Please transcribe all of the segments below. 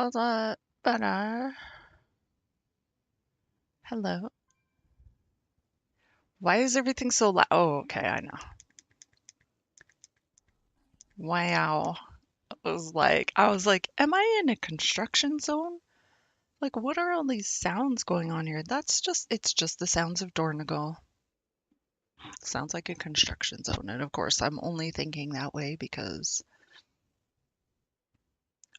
A lot better. Hello. Why is everything so loud? Oh, okay, I know. Wow. I was like, am I in a construction zone? Like, what are all these sounds going on here? It's just the sounds of Dornagal. Sounds like a construction zone. And of course, I'm only thinking that way because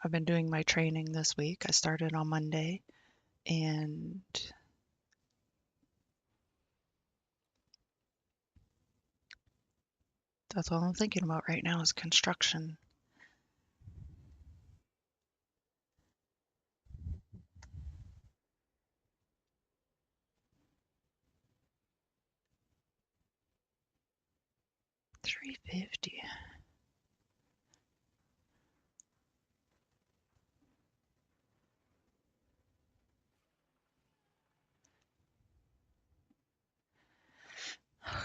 I've been doing my training this week. I started on Monday, and that's all I'm thinking about right now is construction. $3.50.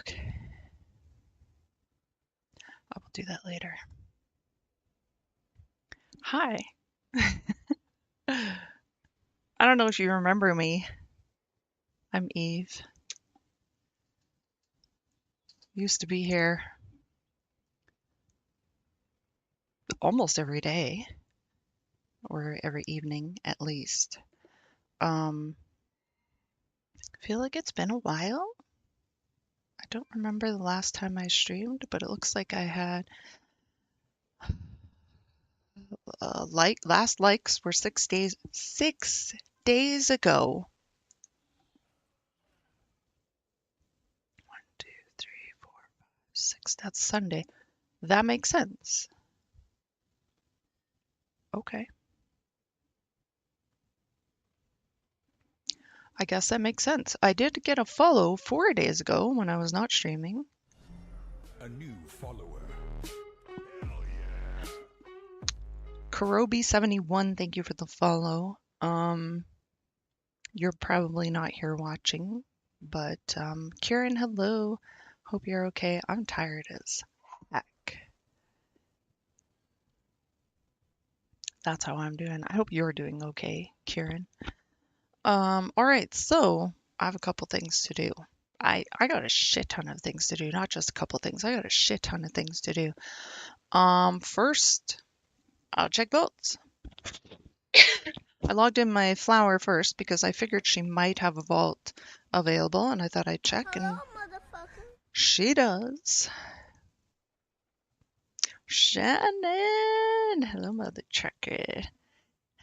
Okay, I will do that later. Hi. I don't know if you remember me. I'm Eve. Used to be here almost every day or every evening at least. I feel like it's been a while. I don't remember the last time I streamed, but it looks like I had last likes were 6 days ago. 1, 2, 3, 4, 5, 6. That's Sunday. That makes sense. Okay. I guess that makes sense. I did get a follow 4 days ago when I was not streaming. A new follower. Karobi71, thank you for the follow. You're probably not here watching, but Kieran, hello. Hope you're okay. I'm tired as heck. That's how I'm doing. I hope you're doing okay, Kieran. All right, so I have a couple things to do. I got a shit ton of things to do, not just a couple things. I got a shit ton of things to do. First, I'll check votes. I logged in my flower first because I figured she might have a vault available, and I thought I'd check, and she does. Shannon! Hello, Mother Trucker.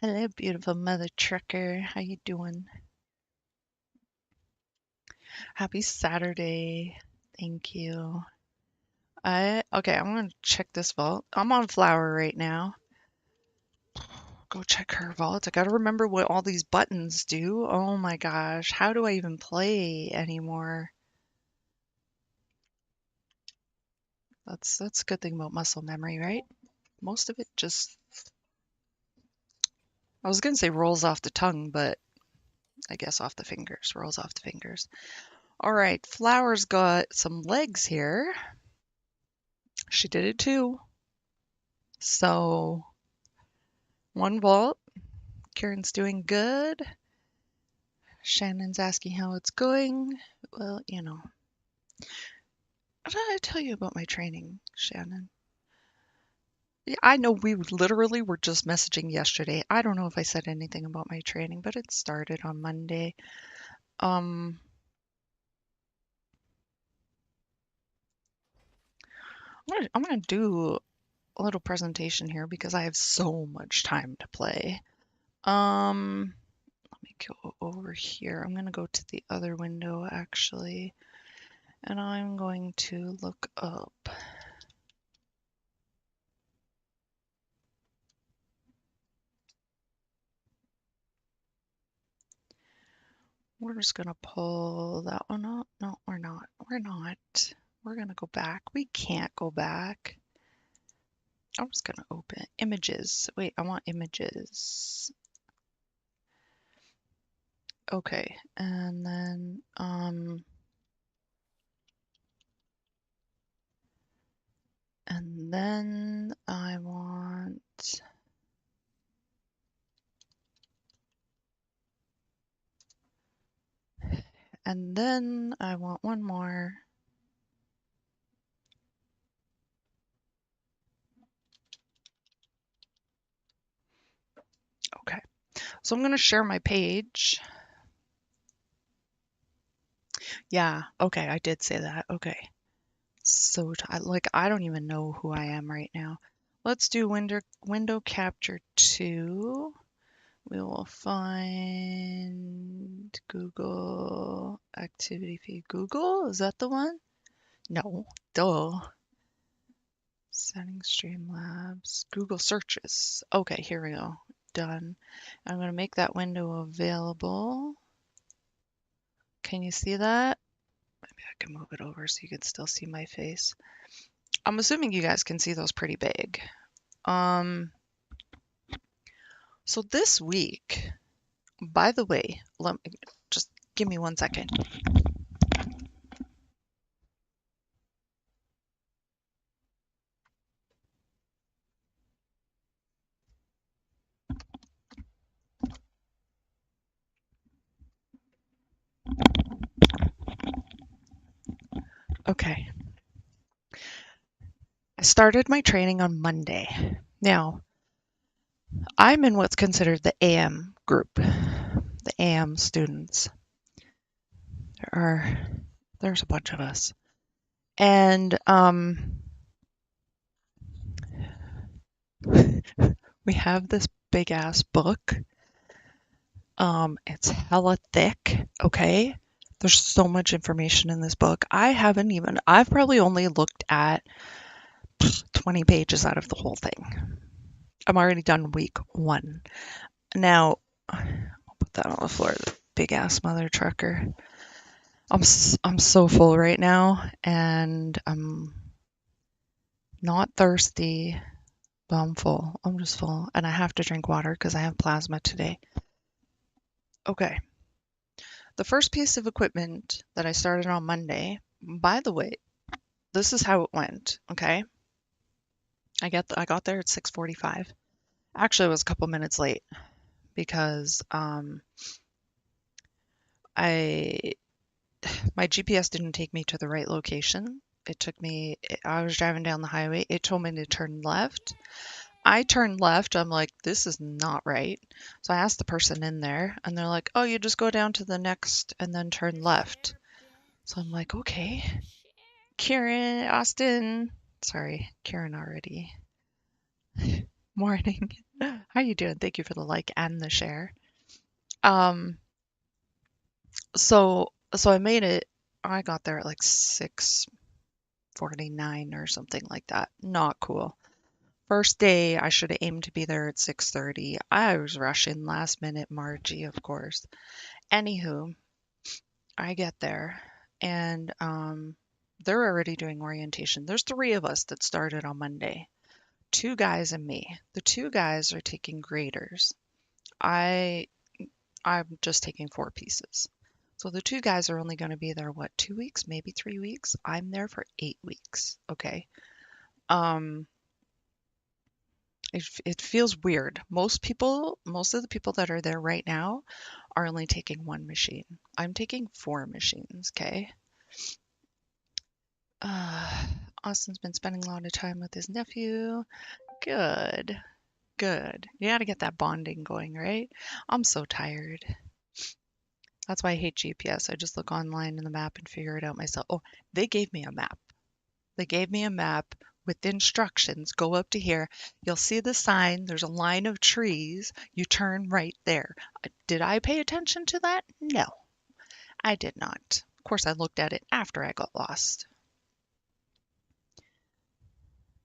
Hello, beautiful Mother Trucker. How you doing? Happy Saturday. Thank you. Okay, I'm gonna check this vault. I'm on flower right now. Go check her vault. I gotta remember what all these buttons do. Oh my gosh, how do I even play anymore? That's a good thing about muscle memory, right? Most of it just, I was gonna say rolls off the tongue, but I guess off the fingers, rolls off the fingers. All right, Flower's got some legs here. She did it too. So, one vault. Kieran's doing good. Shannon's asking how it's going. Well, you know. What did I tell you about my training, Shannon? Yeah, I know we literally were just messaging yesterday. I don't know if I said anything about my training, but it started on Monday. Um, I'm gonna do a little presentation here because I have so much time to play. Let me go over here. I'm gonna go to the other window actually, and I'm going to look up. We're just gonna pull that one up. No, we're not. We're not. We're gonna go back. We can't go back. I'm just gonna open images. Wait, I want images. Okay, and then I want And then I want one more. Okay, so I'm going to share my page. Yeah, okay, I did say that. Okay. So, like, I don't even know who I am right now. Let's do window capture 2. We will find Google activity feed. Google? Is that the one? No, duh. Settings, Streamlabs, Google searches. Okay, here we go. Done. I'm going to make that window available. Can you see that? Maybe I can move it over so you can still see my face. I'm assuming you guys can see those pretty big. So this week, by the way, let me just give me 1 second. Okay. I started my training on Monday. Now, I'm in what's considered the AM group, the AM students. There's a bunch of us. And we have this big ass book. It's hella thick, okay? There's so much information in this book. I've probably only looked at 20 pages out of the whole thing. I'm already done week 1. Now, I'll put that on the floor, the big ass mother trucker. I'm so full right now, and I'm not thirsty, but I'm full. I'm just full, and I have to drink water because I have plasma today. Okay. The first piece of equipment that I started on Monday, by the way, this is how it went, okay? I got there at 6:45. Actually, I was a couple minutes late because I my GPS didn't take me to the right location. I was driving down the highway. It told me to turn left. I turned left. I'm like, this is not right. So I asked the person in there, and they're like, oh, you just go down to the next and then turn left. So I'm like, okay. Kieran, Austin. Sorry, Kieran already. Morning. How you doing? Thank you for the like and the share. Um, so I made it. I got there at like 6:49 or something like that. Not cool. First day, I should have aimed to be there at 6:30. I was rushing last minute, Margie, of course. Anywho, I get there and they're already doing orientation. There's 3 of us that started on Monday. 2 guys and me. The 2 guys are taking graders. I I'm just taking 4 pieces. So the 2 guys are only going to be there, what, 2 weeks, maybe 3 weeks? I'm there for 8 weeks. Okay. Um, it feels weird. Most of the people that are there right now are only taking 1 machine. I'm taking 4 machines. Okay. Uh, Austin's been spending a lot of time with his nephew. Good. Good. You got to get that bonding going, right? I'm so tired. That's why I hate GPS. I just look online in the map and figure it out myself. Oh, they gave me a map. They gave me a map with instructions. Go up to here. You'll see the sign. There's a line of trees. You turn right there. Did I pay attention to that? No, I did not. Of course, I looked at it after I got lost.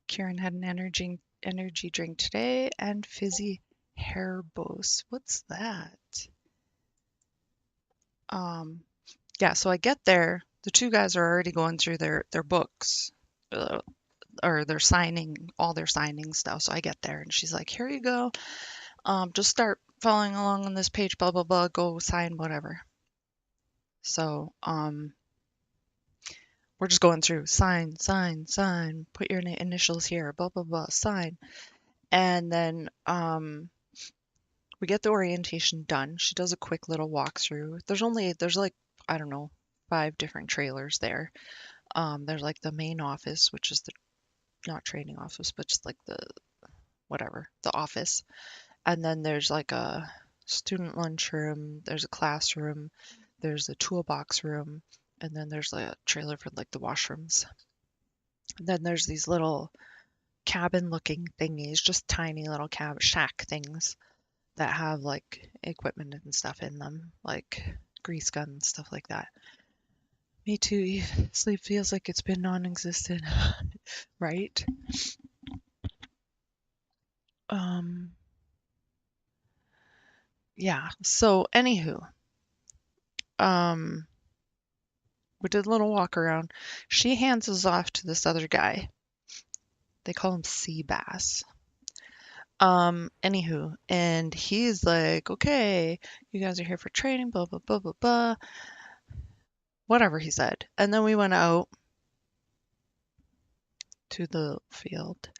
Kieran had an energy drink today and fizzy hair boost. What's that? Um, yeah, so I get there. The 2 guys are already going through their books, uh, or they're signing all their signing stuff. So I get there, and she's like, "Here you go. Just start following along on this page. Blah blah blah. Go sign whatever." So we're just going through sign, sign, sign. Put your initials here. Blah blah blah. Sign, and then we get the orientation done. She does a quick little walkthrough. There's like, I don't know, 5 different trailers there. There's like the main office, which is the not training office, but just like the whatever, the office. And then there's like a student lunchroom, there's a classroom, there's a toolbox room, and then there's like a trailer for like the washrooms. And then there's these little cabin looking thingies, just tiny little cab shack things that have like equipment and stuff in them, like grease guns, stuff like that. Me too. Sleep feels like it's been non-existent, right? Um, yeah. So, anywho, um, we did a little walk around. She hands us off to this other guy. They call him Sea Bass. Anywho, and he's like, okay, you guys are here for training, blah, blah, blah, blah, blah, whatever he said. And then we went out to the field,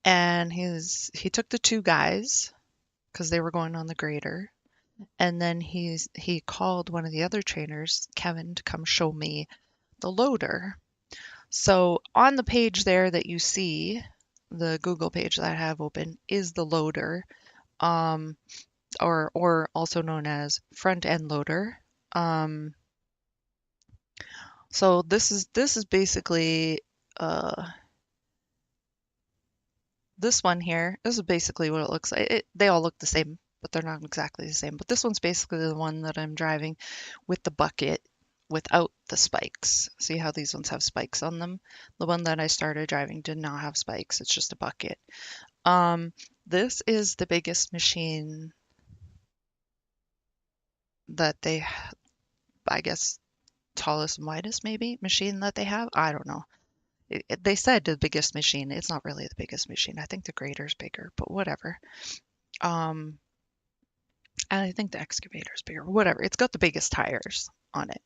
and he took the two guys because they were going on the grader, and then he called one of the other trainers, Kevin, to come show me the loader. So on the page there that you see, the Google page that I have open is the loader, um, or also known as front end loader. Um, so this is basically uh, this one here. This is basically what it looks like. They all look the same, but they're not exactly the same. But this one's basically the one that I'm driving with the bucket without the spikes. See how these ones have spikes on them? The one that I started driving did not have spikes. It's just a bucket. Um, this is the biggest machine that they, I guess, tallest and widest maybe machine that they have. I don't know. They said the biggest machine. It's not really the biggest machine. I think the grader's bigger, but whatever. Um, and I think the excavator's bigger. Whatever. It's got the biggest tires on it.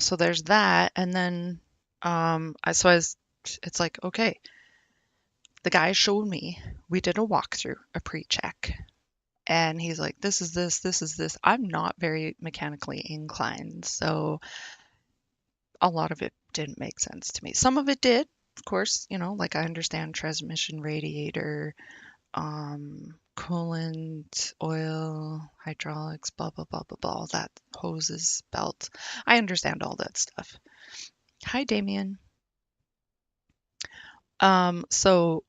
So there's that, and then it's like okay. The guy showed me. We did a walkthrough, a pre-check, and he's like, "This is this. This is this." I'm not very mechanically inclined, so a lot of it didn't make sense to me. Some of it did, of course. Like I understand transmission, radiator, coolant, oil, hydraulics, blah blah blah blah blah. All that hoses, belts. I understand all that stuff. Hi, Damien. So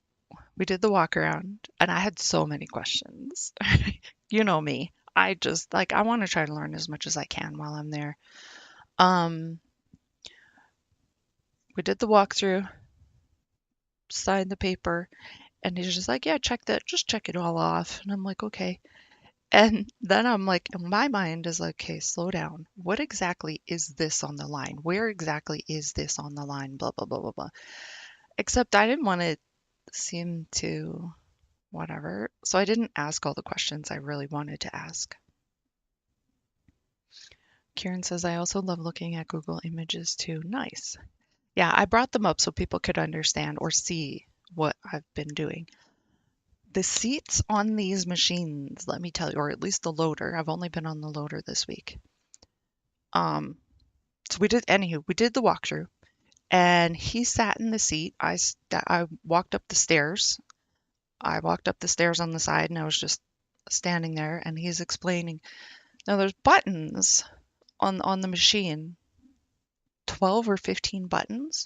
we did the walk around, and I had so many questions. You know me. I just like I want to try to learn as much as I can while I'm there. Um, we did the walkthrough, signed the paper, and he's just like, "Yeah, check that. Just check it all off." And I'm like, "Okay." And then I'm like, my mind is like, "Okay, slow down. What exactly is this on the line? Where exactly is this on the line? Blah blah blah blah blah." Except I didn't want to seem to whatever, so I didn't ask all the questions I really wanted to ask. Kieran says, I also love looking at Google images too. Nice. Yeah, I brought them up so people could understand or see what I've been doing. The seats on these machines, let me tell you, or at least the loader, I've only been on the loader this week. Um, so we did the walkthrough, and he sat in the seat. I walked up the stairs. I walked up the stairs on the side, and I was just standing there, and he's explaining. Now there's buttons on the machine, 12 or 15 buttons.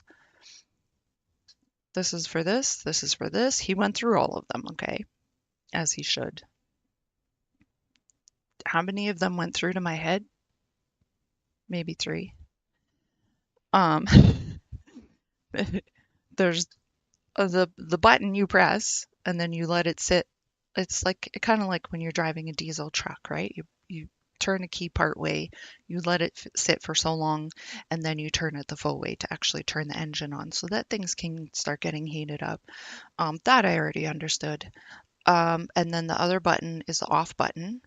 This is for this, this is for this. He went through all of them, okay, as he should. How many of them went through to my head? Maybe 3. Um, there's the button you press and then you let it sit. It's like kind of like when you're driving a diesel truck, right? You turn a key part way, you let it sit for so long, and then you turn it the full way to actually turn the engine on so that things can start getting heated up. That I already understood. And then the other button is the off button,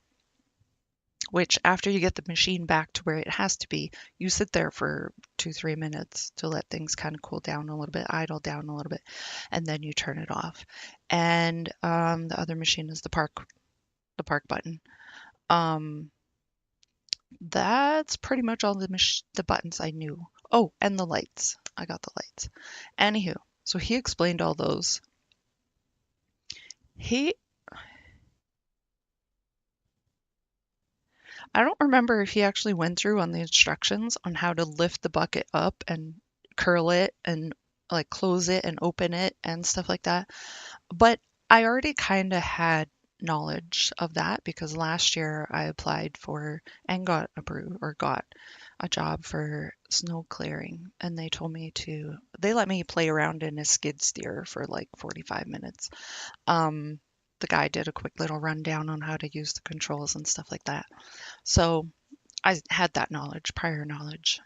which after you get the machine back to where it has to be, you sit there for 2, 3 minutes to let things kind of cool down a little bit, idle down a little bit, and then you turn it off. And the other machine is the park button. Um, That's pretty much all the buttons I knew. Oh, and the lights. I got the lights. Anywho, so he explained all those. He, I don't remember if he actually went through on the instructions on how to lift the bucket up and curl it and like close it and open it and stuff like that. But I already kind of had knowledge of that because last year I applied for and got approved or got a job for snow clearing, and they told me they let me play around in a skid steer for like 45 minutes. Um, the guy did a quick little rundown on how to use the controls and stuff like that. So I had that knowledge, prior knowledge.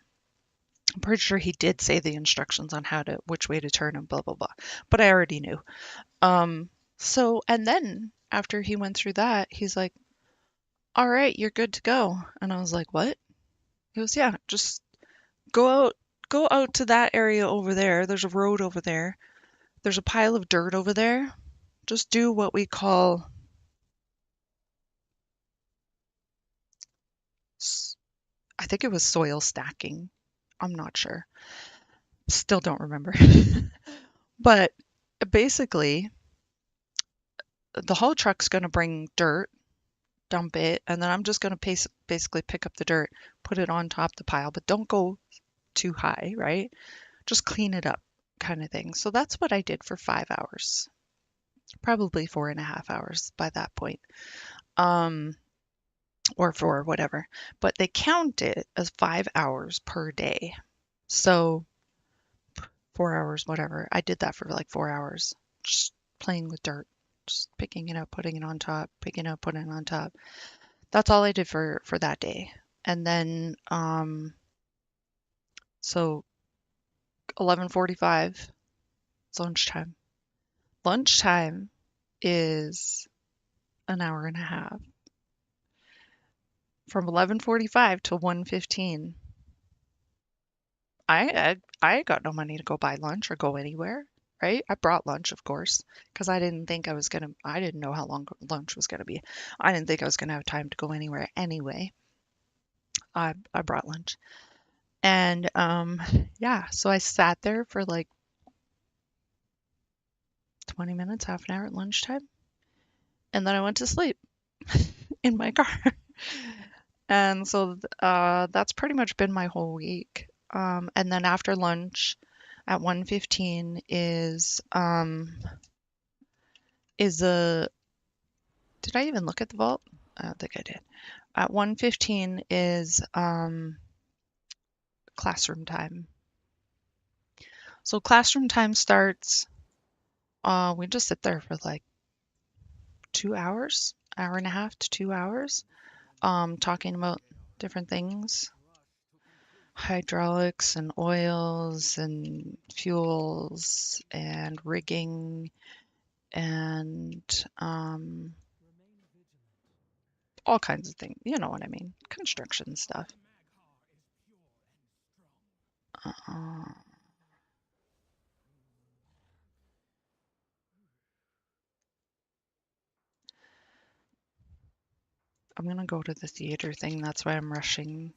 I'm pretty sure he did say the instructions on which way to turn and blah blah blah, but I already knew. Um, and then after he went through that, he's like, "All right, you're good to go." And I was like, "What?" He goes, "Yeah, just go out, go out to that area over there. There's a road over there. There's a pile of dirt over there. Just do what we call, I think it was soil stacking. I'm not sure. Still don't remember. But basically, the haul truck's going to bring dirt, dump it, and then I'm just going to basically pick up the dirt, put it on top of the pile, but don't go too high, right? Just clean it up kind of thing. So that's what I did for 5 hours, probably 4.5 hours by that point. Um, or for whatever, but they count it as 5 hours per day. So 4 hours, whatever. I did that for like 4 hours, just playing with dirt, just picking it up, putting it on top, picking it up, putting it on top. That's all I did for that day. And then so 11:45, it's lunchtime. Lunchtime is an hour and a half from 11:45 to 1:15. I got no money to go buy lunch or go anywhere, right? I brought lunch, of course, because I didn't know how long lunch was gonna be. I didn't think I was gonna have time to go anywhere anyway. I brought lunch. And yeah, so I sat there for like 20 minutes, half an hour at lunchtime, and then I went to sleep in my car. And so that's pretty much been my whole week. And then after lunch at 1:15 is a did I even look at the vault? I don't think I did. At 1:15 is classroom time. So classroom time starts, we just sit there for like 2 hours, hour and a half to 2 hours, talking about different things, hydraulics and oils and fuels and rigging and all kinds of things. You know what I mean? Construction stuff. Uh, I'm gonna go to the theater thing. That's why I'm rushing.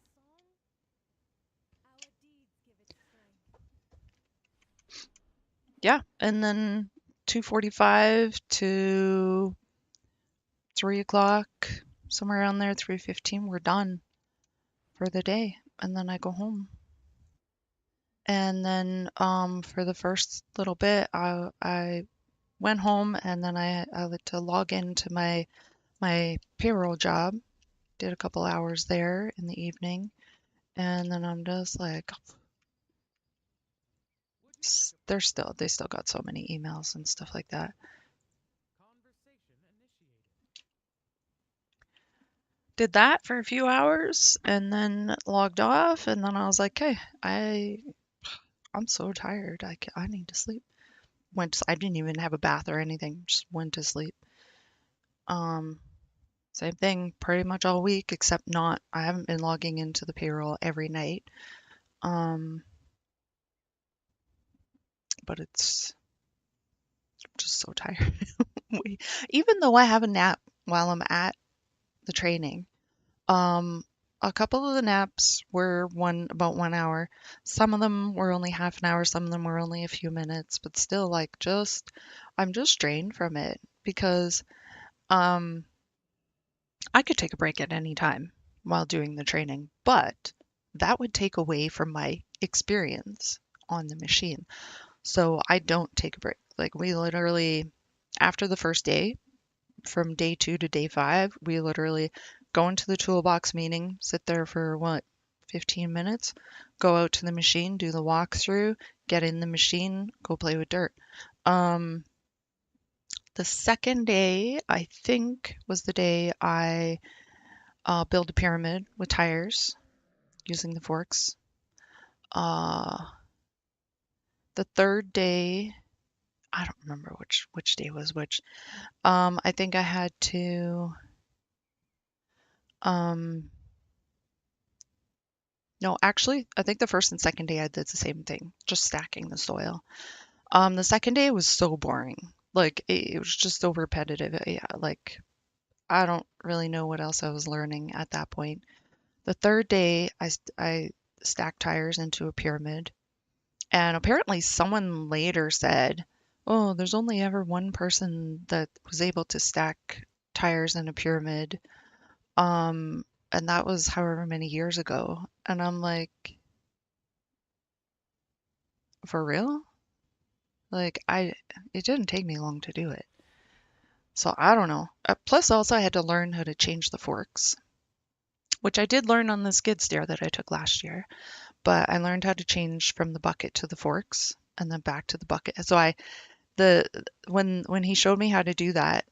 Yeah, and then 2:45 to 3 o'clock, somewhere around there, 3:15, we're done for the day, and then I go home. And then for the first little bit, I went home, and then I had to log into my payroll job. Did a couple hours there in the evening, and then I'm just like, they still got so many emails and stuff like that. Did that for a few hours and then logged off, and then I was like, "Okay, I'm so tired. I need to sleep." I didn't even have a bath or anything. Just went to sleep. Um, Same thing pretty much all week, except not. I haven't been logging into the payroll every night. Um, but it's I'm just so tired. Even though I have a nap while I'm at the training, um, a couple of the naps were about 1 hour. Some of them were only half an hour, some of them were only a few minutes, but still like just I'm just drained from it because um I could take a break at any time while doing the training, but that would take away from my experience on the machine. So I don't take a break. Like we literally after the first day, from day 2 to day 5, we literally go into the toolbox meeting, sit there for what, 15 minutes, go out to the machine, do the walkthrough, get in the machine, go play with dirt. Um, the second day, I think, was the day I built a pyramid with tires using the forks. Uh, the third day, I don't remember which day was which. I think I had to um, no, actually, I think the first and second day I did the same thing, just stacking the soil. The second day was so boring. Like it was just so repetitive. Yeah, like I don't really know what else I was learning at that point. The third day, I stacked tires into a pyramid, and apparently someone later said, "Oh, there's only ever one person that was able to stack tires in a pyramid." Um, and that was however many years ago. And I'm like, for real? Like it didn't take me long to do it. So I don't know. Plus also I had to learn how to change the forks, which I did learn on the skid steer that I took last year. But I learned how to change from the bucket to the forks and then back to the bucket. So the when he showed me how to do that,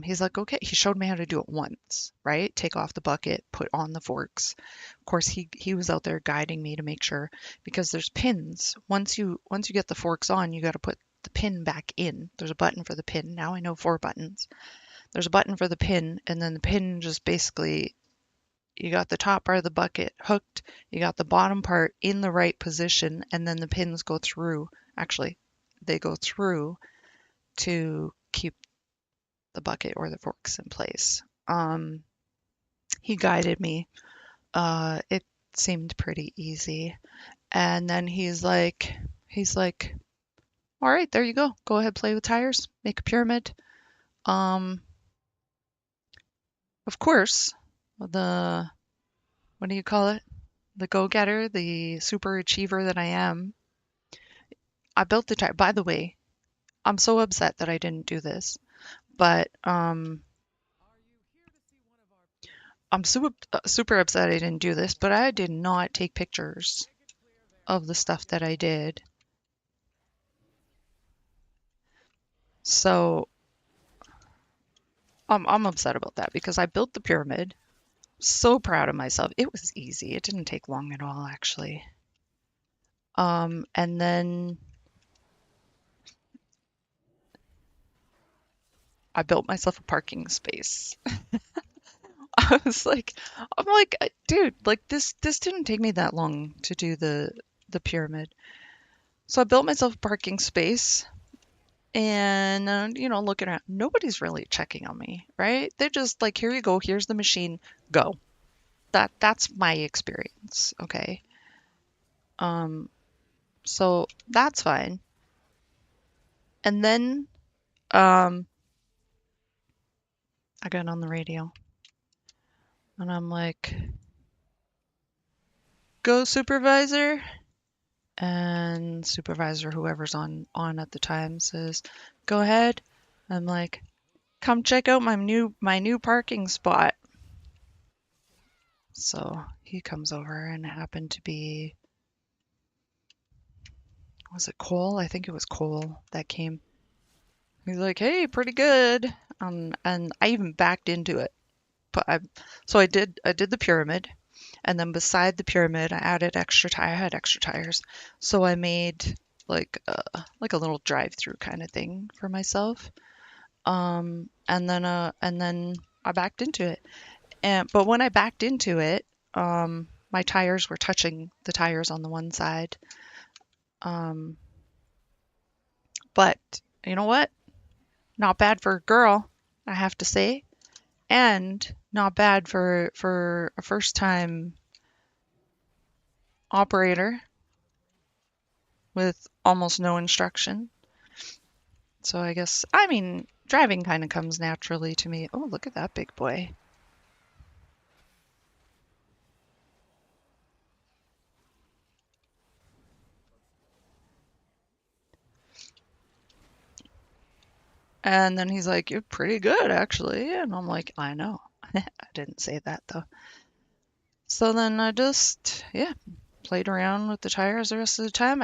he's like, okay, he showed me how to do it once, right? Take off the bucket, put on the forks. Of course, he was out there guiding me to make sure because there's pins. Once you get the forks on, you got to put the pin back in. There's a button for the pin. Now I know 4 buttons. There's a button for the pin, and then the pin just basically you got the top part of the bucket hooked, you got the bottom part in the right position, and then the pins go through. Actually, they go through to keep the bucket or the forks in place. He guided me. It seemed pretty easy. And then he's like, all right, there you go. Go ahead, play with tires, make a pyramid. Um, of course, the, what do you call it? The go-getter, the super achiever that I am. I built the tire. By the way, I'm so upset that I didn't do this, but I'm super upset I didn't do this, but I did not take pictures of the stuff that I did. So I'm upset about that because I built the pyramid. So proud of myself. It was easy. It didn't take long at all, actually. And then I built myself a parking space. I was like, I'm like, dude, like this didn't take me that long to do the pyramid. So I built myself a parking space, and looking around, nobody's really checking on me, right? They're just like, here you go, here's the machine, go. That's my experience, okay? Um, so that's fine. And then um, I got on the radio, and I'm like, go supervisor. And supervisor, whoever's on at the time, says, go ahead. I'm like, come check out my new parking spot. So he comes over, and it happened to be, was it Cole? I think it was Cole that came. He's like, hey, pretty good. And I even backed into it. But I did the pyramid, and then beside the pyramid, I added extra tire. I had extra tires, so I made like a little drive-through kind of thing for myself. And then I backed into it. But when I backed into it, my tires were touching the tires on the one side. Um, but you know what? Not bad for a girl, I have to say. And Not bad for a first time operator with almost no instruction. So I guess, I mean, driving kind of comes naturally to me. Oh, look at that big boy. And then he's like, "You're pretty good, actually." And I'm like, "I know." I didn't say that though. So then I just, yeah, played around with the tires the rest of the time.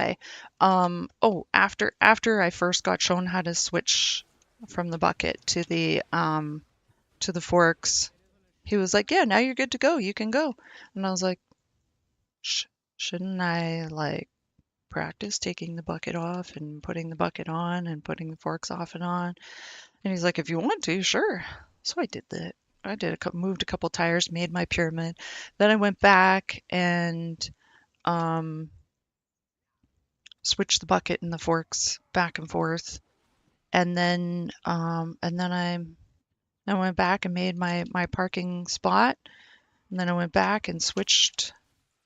Oh, after I first got shown how to switch from the bucket to the forks, he was like, "Yeah, now you're good to go. You can go." And I was like, Sh shouldn't I like practice taking the bucket off and putting the bucket on and putting the forks off and on?" And he's like, "If you want to, sure." So I did that. Moved a couple tires, made my pyramid. Then I went back and um, switched the bucket and the forks back and forth. I went back and made my parking spot. And then I went back and switched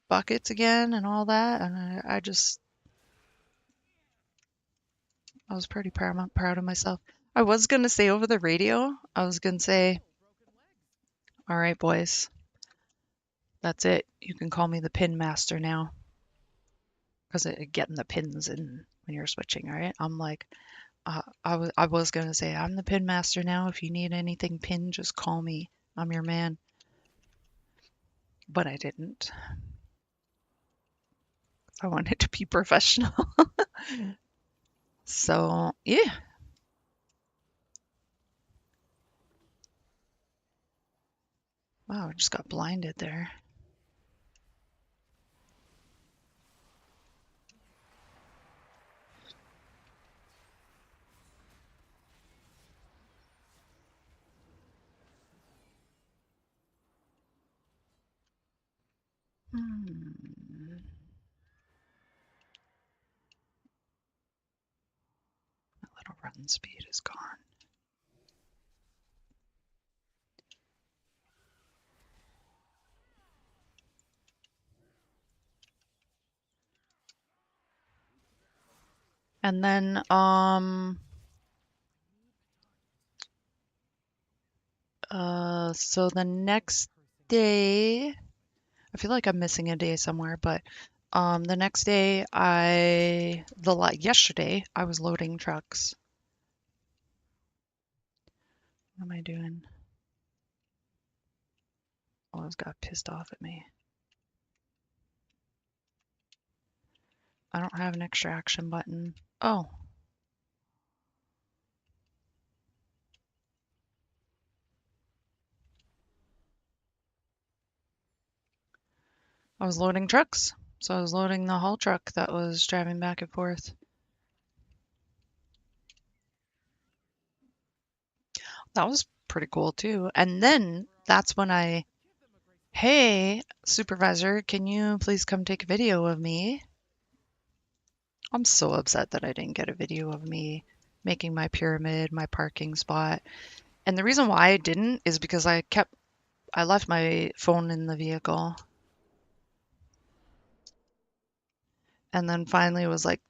buckets again and all that. And I was pretty proud of myself. I was gonna say over the radio, I was gonna say, "All right, boys, that's it. You can call me the pin master now." Because getting the pins in when you're switching, right? I'm like, I was gonna say I'm the pin master now. If you need anything pinned, just call me. I'm your man. But I didn't. I wanted to be professional. So yeah. Wow, I just got blinded there. Hmm. My little run speed is gone. And then so the next day, I feel like I'm missing a day somewhere, but the next day yesterday I was loading trucks. What am I doing? Oh, this got pissed off at me. I don't have an extraction button. Oh, I was loading trucks. So I was loading the haul truck that was driving back and forth. That was pretty cool too. And then that's when hey, supervisor, can you please come take a video of me? I'm so upset that I didn't get a video of me making my pyramid, my parking spot. And the reason why I didn't is because I left my phone in the vehicle. And then finally it was like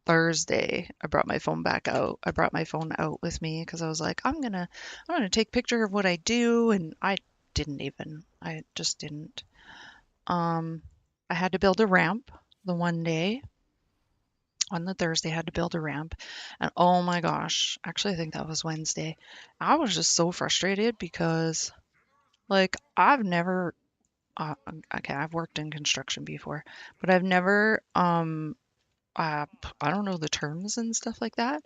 Thursday, I brought my phone back out. I brought my phone out with me because I was like, I'm gonna take a picture of what I do, and I didn't even. I just didn't. Um, I had to build a ramp the one day. On the Thursday, I had to build a ramp, and oh my gosh, actually, I think that was Wednesday. I was just so frustrated because, like, I've never. Okay, I've worked in construction before, but I've never. I don't know the terms and stuff like that.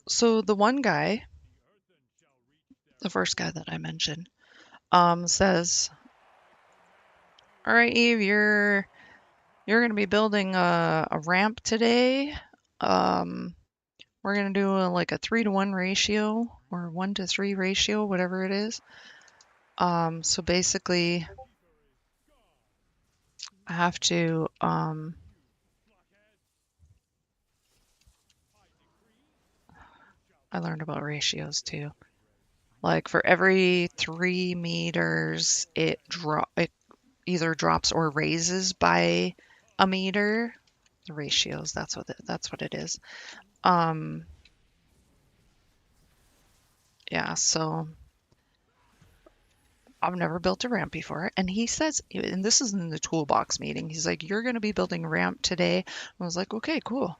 So the one guy, the first guy that I mentioned, says, "All right, Eve, you're gonna be building a ramp today. Um, we're gonna do like a 3-to-1 ratio or 1-to-3 ratio, whatever it is. So basically, I have to I learned about ratios too. Like for every 3 meters, it either drops or raises by a meter. The ratios, that's what it is. Um, yeah, so I've never built a ramp before. And he says, and this is in the toolbox meeting, he's like, "You're going to be building a ramp today." I was like, "Okay, cool."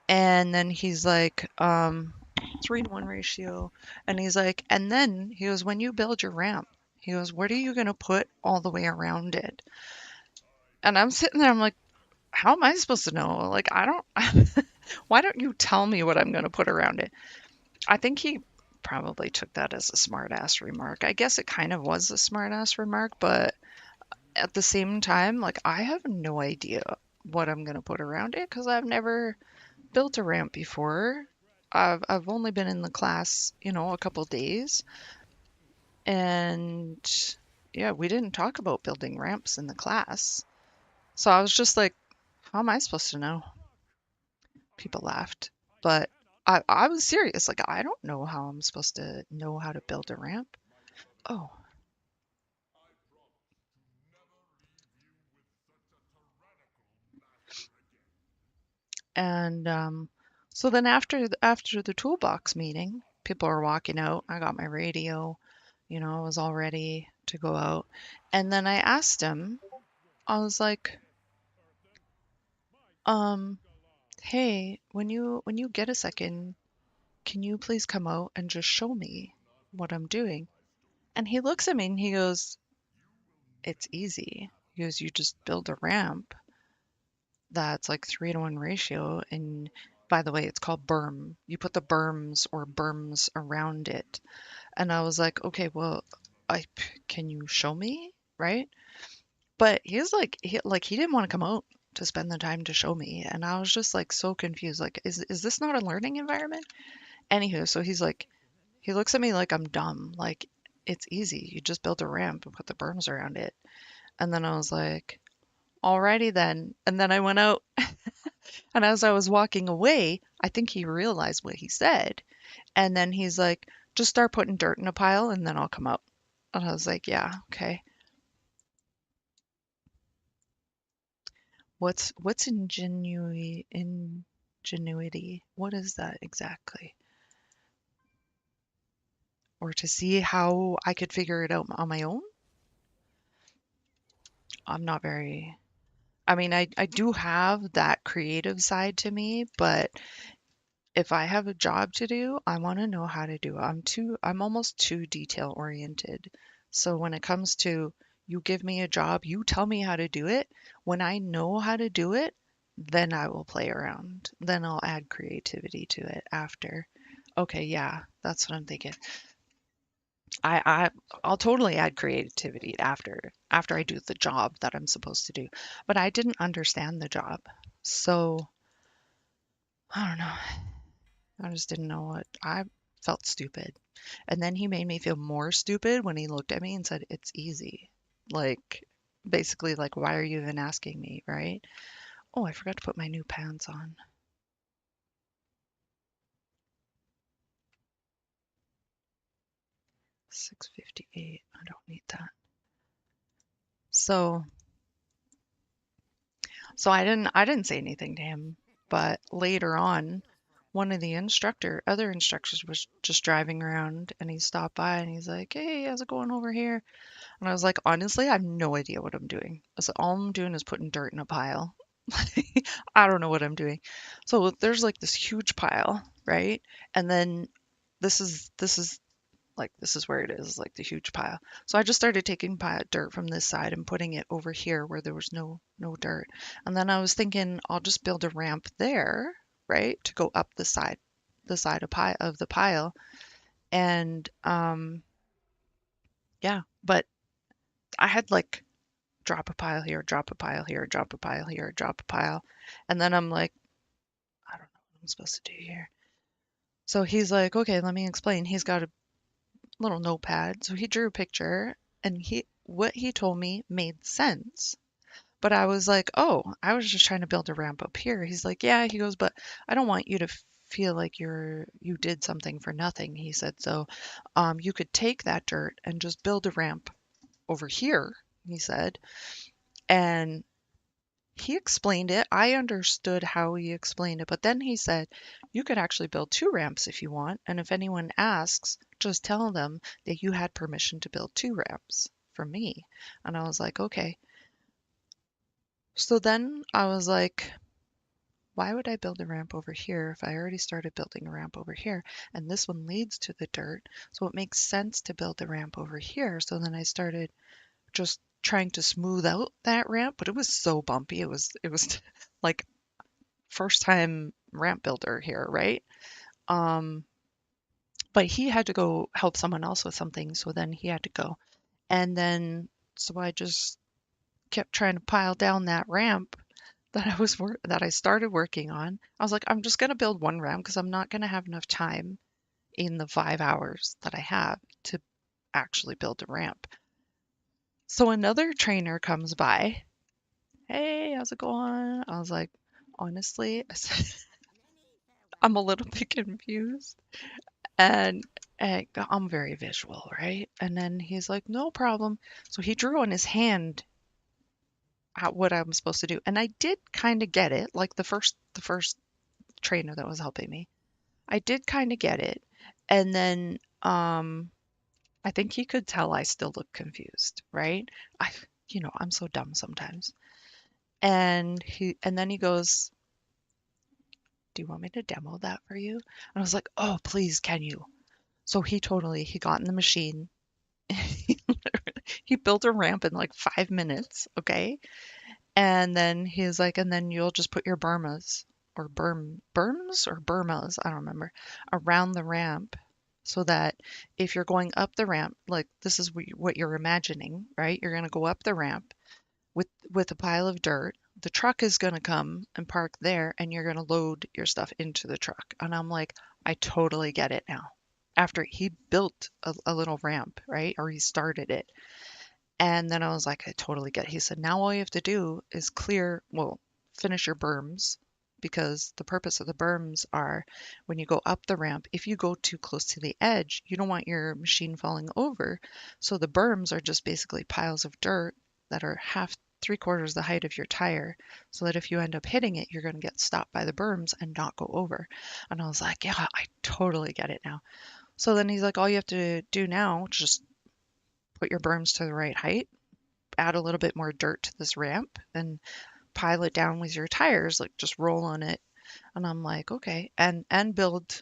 And then he's like, 3-to-1 ratio. And he's like, and then he goes, "When you build your ramp," he goes, "what are you going to put all the way around it?" And I'm sitting there, I'm like, how am I supposed to know? Like, I don't, why don't you tell me what I'm going to put around it? I think he probably took that as a smart ass remark. I guess it kind of was a smart ass remark, but at the same time, like, I have no idea what I'm going to put around it because I've never built a ramp before. I've only been in the class, a couple days, and yeah, we didn't talk about building ramps in the class. So I was just like, how am I supposed to know? People laughed, but I was serious. Like, I don't know how I'm supposed to know how to build a ramp. Oh, and so then after the toolbox meeting, people are walking out. I got my radio, I was all ready to go out. And then I asked him, I was like, um, "Hey, when you get a second, can you please come out and just show me what I'm doing?" And he looks at me and he goes, "It's easy." He goes, "You just build a ramp that's like 3-to-1 ratio. And by the way, it's called berm. You put the berms or berms around it." And I was like, "Okay, well, can you show me?" Right? But he's like, he didn't want to come out to spend the time to show me. And I was just like so confused. Like, is this not a learning environment? Anywho, so he looks at me like I'm dumb. Like, it's easy. You just build a ramp and put the berms around it. And then I was like, "Alrighty then." And then I went out, and as I was walking away, I think he realized what he said. And then he's like, "Just start putting dirt in a pile and then I'll come up." And I was like, "Yeah, okay." What's ingenuity? What is that exactly? Or to see how I could figure it out on my own? I'm not very, I mean, I do have that creative side to me, but if I have a job to do, I want to know how to do it. I'm almost too detail oriented. So when it comes to, you give me a job, you tell me how to do it. When I know how to do it, then I will play around. Then I'll add creativity to it after. Okay, yeah, that's what I'm thinking. I, I I'll totally add creativity after I do the job that I'm supposed to do. But I didn't understand the job. So I don't know. I just didn't know what I felt stupid. And then he made me feel more stupid when he looked at me and said, "It's easy." Like, basically, like, why are you even asking me, right? Oh, I forgot to put my new pants on. 6:58. I don't need that. So, so I didn't say anything to him, but later on, one of the other instructors was just driving around and he stopped by and he's like, "Hey, how's it going over here?" And I was like, "Honestly, I have no idea what I'm doing." So all I'm doing is putting dirt in a pile. I don't know what I'm doing. So there's like this huge pile, right? And then this is where it is, like the huge pile. So I just started taking dirt from this side and putting it over here where there was no dirt. And then I was thinking I'll just build a ramp there, right, to go up the side of the pile. And yeah, but I had like drop a pile here, drop a pile here, drop a pile here, drop a pile. And then I'm like, I don't know what I'm supposed to do here. So he's like, "Okay, let me explain." He's got a little notepad. So he drew a picture and what he told me made sense. But I was like, "Oh, I was just trying to build a ramp up here." He's like, "Yeah." He goes, "But I don't want you to feel like you did something for nothing. He said, so you could take that dirt and just build a ramp over here, he said. And he explained it. I understood how he explained it, but then he said, you could actually build two ramps if you want. And if anyone asks, just tell them that you had permission to build two ramps from me. And I was like, okay. So then I was like, why would I build a ramp over here if I already started building a ramp over here? And this one leads to the dirt. So it makes sense to build a ramp over here. So then I started just trying to smooth out that ramp, but it was so bumpy. It was like first time ramp builder here, right? Um, but he had to go help someone else with something, so then he had to go. And then so I just kept trying to pile down that ramp that I started working on. I was like, I'm just gonna build one ramp because I'm not gonna have enough time in the 5 hours that I have to actually build a ramp. So another trainer comes by. Hey, how's it going? I was like, honestly, I said, I'm a little bit confused. And, and I'm very visual, right? And then he's like, no problem. So he drew on his hand what I'm supposed to do. And I did kind of get it, like the first trainer that was helping me. I did kind of get it. And then I think he could tell I still look confused, right? I'm so dumb sometimes. And then he goes, "Do you want me to demo that for you?" And I was like, "Oh, please, can you?" So he got in the machine. He built a ramp in like 5 minutes, okay? And then he's like, and then you'll just put your Burmas or berms or Burmas, I don't remember, around the ramp so that if you're going up the ramp, like this is what you're imagining, right? You're going to go up the ramp with a pile of dirt. The truck is going to come and park there and you're going to load your stuff into the truck. And I'm like, I totally get it now. After he built a little ramp, right? Or he started it. And then I was like, I totally get it. He said, now all you have to do is finish your berms because the purpose of the berms are when you go up the ramp, if you go too close to the edge, you don't want your machine falling over. So the berms are just basically piles of dirt that are half, three-quarters the height of your tire, so that if you end up hitting it, you're going to get stopped by the berms and not go over. And I was like, yeah, I totally get it now. So then he's like, all you have to do now, just put your berms to the right height, add a little bit more dirt to this ramp, and pile it down with your tires, like just roll on it. And I'm like, okay, and build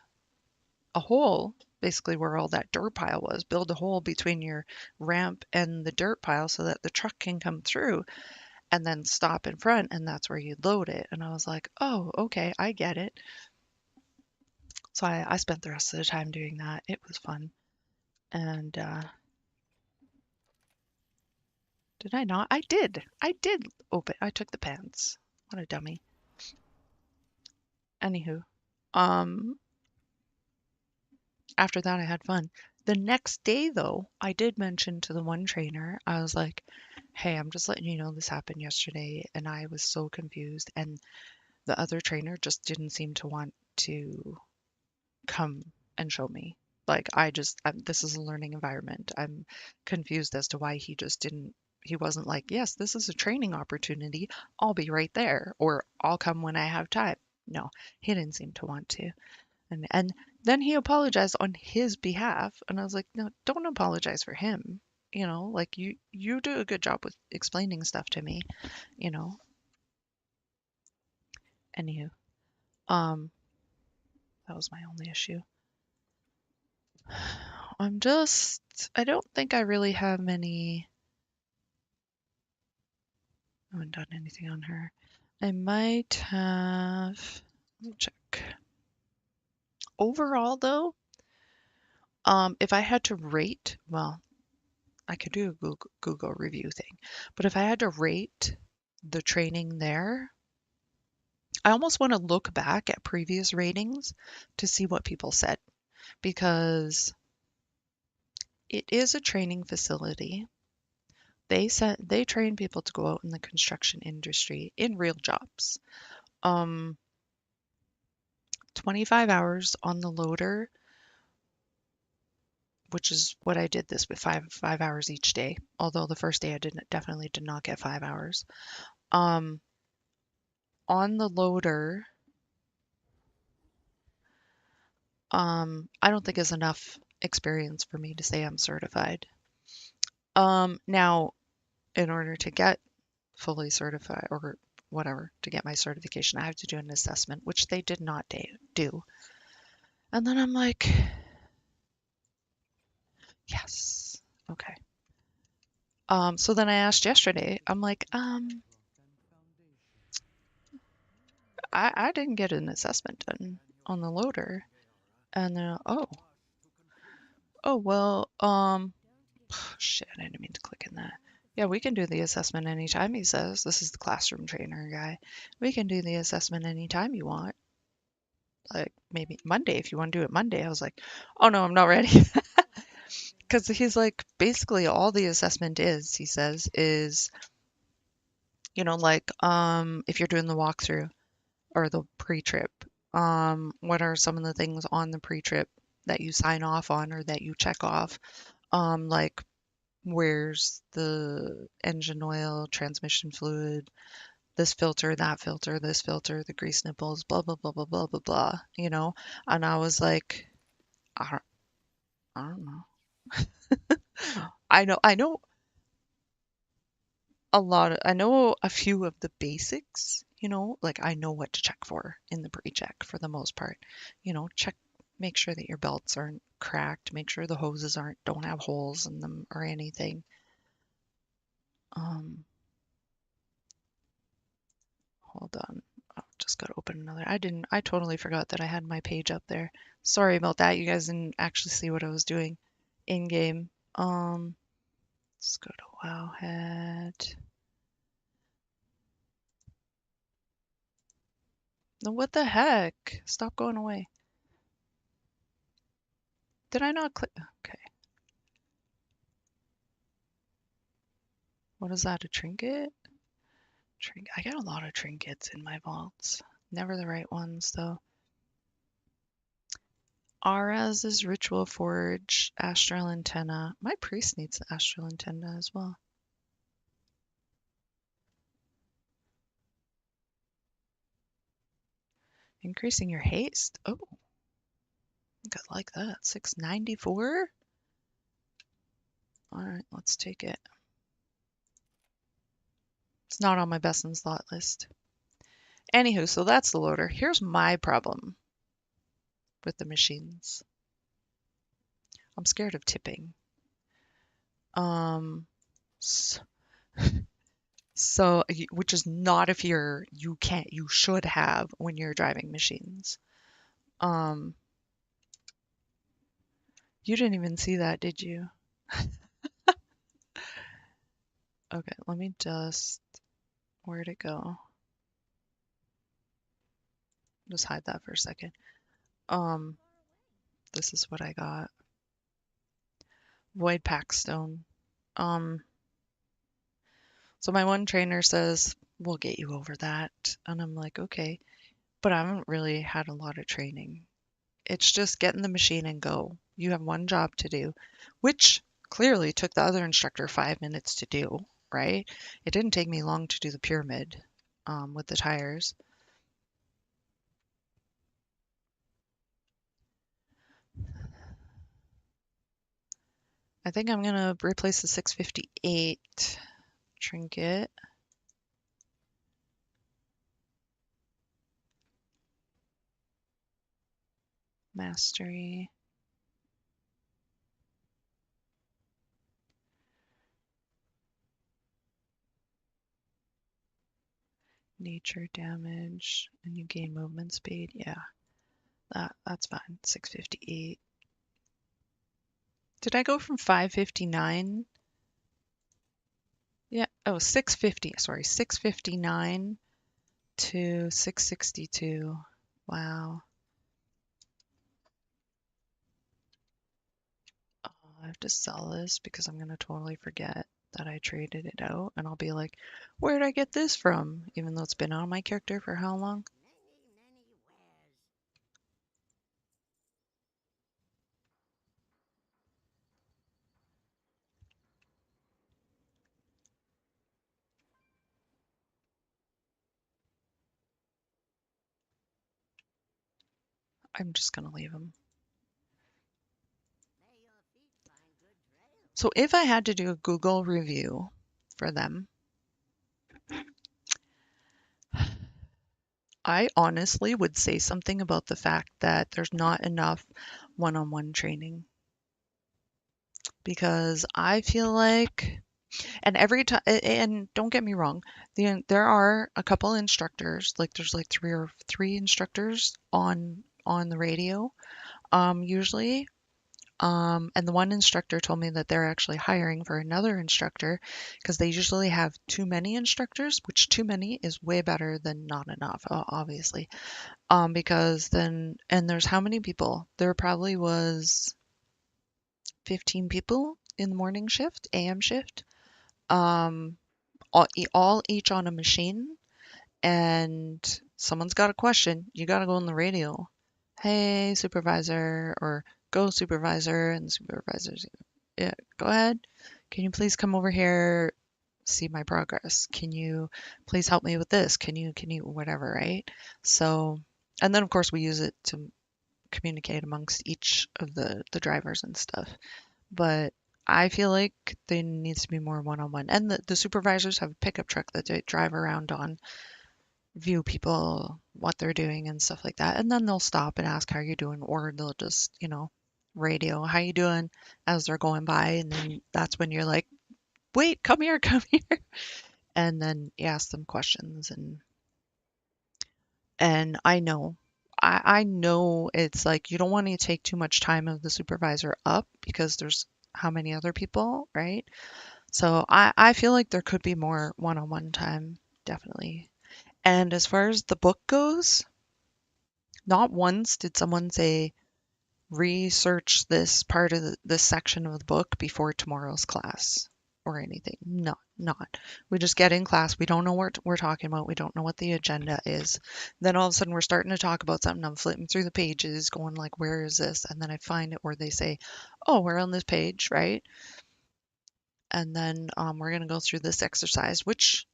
a hole basically where all that dirt pile was. Build a hole between your ramp and the dirt pile so that the truck can come through and then stop in front, and that's where you load it. And I was like, oh, okay, I get it. So I spent the rest of the time doing that. It was fun. And did I not? I did. I did open. I took the pants. What a dummy. Anywho, um, after that I had fun. The next day though, I did mention to the one trainer, I was like, "Hey, I'm just letting you know this happened yesterday and I was so confused." And the other trainer just didn't seem to want to come and show me. Like this is a learning environment. I'm confused as to why he wasn't like, "Yes, this is a training opportunity. I'll be right there," or "I'll come when I have time." No, he didn't seem to want to. And then he apologized on his behalf, and I was like, "No, don't apologize for him. Like you do a good job with explaining stuff to me, you know." Anywho, um, that was my only issue. I don't think I really have many. I haven't done anything on her. I might have. Let me check. Overall, though, if I had to rate, well, I could do a Google review thing, but if I had to rate the training there, I almost want to look back at previous ratings to see what people said because it is a training facility. They train people to go out in the construction industry in real jobs. Um, 25 hours on the loader, which is what I did this with five hours each day. Although the first day I definitely did not get 5 hours. Um, on the loader, I don't think is enough experience for me to say I'm certified. Now, in order to get fully certified or whatever, to get my certification, I have to do an assessment, which they did not do. And then I'm like, yes, okay. So then I asked yesterday, I'm like, I didn't get an assessment done on the loader. And oh, well, shit, I didn't mean to click in that. Yeah, we can do the assessment anytime, he says. This is the classroom trainer guy. We can do the assessment anytime you want. Like maybe Monday if you want to do it Monday. I was like, oh no, I'm not ready. Because he's like, basically all the assessment is, he says, is, like if you're doing the walkthrough or the pre-trip, what are some of the things on the pre-trip that you sign off on or that you check off? Like where's the engine oil, transmission fluid, this filter, that filter, this filter, the grease nipples, blah blah blah blah blah blah blah. And I was like, I don't, I don't know. I know I know a few of the basics, like I know what to check for in the pre-check for the most part. Check, make sure that your belts aren't cracked, make sure the hoses don't have holes in them or anything. Um, Hold on. Oh, just gotta open another. I totally forgot that I had my page up there. Sorry about that. You guys didn't actually see what I was doing in game. Let's go to Wowhead. No, what the heck? Stop going away. Did I not click? Okay. What is that? A trinket? I got a lot of trinkets in my vaults. Never the right ones, though. Aras is Ritual Forge, Astral Antenna. My priest needs the Astral Antenna as well. Increasing your haste. Oh, I think I like that. 694? All right, let's take it. It's not on my best in slot list. Anywho, so that's the loader. Here's my problem with the machines. I'm scared of tipping. Um, so, which is not a fear you should have when you're driving machines. Um, you didn't even see that, did you? Okay, let me just, where'd it go? Just hide that for a second. Um, this is what I got. Void Packstone. Um, so my one trainer says, we'll get you over that. And I'm like, okay. But I haven't really had a lot of training. It's just get in the machine and go. You have one job to do, which clearly took the other instructor 5 minutes to do, right? It didn't take me long to do the pyramid with the tires. I think I'm going to replace the 658 trinket. Mastery. Nature damage. And you gain movement speed. Yeah, that's fine. 658. Did I go from 559? Yeah. Oh, 650. Sorry, 659 to 662. Wow. I have to sell this because I'm going to totally forget that I traded it out. And I'll be like, where did I get this from? Even though it's been on my character for how long? I'm just gonna leave them. So if I had to do a Google review for them, I honestly would say something about the fact that there's not enough one-on-one training because I feel like, and every time, and don't get me wrong, there are a couple instructors, like there's like three instructors on the radio, usually. And the one instructor told me that they're actually hiring for another instructor because they usually have too many instructors, which too many is way better than not enough, obviously. Because then, and there's how many people? There probably was 15 people in the morning shift, AM shift, um, all each on a machine. And someone's got a question, you got to go on the radio. Hey, supervisor, or go supervisor, and the supervisor's, yeah, go ahead. Can you please come over here, see my progress? Can you please help me with this? Whatever, right? So, and then of course we use it to communicate amongst each of the drivers and stuff. But I feel like there needs to be more one-on-one. And the supervisors have a pickup truck that they drive around on, view people, what they're doing and stuff like that. And then they'll stop and ask how you're doing, or they'll just, radio, how you doing as they're going by. And then that's when you're like, wait, come here, come here. And then you ask them questions and I know it's like you don't want to take too much time of the supervisor up because there's how many other people, right? So I feel like there could be more one-on-one time, definitely. And as far as the book goes, not once did someone say, research this part of this section of the book before tomorrow's class or anything. No, not. We just get in class. We don't know what we're talking about. We don't know what the agenda is. Then all of a sudden we're starting to talk about something. I'm flipping through the pages going like, where is this? And then I find it where they say, oh, we're on this page, right? And then we're going to go through this exercise, which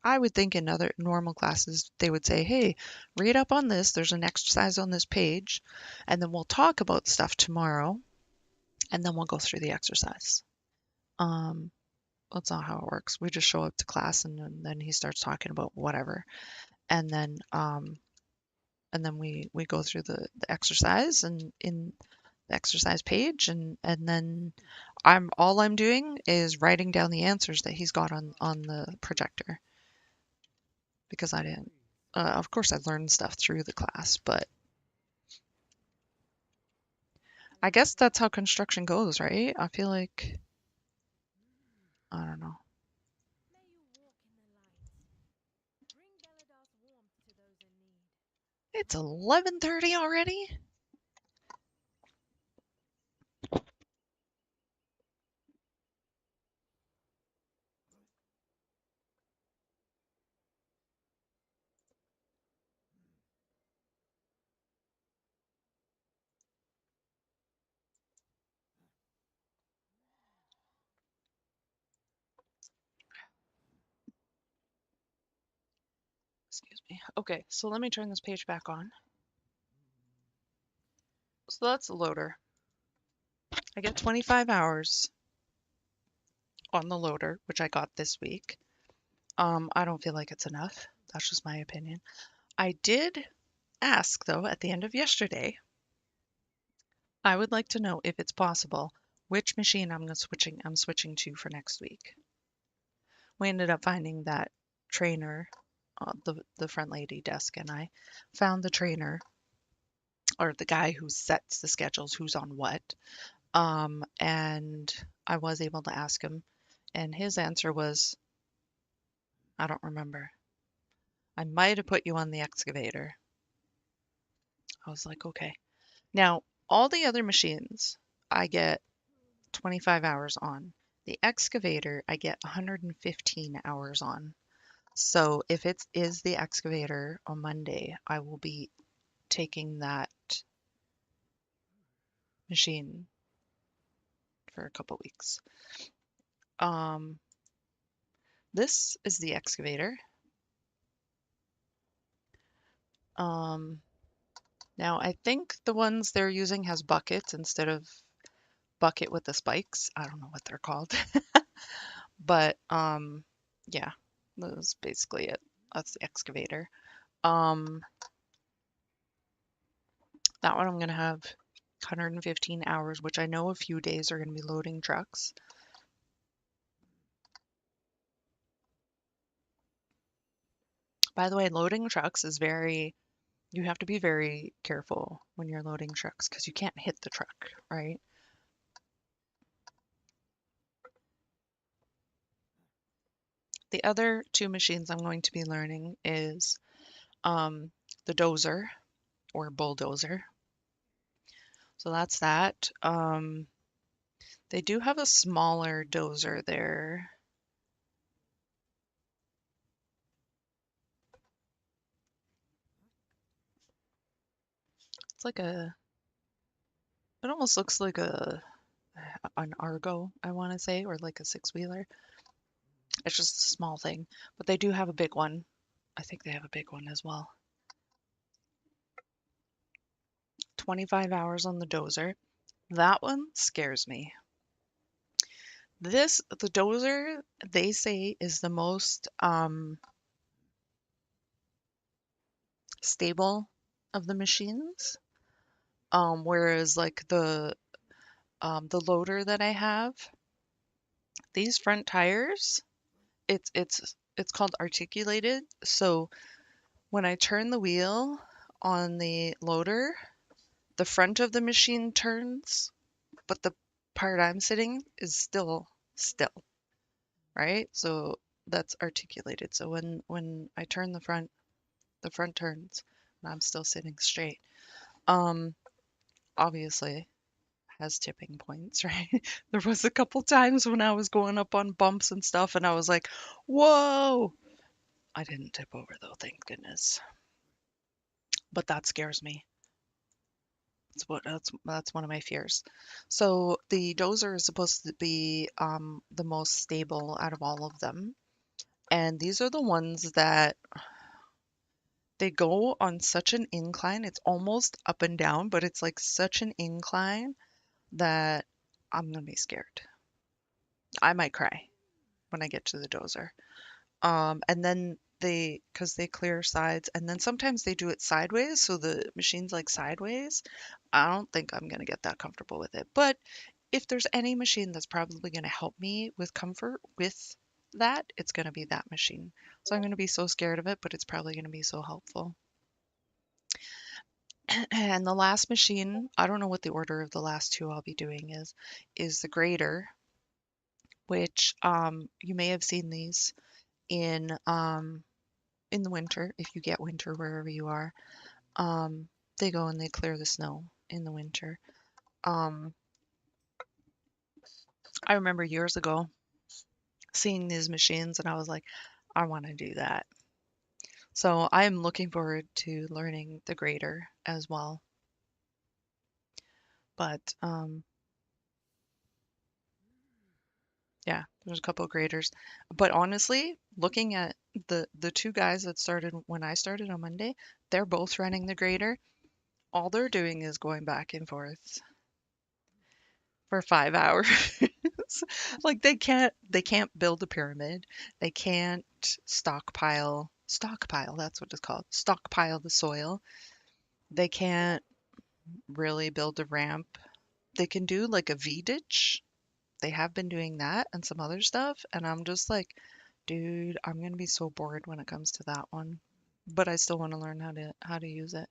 I would think in other normal classes, they would say, hey, read up on this. There's an exercise on this page. And then we'll talk about stuff tomorrow. And then we'll go through the exercise. Um, that's not how it works. We just show up to class and then he starts talking about whatever. And then we go through the exercise and in the exercise page and then all I'm doing is writing down the answers that he's got on the projector because I didn't. Of course, I learned stuff through the class, but I guess that's how construction goes, right? I feel like I don't know. It's 11:30 already. Excuse me. Okay, so let me turn this page back on. So that's the loader. I get 25 hours on the loader, which I got this week. I don't feel like it's enough. That's just my opinion. I did ask though at the end of yesterday, I would like to know if it's possible which machine I'm switching to for next week. We ended up finding that trainer, the front lady desk and I found the trainer or the guy who sets the schedules, who's on what. And I was able to ask him, and his answer was, I don't remember. I might have put you on the excavator. I was like, okay. Now, all the other machines, I get 25 hours on. The excavator, I get 115 hours on. So if it is the excavator on Monday, I will be taking that machine for a couple weeks. Um, this is the excavator. Um, Now, I think the ones they're using has buckets instead of bucket with the spikes. I don't know what they're called. But yeah, that's basically it. That's the excavator. Um, that one I'm gonna have 115 hours, which I know a few days are gonna be loading trucks. By the way, loading trucks is you have to be very careful when you're loading trucks because you can't hit the truck, right? The other two machines I'm going to be learning is the dozer or bulldozer. So that's that. They do have a smaller dozer there. It's like it almost looks like an Argo, I want to say, or like a six-wheeler. It's just a small thing, but they do have a big one. I think they have a big one as well. 25 hours on the dozer. That one scares me. The dozer, they say, is the most stable of the machines. Whereas like the loader that I have, these front tires, it's called articulated. So when I turn the wheel on the loader, the front of the machine turns, but the part I'm sitting is still, right? So that's articulated. So when I turn the front turns and I'm still sitting straight. Um, obviously has tipping points, right? There was a couple times when I was going up on bumps and stuff and I was like, "Whoa!" I didn't tip over though, thank goodness. But that scares me. That's one of my fears. So the dozer is supposed to be the most stable out of all of them, and these are the ones that they go on such an incline. It's almost up and down, but it's like such an incline that I'm gonna be scared. I might cry when I get to the dozer. And then because they clear sides, and then sometimes they do it sideways, so the machine's like sideways. I don't think I'm gonna get that comfortable with it. But if there's any machine that's probably gonna help me with comfort with that, it's gonna be that machine. So I'm gonna be so scared of it, but it's probably gonna be so helpful. And the last machine, I don't know what the order of the last two I'll be doing is the grater, which you may have seen these in the winter if you get winter wherever you are. Um, they go and they clear the snow in the winter. Um, I remember years ago seeing these machines and I was like, I want to do that. So I am looking forward to learning the grater as well. But yeah, there's a couple of graders. But honestly, looking at the two guys that started when I started on Monday, they're both running the grader. All they're doing is going back and forth for 5 hours. Like they can't build a pyramid. They can't stockpile, that's what it's called. Stockpile the soil. They can't really build a ramp. They can do like a V ditch. They have been doing that and some other stuff, and I'm just like, dude, I'm gonna be so bored when it comes to that one. But I still want to learn how to use it.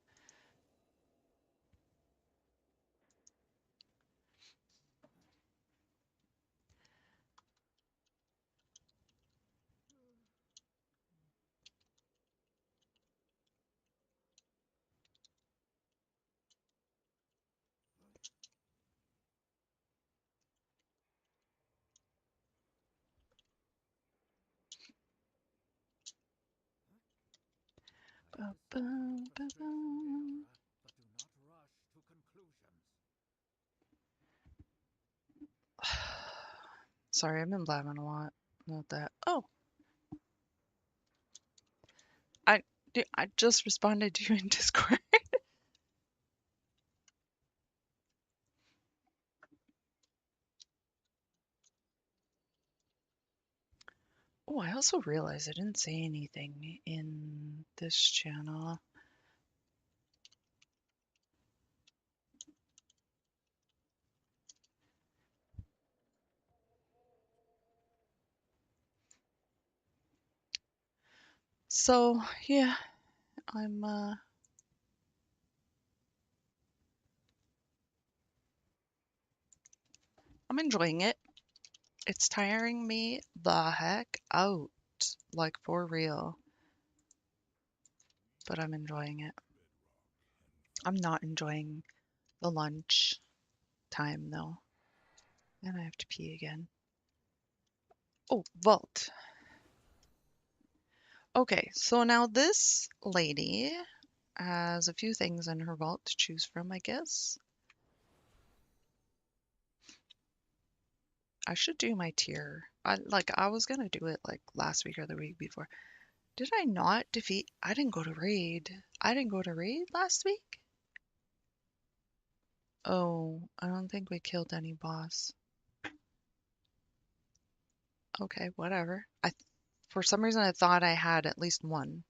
Ba, ba, ba, ba. Sorry, I've been blabbing a lot. Not that. Oh, I I just responded to you in Discord. Oh, I also realized I didn't say anything in this channel. So, yeah, I'm I'm enjoying it. It's tiring me the heck out, like for real, but I'm enjoying it. I'm not enjoying the lunch time though, and I have to pee again. Oh, vault. Okay, so now this lady has a few things in her vault to choose from, I guess. I should do my tier. I was gonna do it like last week or the week before. Did I not defeat? I didn't go to raid. I didn't go to raid last week? Oh, I don't think we killed any boss. Okay, whatever. For some reason I thought I had at least one.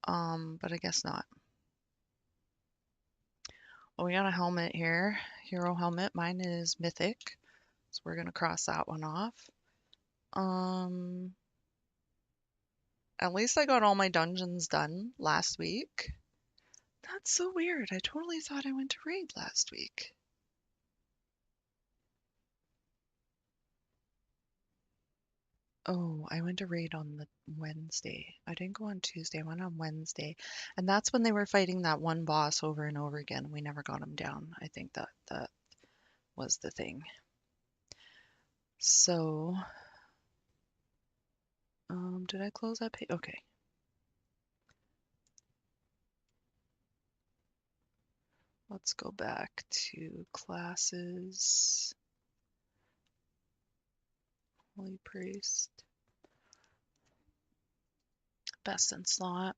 But I guess not. Well, we got a helmet here. Hero helmet. Mine is mythic. So we're gonna cross that one off. Um, at least I got all my dungeons done last week. That's so weird. I totally thought I went to raid last week. Oh, I went to raid on the Wednesday. I didn't go on Tuesday. I went on Wednesday. And that's when they were fighting that one boss over and over again. We never got him down. I think that was the thing. So, did I close that page? Okay. Let's go back to classes. Holy Priest. Best in slot.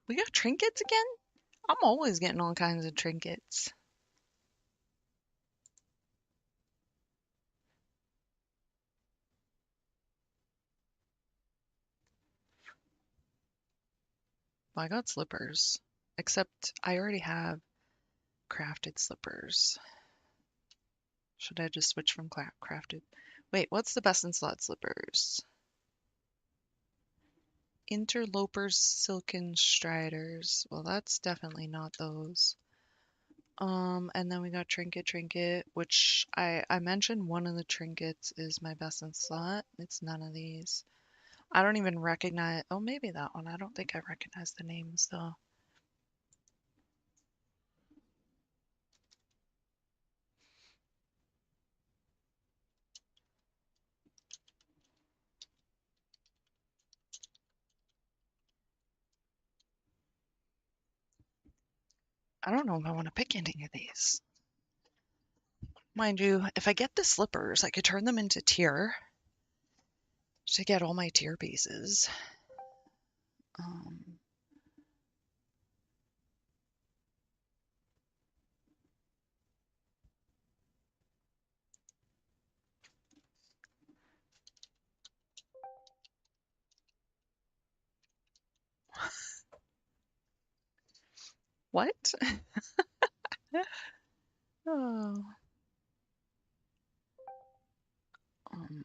We got trinkets again? I'm always getting all kinds of trinkets. Well, I got slippers. Except I already have crafted slippers. Should I just switch from crafted? Wait, what's the best in slot slippers? Interlopers Silken Striders. Well, that's definitely not those. And then we got Trinket, which I mentioned one of the trinkets is my best in slot. It's none of these. I don't even recognize. Oh, maybe that one. I don't think I recognize the names though. I don't know if I want to pick any of these. Mind you, if I get the slippers, I could turn them into tier to get all my tier pieces. Um, what? Oh. Um,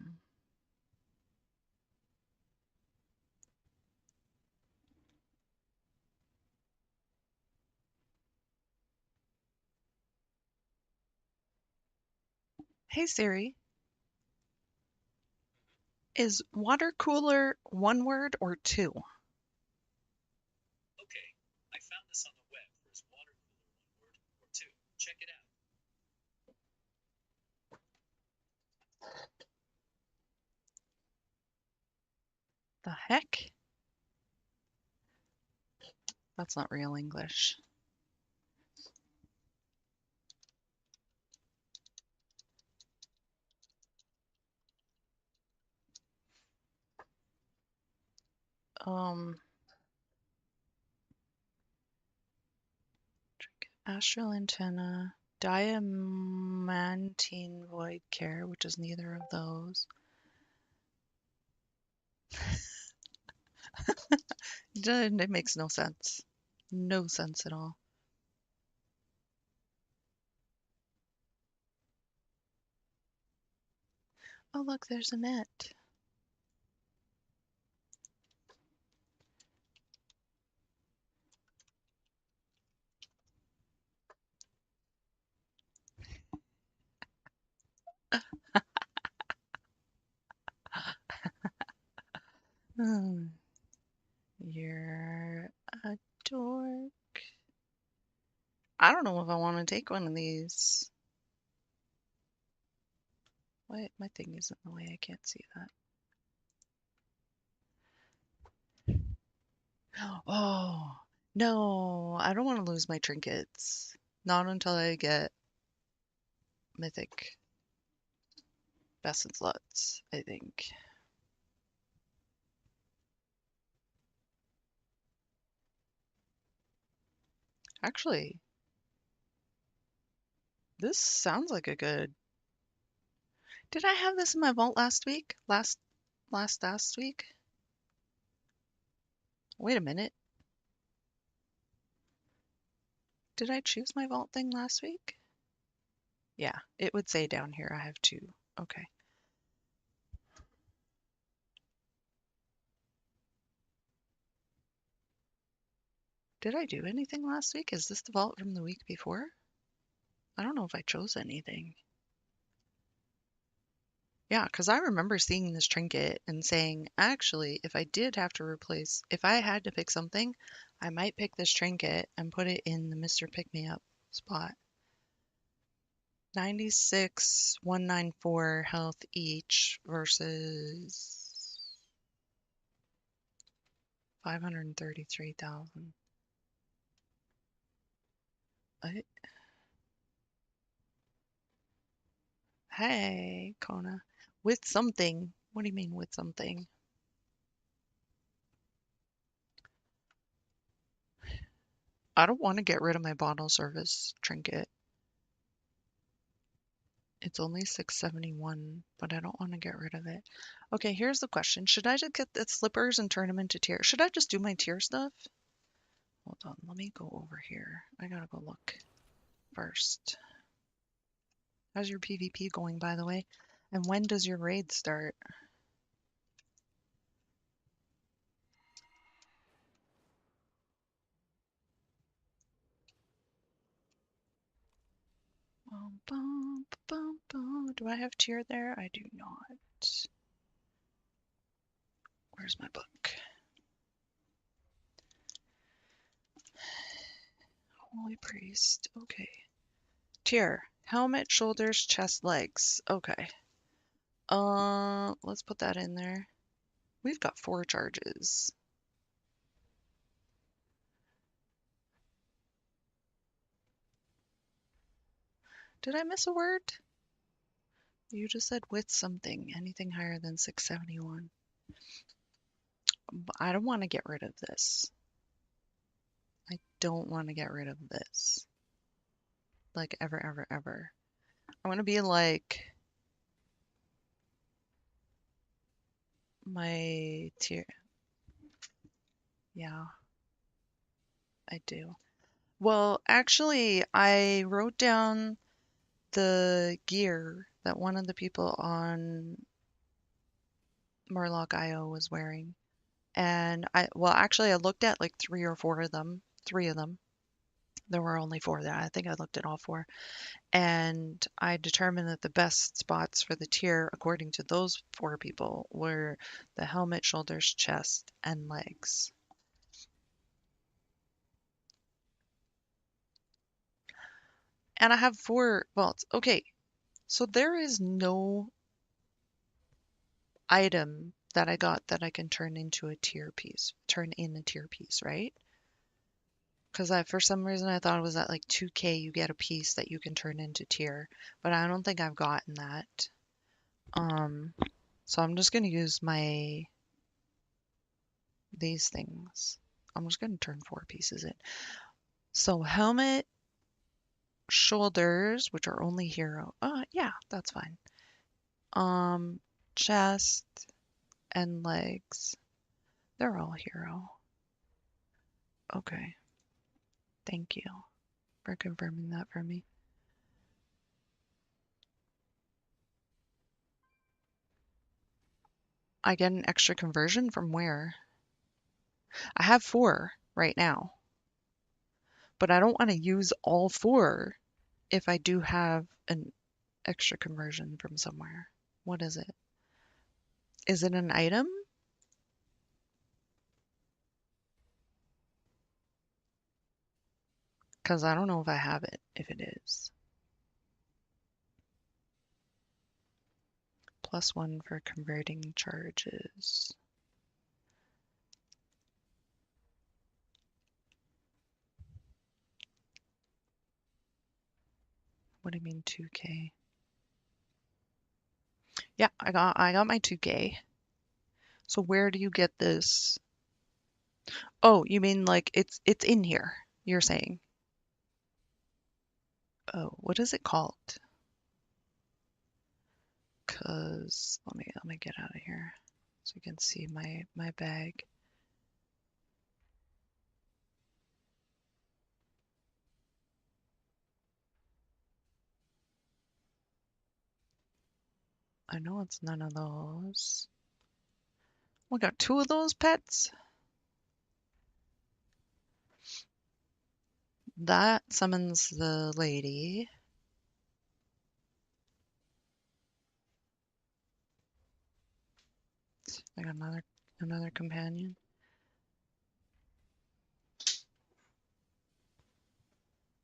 hey Siri, is water cooler one word or two? The heck? That's not real English. Um, Astral antenna, diamantine void care, which is neither of those. It makes no sense. No sense at all. Oh, look, there's a net. Hmm. You're a dork. I don't know if I want to take one of these. Why my thing isn't in the way? I can't see that. Oh, no, I don't want to lose my trinkets. Not until I get mythic best in slots, I think. Actually, this sounds like a good. Did I have this in my vault last week? Last week? Wait a minute. Did I choose my vault thing last week? Yeah, it would say down here I have two. Okay. Did I do anything last week? Is this the vault from the week before? I don't know if I chose anything. Yeah, because I remember seeing this trinket and saying, actually, if I had to pick something, I might pick this trinket and put it in the Mr. Pick Me Up spot. 96, 194 health each versus 533,000. Hey, Kona. With something. What do you mean with something? I don't want to get rid of my bottle service trinket. It's only 671, but I don't want to get rid of it. Okay, here's the question. Should I just get the slippers and turn them into tier? Should I just do my tier stuff? Hold on, let me go over here. I gotta go look first. How's your PvP going, by the way? And when does your raid start? Bum, bum, bum, bum. Do I have tier there? I do not. Where's my book? Holy priest. Okay. Tier. Helmet, shoulders, chest, legs. Okay. Let's put that in there. We've got 4 charges. Did I miss a word? You just said with something. Anything higher than 671. I don't want to get rid of this. I don't want to get rid of this. Like ever, ever, ever. I want to be like my tier. Yeah, I do. Well, actually, I wrote down the gear that one of the people on Murloc IO was wearing. And well, actually, I looked at like 3 or 4 of them, 3 of them. There were only 4 there. I think I looked at all 4. And I determined that the best spots for the tier, according to those 4 people, were the helmet, shoulders, chest, and legs. And I have 4 vaults. Okay, so there is no item that I got that I can turn into a tier piece, turn in a tier piece, right? Because for some reason I thought it was at like 2K you get a piece that you can turn into tier, but I don't think I've gotten that. Um, so I'm just gonna use these things. I'm just gonna turn 4 pieces in. So helmet, shoulders, which are only hero. Yeah, that's fine. Um, chest and legs, they're all hero. Okay, thank you for confirming that for me. I get an extra conversion from where? I have 4 right now, but I don't want to use all 4 if I do have an extra conversion from somewhere. What is it? Is it an item? Because I don't know if I have it, if it is. +1 for converting charges. What do you mean 2K? Yeah, I got my 2K. So where do you get this? Oh, you mean like it's in here, you're saying. Oh, what is it called? Cause let me get out of here so you can see my bag. I know it's none of those. We got 2 of those pets. That summons the lady. I got another companion.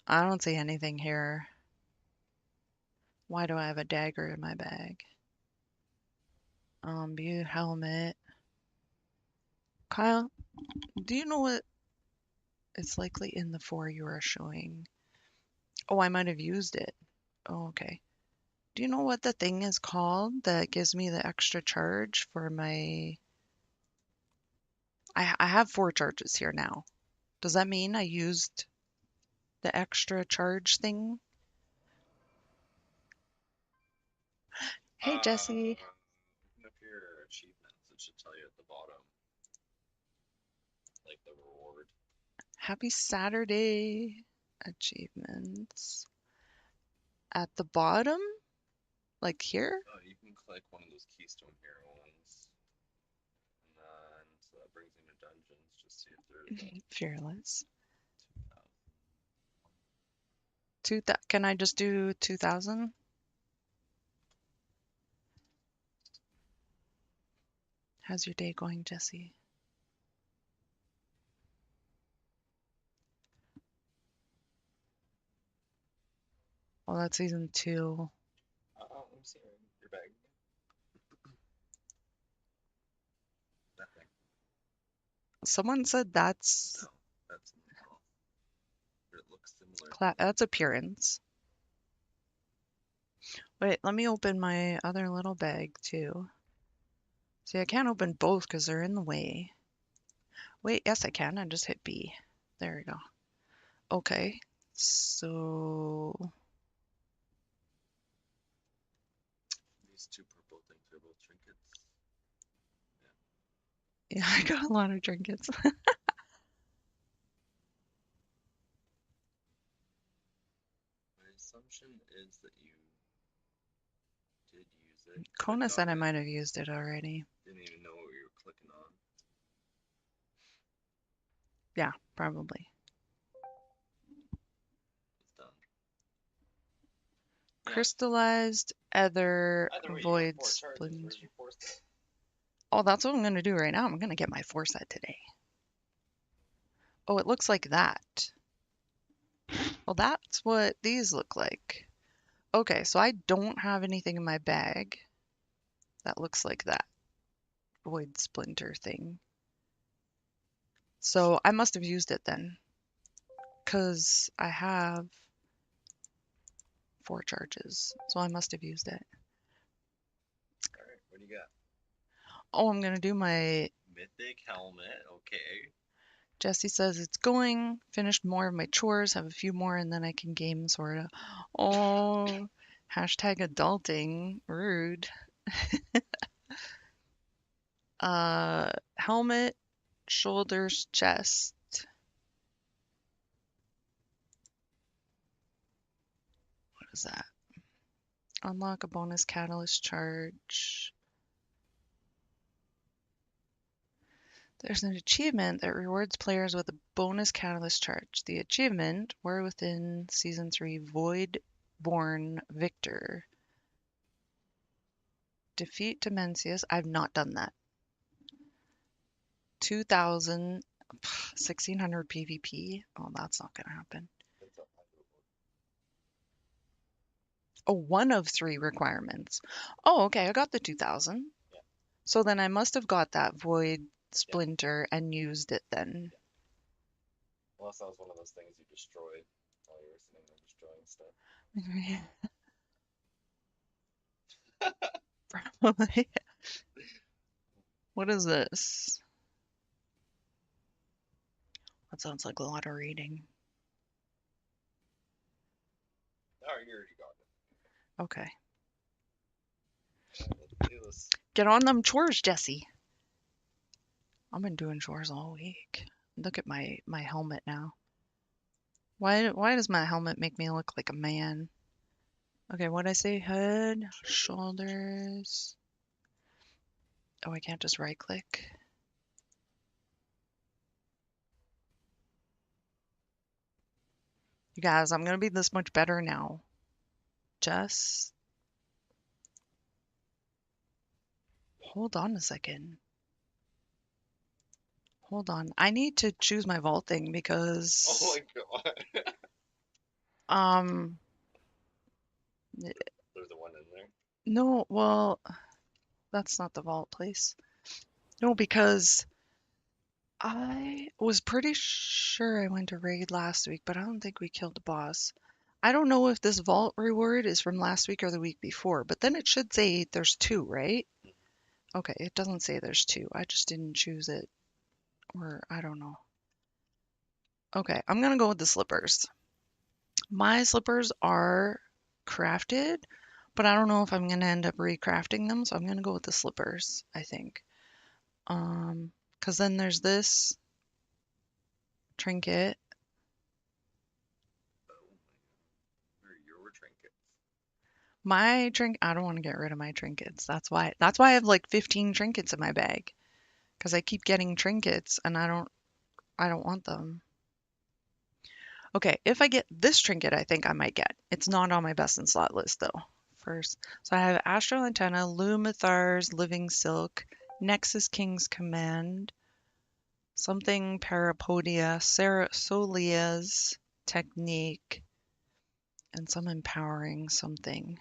I don't see anything here. Why do I have a dagger in my bag? View helmet. Kyle, do you know what it's likely in the 4 you are showing? Oh, I might have used it. Oh, okay. Do you know what the thing is called that gives me the extra charge for my... I have 4 charges here now. Does that mean I used the extra charge thing? Hey, Jesse. Open up your achievements. It should tell you at the bottom, like the reward. Happy Saturday. Achievements. At the bottom? Like here? Oh, you can click one of those Keystone Hero ones, and then so that brings you to dungeons. Just see if there's Fearless. 2,000. Can I just do 2000? How's your day going, Jesse? Well, that's season 2. Oh, let me see your bag. Nothing. Someone said that's No, that's no. It looks similar. that's appearance. Wait, let me open my other little bag too. See, I can't open both because they're in the way. Wait, yes, I can. I just hit B. There we go. Okay, so These 2 purple things are both trinkets. yeah, I got a lot of trinkets. My assumption is that you did use it. Kona Clicked said on I it, might have used it already. didn't even know what you were clicking on. Yeah, probably. It's done. Yeah. Crystallized ether Either way, you got void 4 charges. Where's splinter. your 4th set? Oh, that's what I'm gonna do right now. I'm gonna get my 4 set today. Oh, it looks like that. Well, that's what these look like. Okay, so I don't have anything in my bag that looks like that void splinter thing. So I must have used it then, because I have 4 charges. So I must have used it. Alright, what do you got? Oh, I'm gonna do my Mythic helmet, okay. Jesse says it's going. Finished more of my chores, have a few more, and then I can game sorta. Oh, hashtag adulting. Rude. Helmet, shoulders, chest. What is that? Unlock a bonus catalyst charge. There's an achievement that rewards players with a bonus catalyst charge. The achievement, we're within Season 3 Void-Born Victor. Defeat Demencius. I've not done that. 2,000, 1,600 PvP. Oh, that's not going to happen. That's a high reward. Oh, one of 3 requirements. Oh, okay, I got the 2,000. Yeah. So then I must have got that Void Splinter and used it then. Unless that was one of those things you destroyed while you were sitting there destroying stuff. Probably. What is this? That sounds like a lot of reading. Oh, you already got it. Okay. Alright, let's do this. Get on them chores, Jesse. I've been doing chores all week. Look at my helmet now. Why does my helmet make me look like a man? Okay, what'd I say? Head, shoulders. Oh, I can't just right click. You guys, I'm gonna be this much better now. Just hold on a second. Hold on. I need to choose my vault thing Oh because my god. um There's the one in there. no, well, that's not the vault place. No, because I was pretty sure I went to raid last week, but I don't think we killed the boss. I don't know if this vault reward is from last week or the week before, but then it should say there's 2, right? Okay, it doesn't say there's 2. I just didn't choose it, or I don't know. Okay, I'm gonna go with the slippers. My slippers are crafted, but I don't know if I'm gonna end up recrafting them, so I'm gonna go with the slippers, I think. Because then there's this trinket. Oh my god. Where are your trinkets? My drink, I don't want to get rid of my trinkets. That's why I have like 15 trinkets in my bag. Because I keep getting trinkets and I don't want them. Okay, if I get this trinket, I think I might get. It's not on my best in slot list though. First, so I have Astral Antenna, Lumithar's Living Silk, Nexus King's Command, something Parapodia, Solia's Technique, and some empowering something.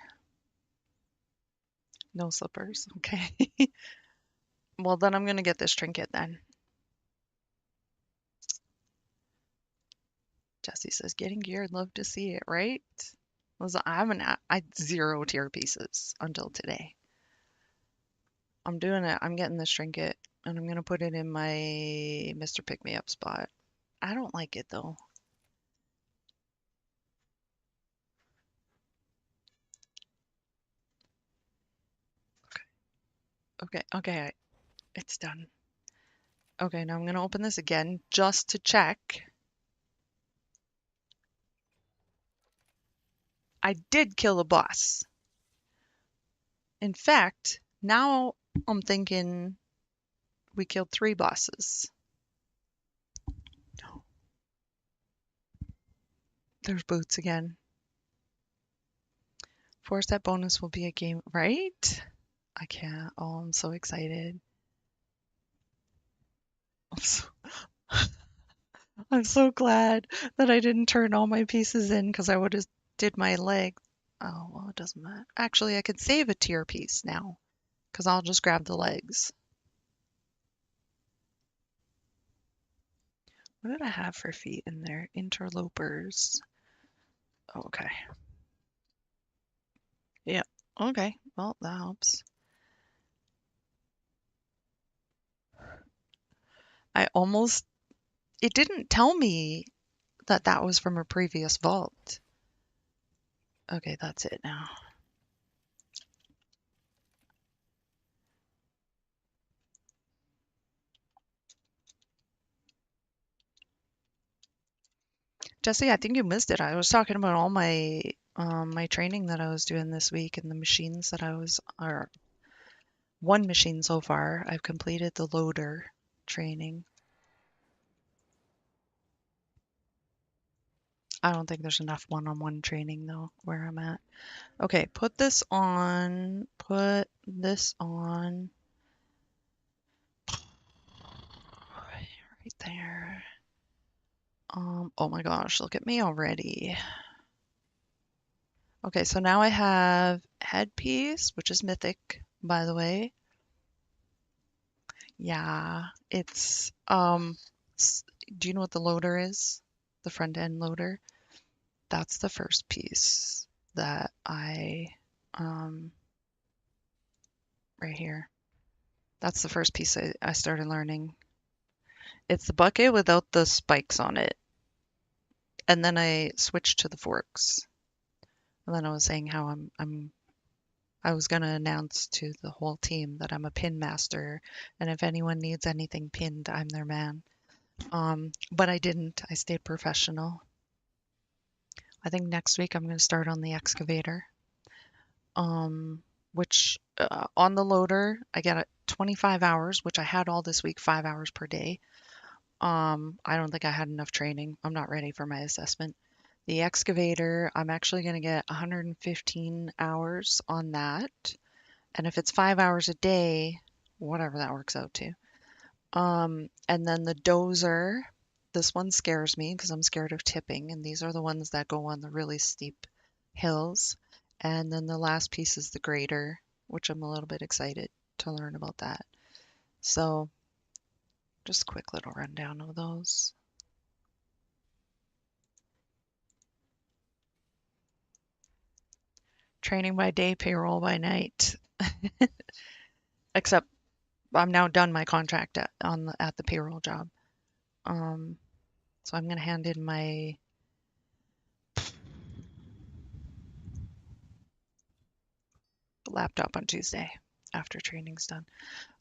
No slippers. Okay. Well, then I'm gonna get this trinket then. Jesse says, getting geared, love to see it, right? Listen, I had 0 tier pieces until today. I'm doing it. I'm getting this trinket and I'm gonna put it in my Mr. Pick Me Up spot. I don't like it though. Okay, it's done. Okay, now I'm gonna open this again just to check. I did kill a boss. In fact, now I'm thinking we killed 3 bosses. There's Boots again. 4-step bonus will be a game, right? I can't. Oh, I'm so excited. I'm so, I'm so glad that I didn't turn all my pieces in because I would have did my leg. Oh, well, it doesn't matter. Actually, I could save a tier piece now because I'll just grab the legs. What did I have for feet in there? Interlopers. Oh, okay. Yeah. Okay. Well, that helps. I almost It didn't tell me that that was from a previous vault. Okay, that's it now. Jesse, I think you missed it. I was talking about all my training that I was doing this week and the machines that I was, or one machine so far. I've completed the loader training. I don't think there's enough one-on-one training though where I'm at. Okay, put this on. Put this on. Right there. Oh my gosh, look at me already. Okay, so now I have headpiece, which is mythic, by the way. Yeah, it's do you know what the loader is? The front end loader? That's the first piece that um right here. That's the first piece I started learning. It's the bucket without the spikes on it. And then I switched to the forks. And then I was saying how I was gonna announce to the whole team that I'm a pin master, and if anyone needs anything pinned, I'm their man. But I didn't. I stayed professional. I think next week I'm gonna start on the excavator. Which on the loader I get 25 hours, which I had all this week, 5 hours per day. I don't think I had enough training. I'm not ready for my assessment. The excavator, I'm actually going to get 115 hours on that. And if it's 5 hours a day, whatever that works out to. And then the dozer, this one scares me because I'm scared of tipping, and these are the ones that go on the really steep hills. And then the last piece is the grader, which I'm a little bit excited to learn about that. So just a quick little rundown of those. Training by day, payroll by night. Except I'm now done my contract at the payroll job. Um, so I'm gonna hand in my laptop on Tuesday after training's done.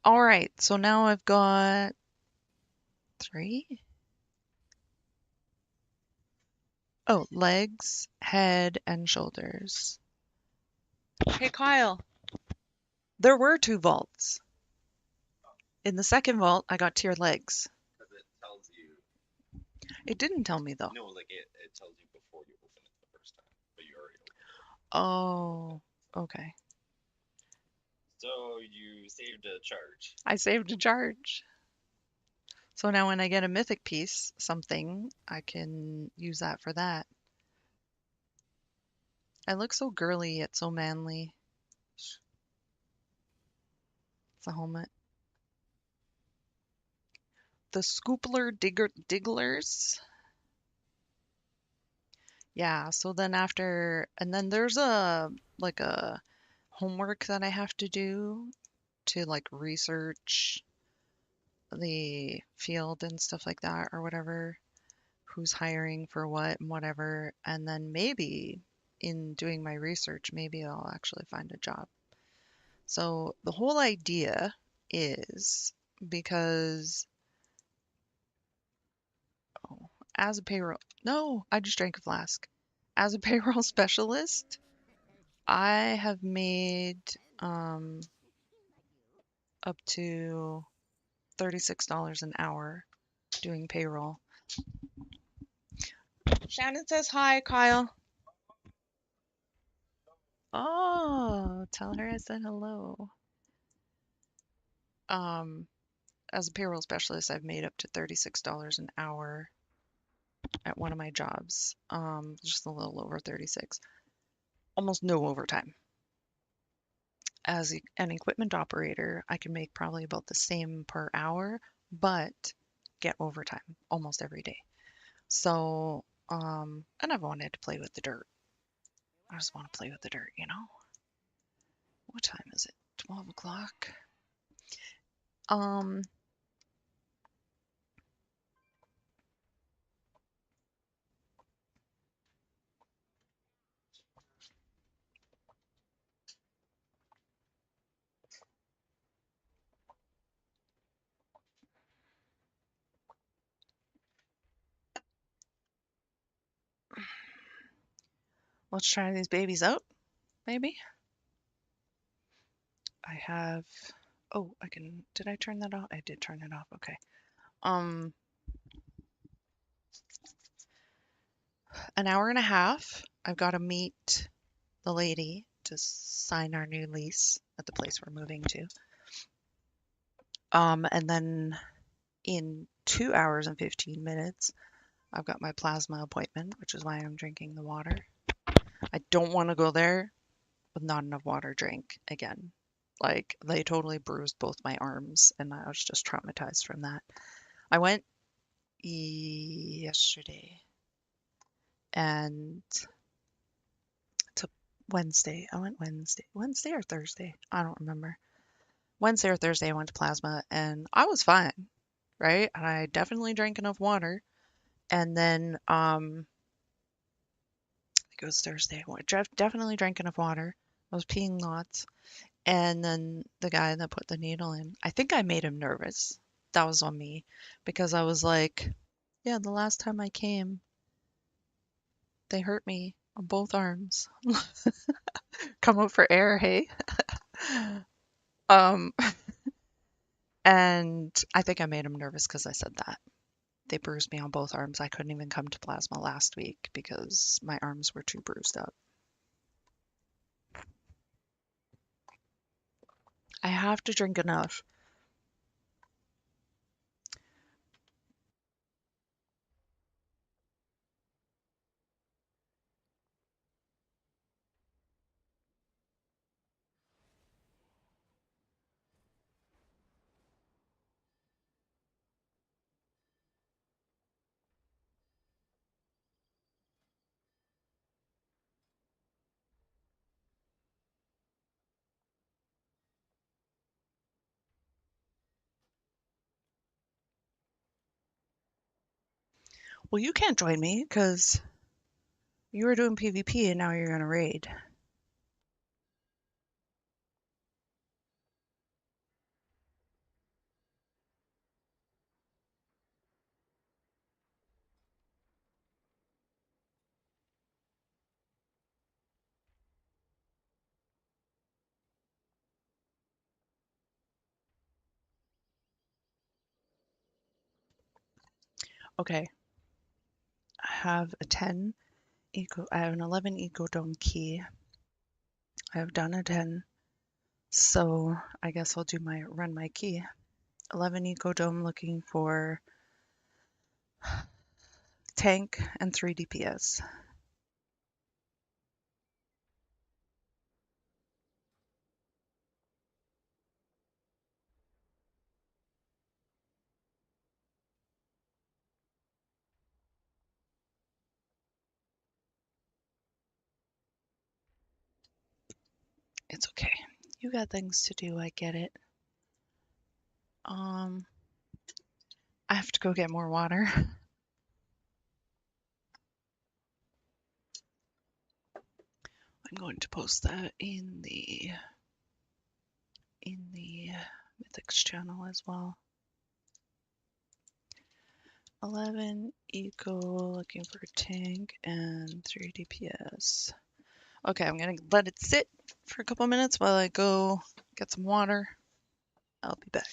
All right, so now I've got three. Oh, legs, head, and shoulders. Hey, Kyle, there were two vaults. In the second vault, I got tier legs. Because it tells you. It didn't tell me though. No, like it tells you before you open it the first time, but you already opened it. Oh, okay. So you saved a charge. I saved a charge. So now when I get a mythic piece, something, I can use that for that. I look so girly yet so manly. It's a helmet. The Scoopler Digglers. Yeah, so then after, and then there's like a homework that I have to do to like research the field and stuff like that or whatever, who's hiring for what and whatever. And then maybe in doing my research, maybe I'll actually find a job. So the whole idea is because, oh, as a payroll, no, I just drank a flask. As a payroll specialist, I have made um, up to $36 an hour doing payroll. Shannon says hi, Kyle. Oh, tell her I said hello. Um, as a payroll specialist, I've made up to $36 an hour at one of my jobs. Just a little over 36. Almost no overtime. As an equipment operator, I can make probably about the same per hour, but get overtime almost every day. So, and I've wanted to play with the dirt. I just want to play with the dirt, you know? What time is it? 12 o'clock? Um, let's try these babies out, maybe. I have, oh, I can, did I turn that off? I did turn it off. Okay. Um, an hour and a half. I've got to meet the lady to sign our new lease at the place we're moving to. And then in 2 hours and 15 minutes, I've got my plasma appointment, which is why I'm drinking the water. I don't want to go there with not enough water drink again. Like, they totally bruised both my arms, and I was just traumatized from that. I went yesterday and to Wednesday. I went Wednesday or Thursday. I don't remember. Wednesday or Thursday, I went to plasma and I was fine, right? And I definitely drank enough water. And then, I think it was Thursday. Definitely drank enough water. I was peeing lots. And then the guy that put the needle in, I think I made him nervous. That was on me because I was like, yeah, the last time I came, they hurt me on both arms. Come out for air, hey? Um, and I think I made him nervous because I said that. They bruised me on both arms. I couldn't even come to plasma last week because my arms were too bruised up. I have to drink enough. Well, you can't join me because you were doing PvP and now you're going to raid. Okay, I have a 10 eco, I have an 11 eco dome key. I have done a 10, so I guess I'll do my run my key. 11 eco dome looking for tank and 3 DPS. It's okay. You got things to do, I get it. Um, I have to go get more water. I'm going to post that in the Mythics channel as well. 11 eco looking for a tank and 3 DPS. Okay, I'm gonna let it sit for a couple minutes while I go get some water. I'll be back.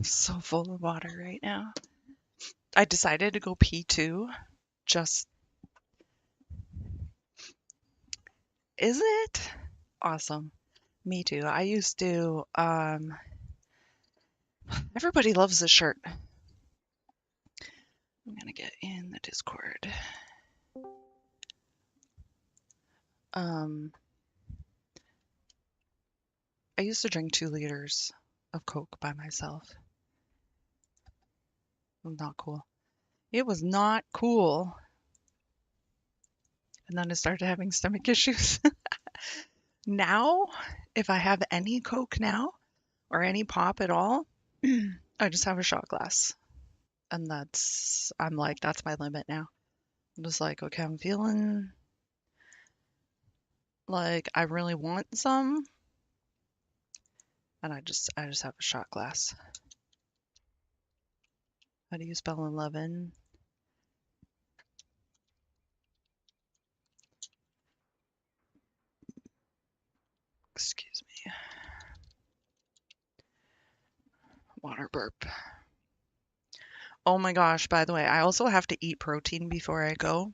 So full of water right now. I decided to go pee too. Just, is it? Awesome. Me too. I used to, everybody loves this shirt. I'm gonna get in the Discord. Um, I used to drink 2 liters of Coke by myself. It was not cool. It was not cool. And then I started having stomach issues. Now, if I have any Coke now or any pop at all, I just have a shot glass. And I'm like, that's my limit now. I'm just like, okay, I'm feeling like I really want some. And I just have a shot glass. How do you spell 11? Excuse me. Water burp. Oh my gosh, by the way, I also have to eat protein before I go,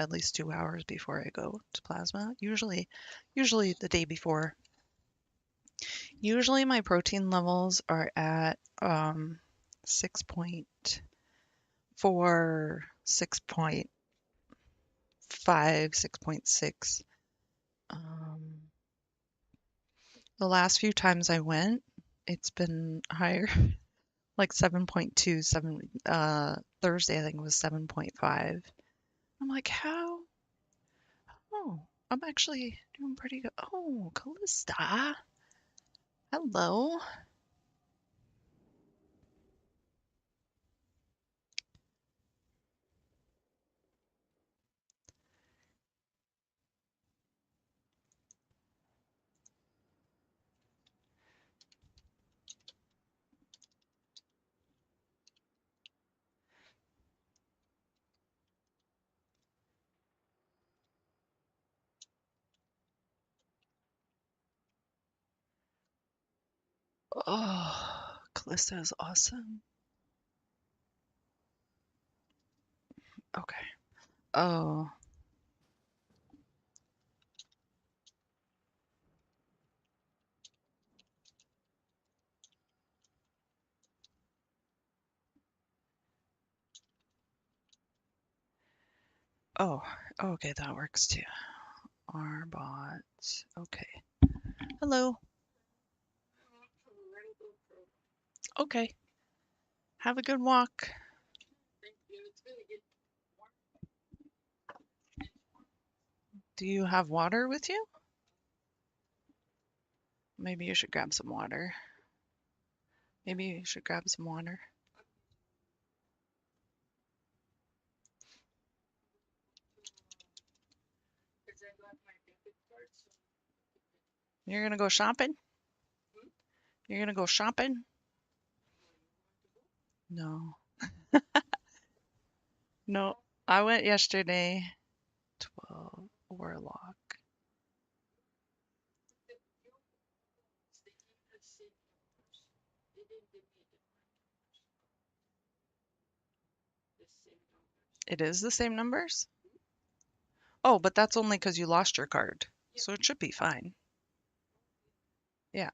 at least 2 hours before I go to plasma. Usually the day before. Usually my protein levels are at 6.4, 6.5, 6.6. Um, the last few times I went, it's been higher, like 7.2, 7, Thursday I think it was 7.5. I'm like, how? Oh, I'm actually doing pretty good. Oh, Callista. Hello. Oh, Callista is awesome. Okay. Oh, oh, okay, that works too. Arbot. Okay. Hello. Okay. Have a good walk. Do you have water with you? Maybe you should grab some water. Maybe you should grab some water. You're gonna go shopping? You're gonna go shopping? No. No. I went yesterday. 12 Warlock. It is the same numbers? Oh, but that's only because you lost your card. So it should be fine. Yeah.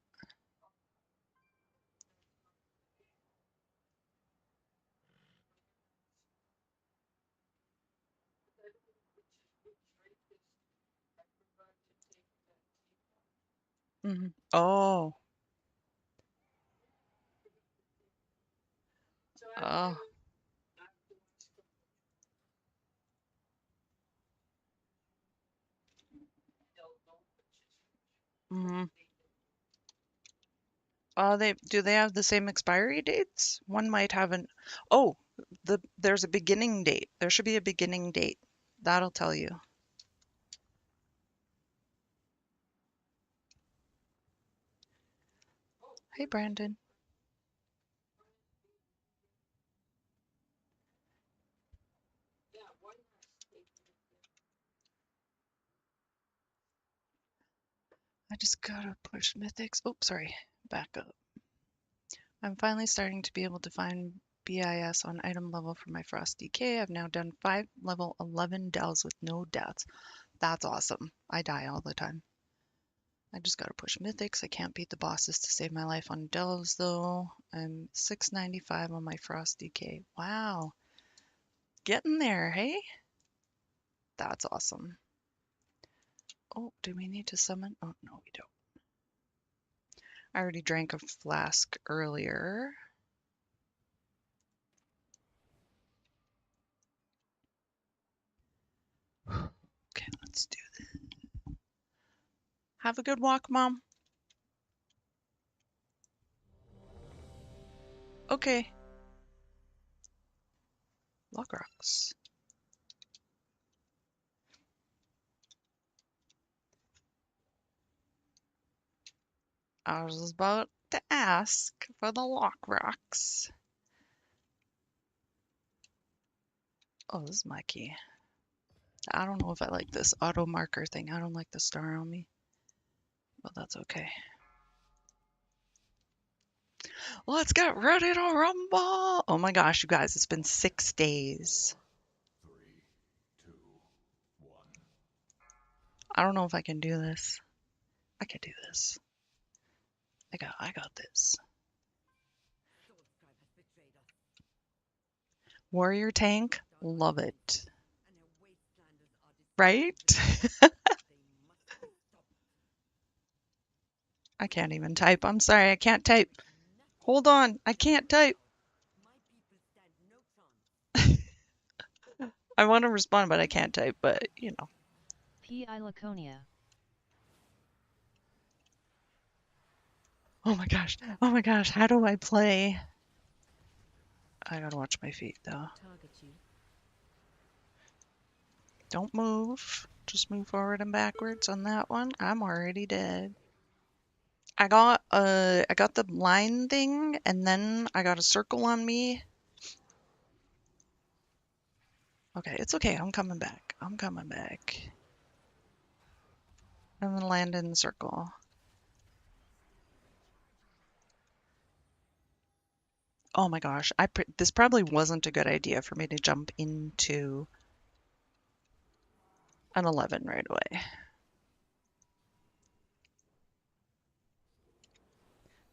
Oh. Oh. hmm they do they have the same expiry dates? One might have an oh, there's a beginning date. There should be a beginning date. That'll tell you. Hey, Brandon. I just gotta push mythics. Oh, sorry. Back up. I'm finally starting to be able to find BIS on item level for my Frost DK. I've now done 5 level 11 delves with no deaths. That's awesome. I die all the time. I just gotta push mythics. I can't beat the bosses to save my life on delves though. I'm 695 on my Frost DK. Wow. Getting there, hey? That's awesome. Oh, do we need to summon? Oh, no, we don't. I already drank a flask earlier. Okay, let's do this. Have a good walk, Mom. Okay. Lock rocks. I was about to ask for the lock rocks. Oh, this is my key. I don't know if I like this auto marker thing. I don't like the star on me, but that's okay. Let's get ready to rumble. Oh my gosh, you guys, it's been 6 days. 3, 2, 1. I don't know if I can do this. I can do this. I got this. Warrior tank, love it. Right? I can't even type. I'm sorry, I can't type. Hold on, I can't type. I want to respond, but I can't type, but you know. P.I. Laconia. Oh my gosh, how do I play? I gotta watch my feet though. Don't move. Just move forward and backwards on that one. I'm already dead. I got the line thing and then I got a circle on me. Okay, it's okay. I'm coming back. I'm coming back. I'm gonna land in the circle. Oh my gosh, this probably wasn't a good idea for me to jump into an 11 right away.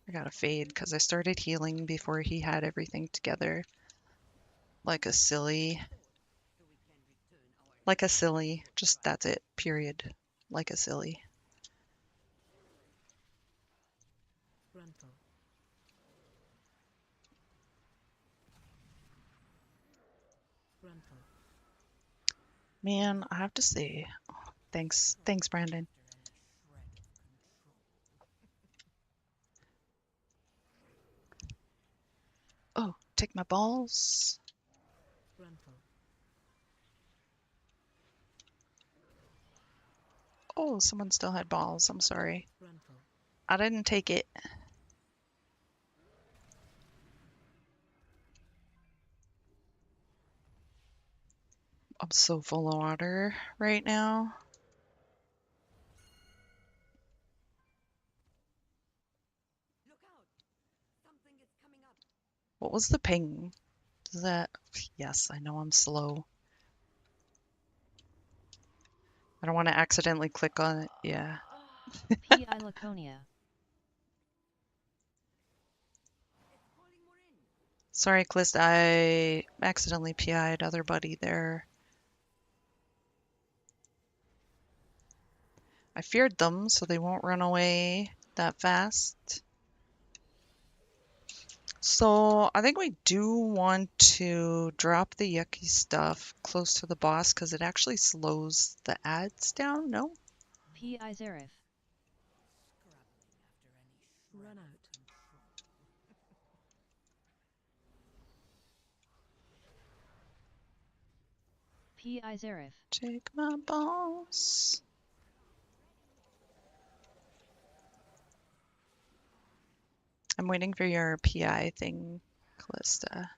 I gotta fade because I started healing before he had everything together. Like a silly. Like a silly. Just that's it. Period. Like a silly. Man, I have to say, thanks, Brandon. Oh, take my balls. Oh, someone still had balls. I'm sorry. I didn't take it. I'm so full of water right now. What was the ping? Is that? Yes, I know I'm slow. I don't want to accidentally click on it. Yeah. P.I. Laconia. Sorry, Clist. I accidentally PI'd other buddy there. I feared them so they won't run away that fast. So I think we do want to drop the yucky stuff close to the boss because it actually slows the ads down, no? P.I. Zareth. P.I. Zareth. Take my balls. I'm waiting for your PI thing, Callista.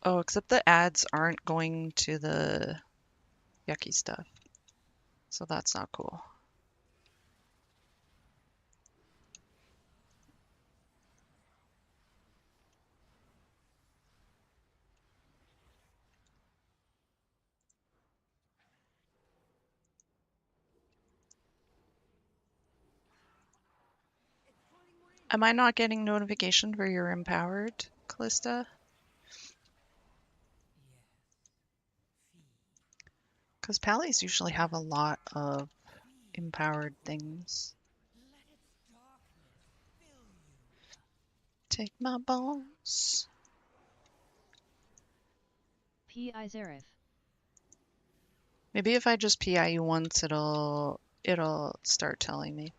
Oh, except the ads aren't going to the yucky stuff. So that's not cool. Am I not getting notification for you're empowered, Callista? Because Pallies usually have a lot of empowered things. Take my balls. PI Zareth. Maybe if I just PI you once, it'll start telling me.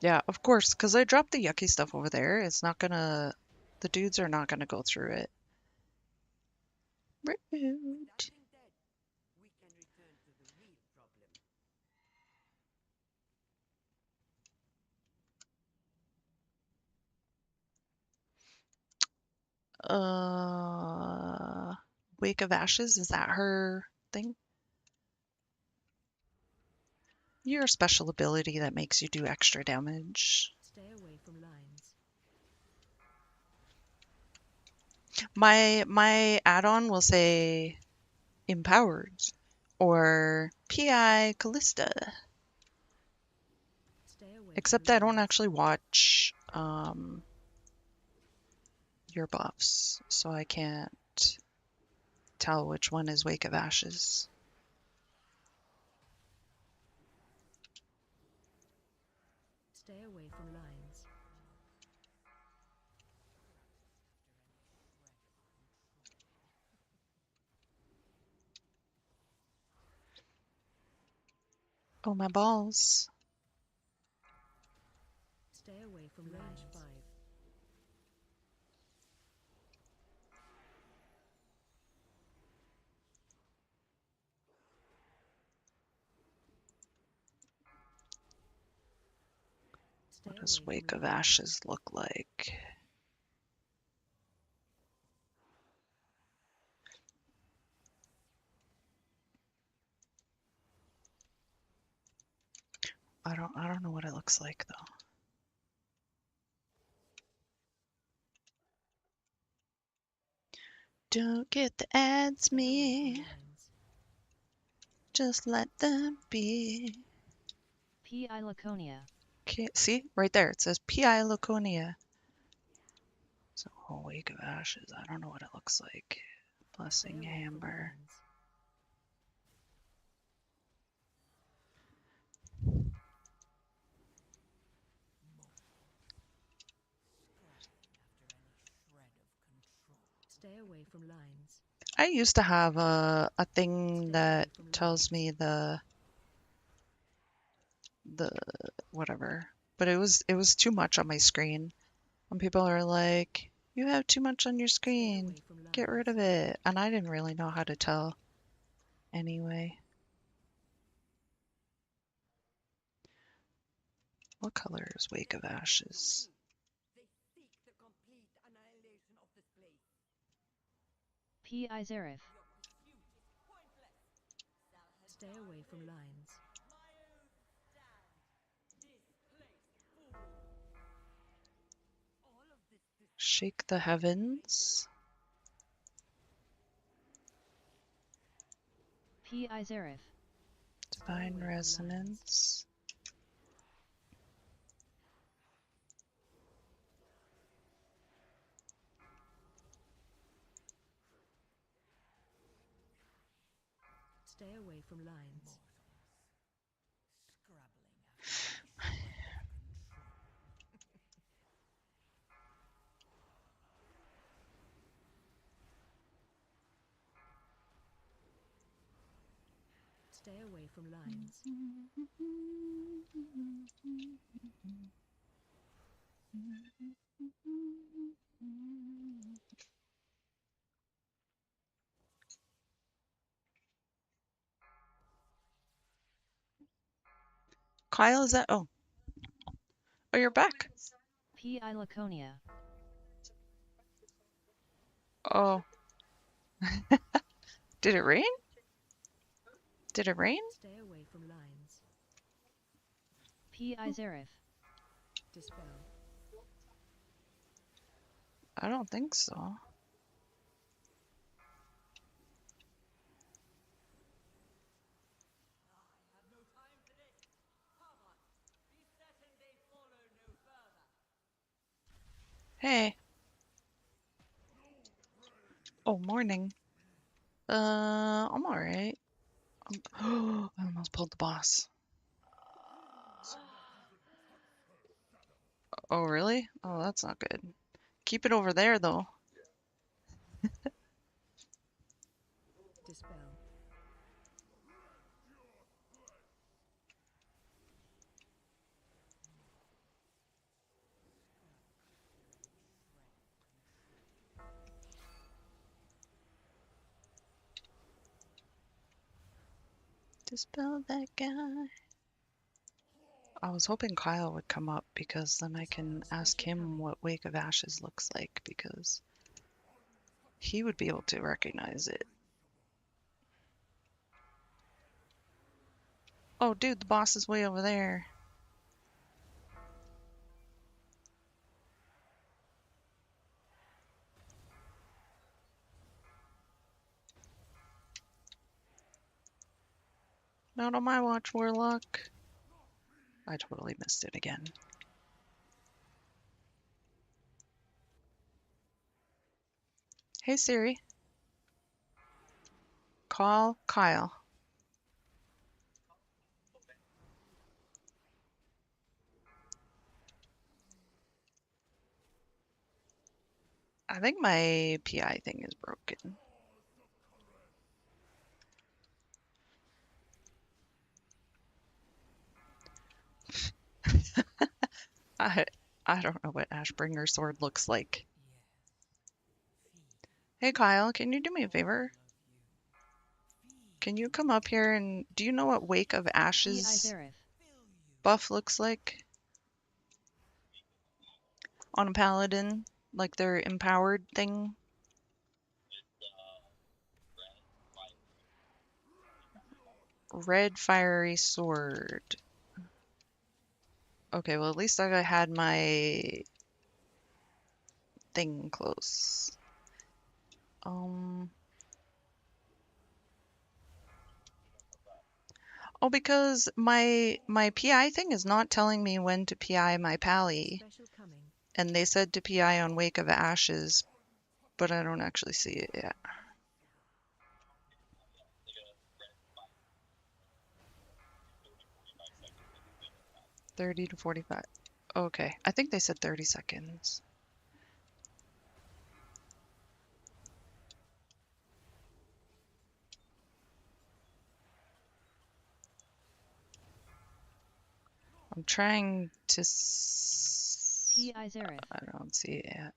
Yeah, of course, because I dropped the yucky stuff over there. It's not gonna, the dudes are not gonna go through it. Rude. Wake of Ashes, is that her thing? Your special ability that makes you do extra damage. Stay away from lines. My add-on will say empowered or PI Callista. Stay away Except from I don't lines. actually watch your buffs, so I can't tell which one is Wake of Ashes. Stay away from lines. Oh, my balls. Stay away from range 5. Stay What does away Wake from of lines. Ashes look like? I don't know what it looks like though. Don't get the ads, Stay away me. from lines. Just let them be. PI Laconia. Okay, see right there. It says PI Laconia. So Wake of Ashes. I don't know what it looks like. Stay Blessing away from Amber. lines. Stay away from lines. I used to have a thing Stay that away from tells lines. me the whatever, but it was too much on my screen. When people are like, "You have too much on your Stay screen. away from lines. Get rid of it." And I didn't really know how to tell anyway. What color is Wake of Ashes? PI Zareth. Stay away from lines. Shake the Heavens. PI Zareth. Divine away from Resonance. Stay away from lines. Stay away from lines. Kyle, is that? Oh, oh, you're back. PI Laconia. Oh, did it rain? Did it rain? Stay away from lines. PI Zareth. Dispel. I don't think so. Hey. Oh, morning. I'm alright. I almost pulled the boss. Oh, really? Oh, that's not good. Keep it over there, though. Dispel. Dispel that guy. I was hoping Kyle would come up because then I can ask him what Wake of Ashes looks like because he would be able to recognize it. Oh, dude, the boss is way over there. Not on my watch, Warlock. I totally missed it again. Hey, Siri. Call Kyle. I think my PI thing is broken. I I don't know what Ashbringer's sword looks like. Hey Kyle, can you do me a favor? Can you come up here and do you know what Wake of PI Ashes Zareth. buff looks like on a paladin? Like their empowered thing? Red fiery sword. Okay, well at least I had my thing close. Oh, because my PI thing is not telling me when to PI my pally, Special coming. and they said to PI on Wake of Ashes, but I don't actually see it yet. Thirty to 45. Okay, I think they said 30 seconds. I'm trying to. PI Zareth. I don't see it yet.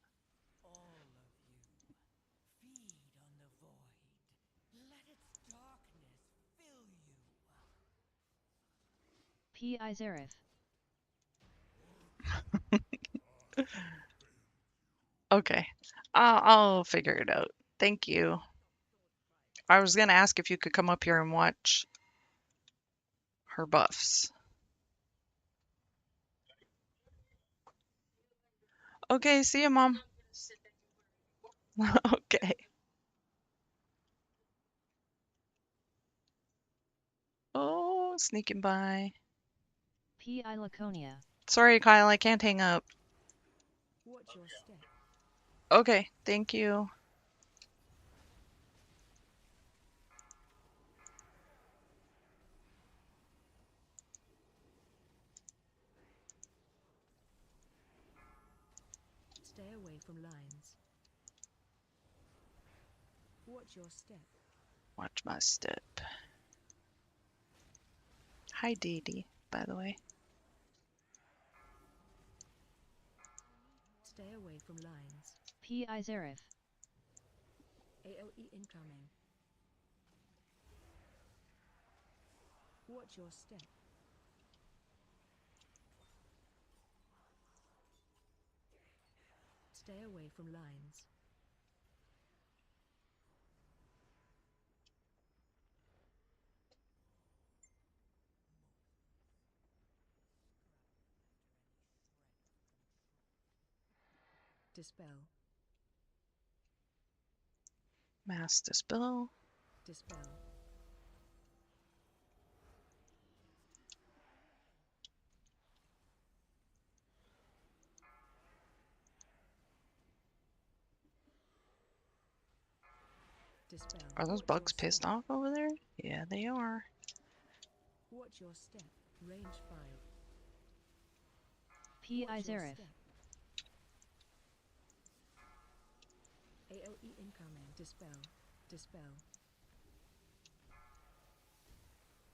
PI Zareth. Okay, I'll figure it out. Thank you. I was gonna ask if you could come up here and watch her buffs. Okay, see you, Mom. Okay. Oh, sneaking by. PI Laconia. Sorry, Kyle, I can't hang up. Watch your step. Okay, thank you. Stay away from lines. Watch your step. Watch my step. Hi, Dee Dee, by the way. Stay away from lines. PI Zareth. AOE incoming. Watch your step. Stay away from lines. Dispel. Mass dispel. Dispel. Dispel. Are those Watch bugs your pissed step. off over there? Yeah, they are. Watch your step. Range 5. P. Watch your Izerif. step. AOE incoming. Dispel. Dispel.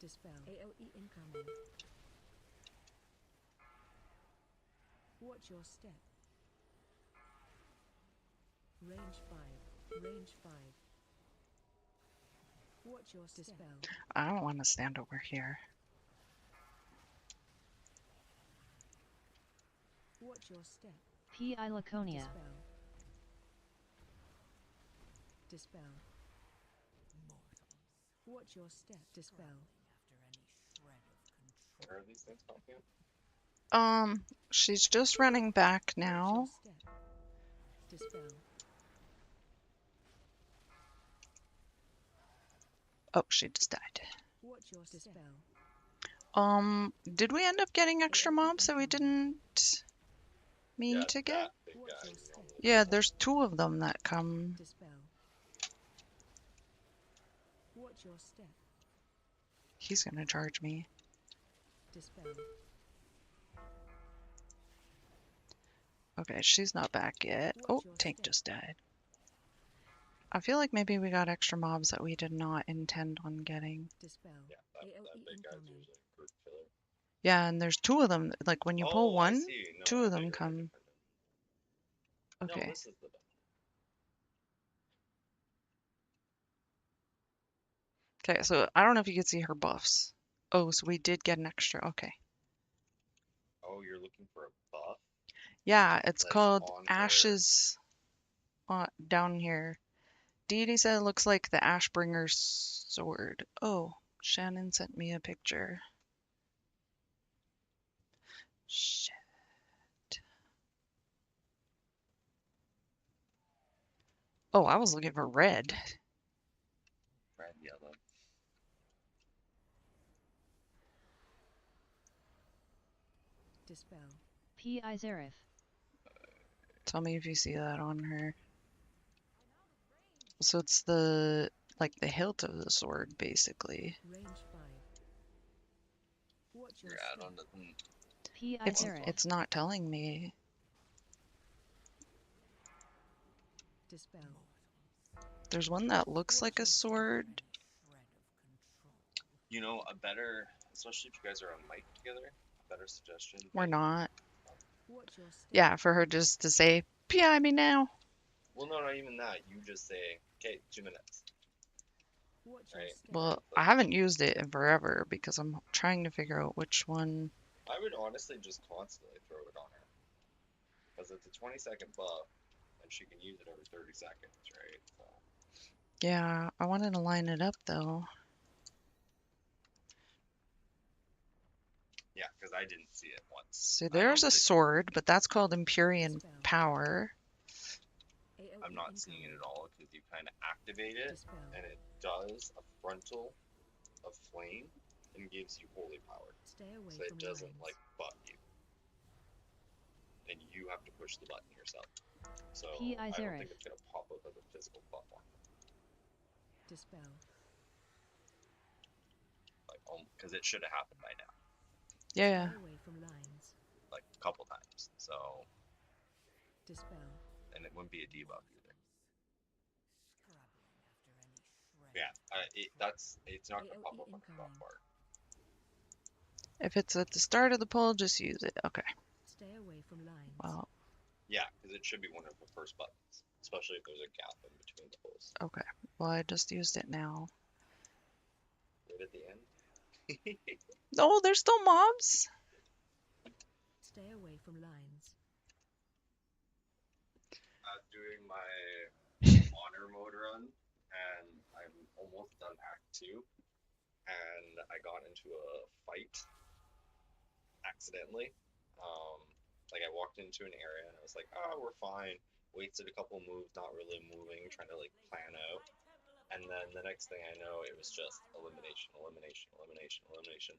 Dispel. AOE incoming. Watch your step. Range 5. Range 5. Watch your step. Dispel. I don't want to stand over here. Watch your step. P. I. Laconia. Dispel. Dispel. Watch your step. Dispel. Where are these things popping up? She's just running back Watch your now. step. Dispel. Oh, she just died. Watch your dispel. Did we end up getting extra mobs that we didn't mean Yeah, to get? that big Watch guy. your you step. normally Yeah, don't there's 2 of them that come. Dispel. Watch your step. He's gonna charge me. Dispel. Okay, she's not back yet. Watch Oh, your Tank step. just died. I feel like maybe we got extra mobs that we did not intend on getting. Dispel. Yeah, that AOE big guy's incoming. usually a group killer. Yeah, and there's 2 of them. Like when you pull Oh, I one, see. No, 2 I of thought them you were in a come. different dungeon. Okay. No, this is the dungeon. Okay, so I don't know if you can see her buffs. Oh, so we did get an extra. Okay. Oh, you're looking for a buff? Yeah, it's Like called on her. Ashes down here. Deity said it looks like the Ashbringer's sword. Oh, Shannon sent me a picture. Shit. Oh, I was looking for red. Red, yellow. Dispel. P. Izerif. Tell me if you see that on her. So it's the like the hilt of the sword, basically. Range 5. Watch your Your step. add-on doesn't. P. It's Izerif. it's not telling me. Dispel. There's one that looks like a sword. You know, a better, especially if you guys are on mic together, a better suggestion. We're not. Watch your step. Yeah, for her just to say, PI me now. Well, no, not even that. You just say, okay, 2 minutes. Watch your Right. step. Well, I haven't used it in forever because I'm trying to figure out which one. I would honestly just constantly throw it on her. Because it's a 20-second buff, and she can use it every 30 seconds, right? So, Yeah, I wanted to line it up though. yeah, because I didn't see it once. So I there's don't a think- sword, but that's called Empyrean Dispel. Power. AOE I'm not seeing it at all because you kind of activate it, Dispel. and it does a frontal of flame and gives you holy power. Stay away So it from doesn't lines. like butt you, and you have to push the button yourself. So P. I don't Izerif. think it's gonna pop up as a physical buff on you, Dispel. like because it should have happened by now, Yeah. Stay away from lines. like a couple times. So Dispel. and it wouldn't be a debuff either. Yeah, it's not gonna pop AOE up on the buff incoming. bar. If it's at the start of the pull, just use it. Okay. Stay away from lines. Well, Yeah, because it should be one of the first buttons, especially if there's a gap in between the pulls. okay. Well, I just used it now. Right at the end. Oh, there's still mobs. Stay away from lines. too, and I got into a fight accidentally. Um, like I walked into an area and I was like, "Oh, we're fine." Wasted a couple moves, not really moving, trying to like plan out. And then the next thing I know, it was just elimination, elimination, elimination, elimination.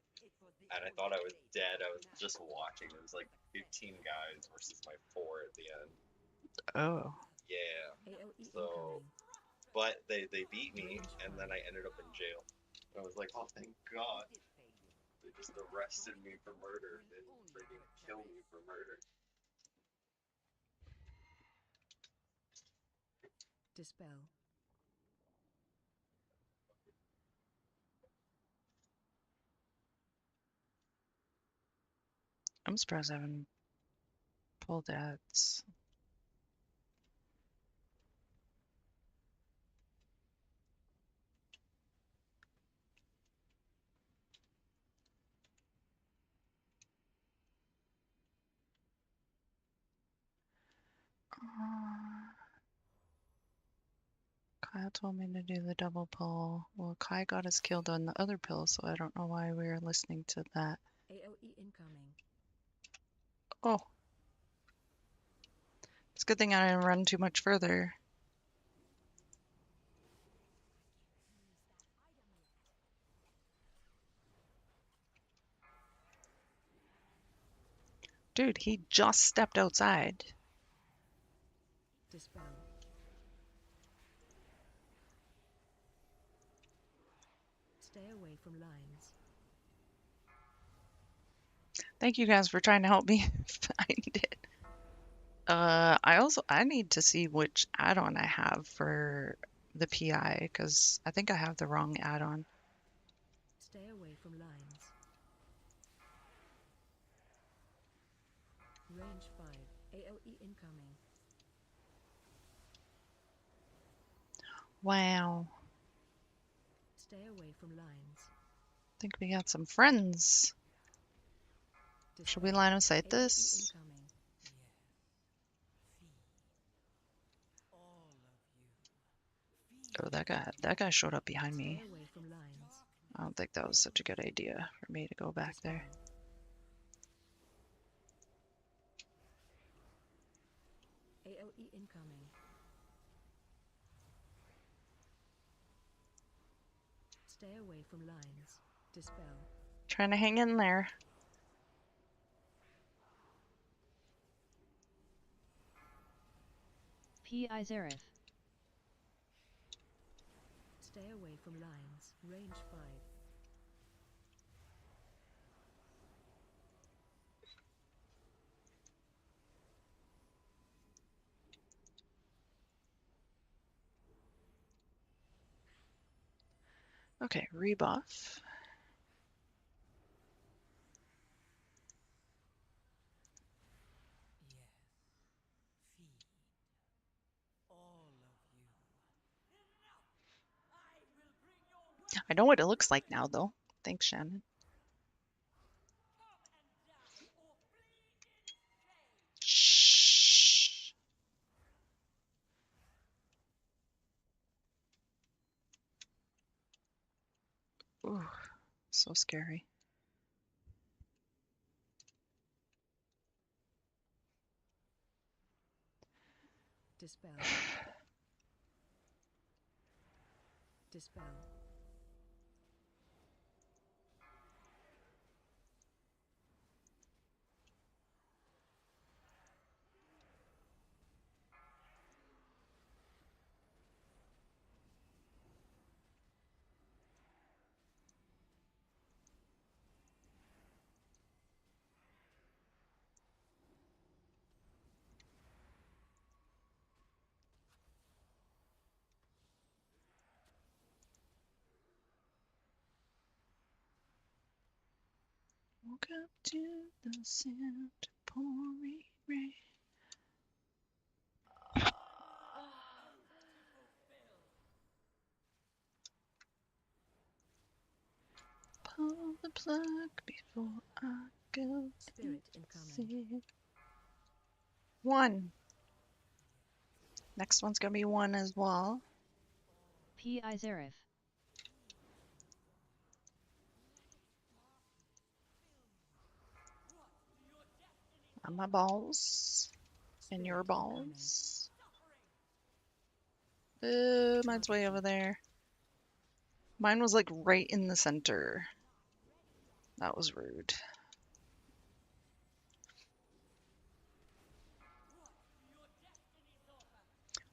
And I thought I was dead. I was just watching. It was like 15 guys versus my 4 at the end. Oh. Yeah. AOE So, incoming. but they beat me, and then I ended up in jail. I was like, oh, thank God. They just arrested me for murder. They didn't freaking kill me for murder. Dispel. I'm surprised I haven't pulled ads. Kyle told me to do the double pull. Well, Kai got us killed on the other pill, so I don't know why we were listening to that. AOE incoming. Oh, it's a good thing I didn't run too much further. Dude, he just stepped outside. Dispel. Stay away from lines. Thank you guys for trying to help me find it. I need to see which add-on I have for the PI because I think I have the wrong add-on. Stay away from lines. Range 5. AOE incoming. Wow, Stay away from lines. I think we got some friends. Should we Dispel. line of sight AOE this? incoming. Oh, that guy showed up behind Stay me. away from lines. I don't think that was such a good idea for me to go back Dispel. there. AOE incoming. Stay away from lines. Dispel. Trying to hang in there. PI Zareth. Stay away from lines. Range 5. Okay, rebuff. I know what it looks like now, though. Thanks, Shannon. Shh. Ooh, so scary. Dispel. Dispel. Woke up to the sound of pouring rain. Pull the plug before I go Spirit to incoming. sleep. 1. Next one's gonna be 1 as well. PI Zareth. My balls and your Spirit incoming. balls. Mine's way over there. Mine was like right in the center. That was rude.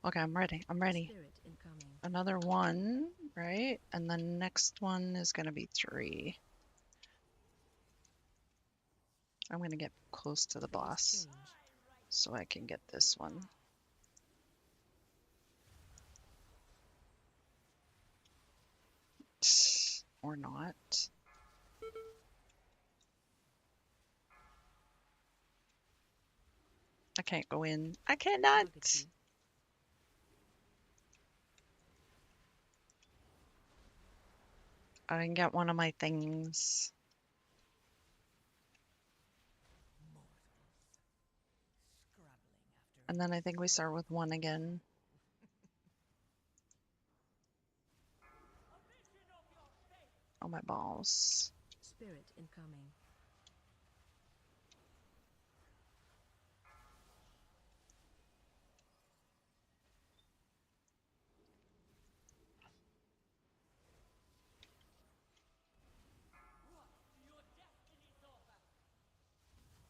Okay, I'm ready. I'm ready. Spirit incoming. Another one, right? And the next one is gonna be 3. I'm gonna get close to the boss Exchange. so I can get this one. Or not. I can't go in. I cannot. Target you. I didn't get one of my things. And then I think we start with 1 again. Oh, my balls. Spirit incoming.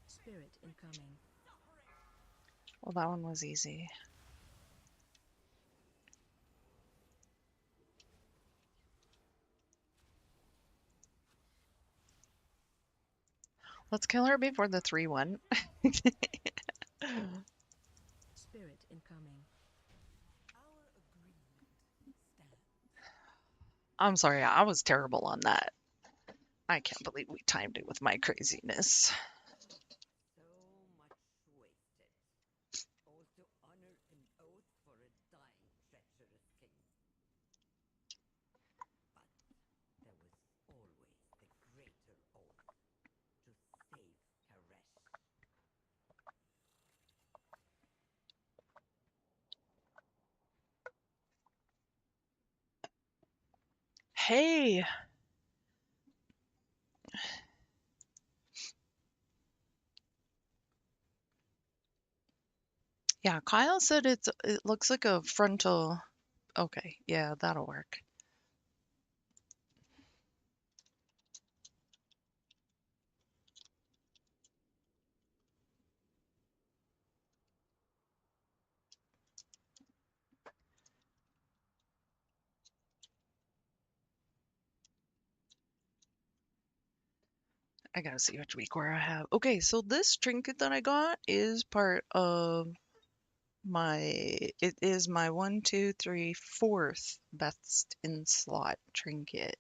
Spirit incoming. Well, that one was easy. Let's kill her before the 3 one. Spirit incoming. I'm sorry, I was terrible on that. I can't believe we timed it with my craziness. So much wasted. All to honor an oath for a dying, treacherous king. But there was always the greater oath to save Karesh. Hey! Yeah, Kyle said it looks like a frontal. Okay, yeah, that'll work. I gotta see which week where I have. Okay, so this trinket that I got is part of my. It is my 1, 2, 3, 4th best in slot trinket.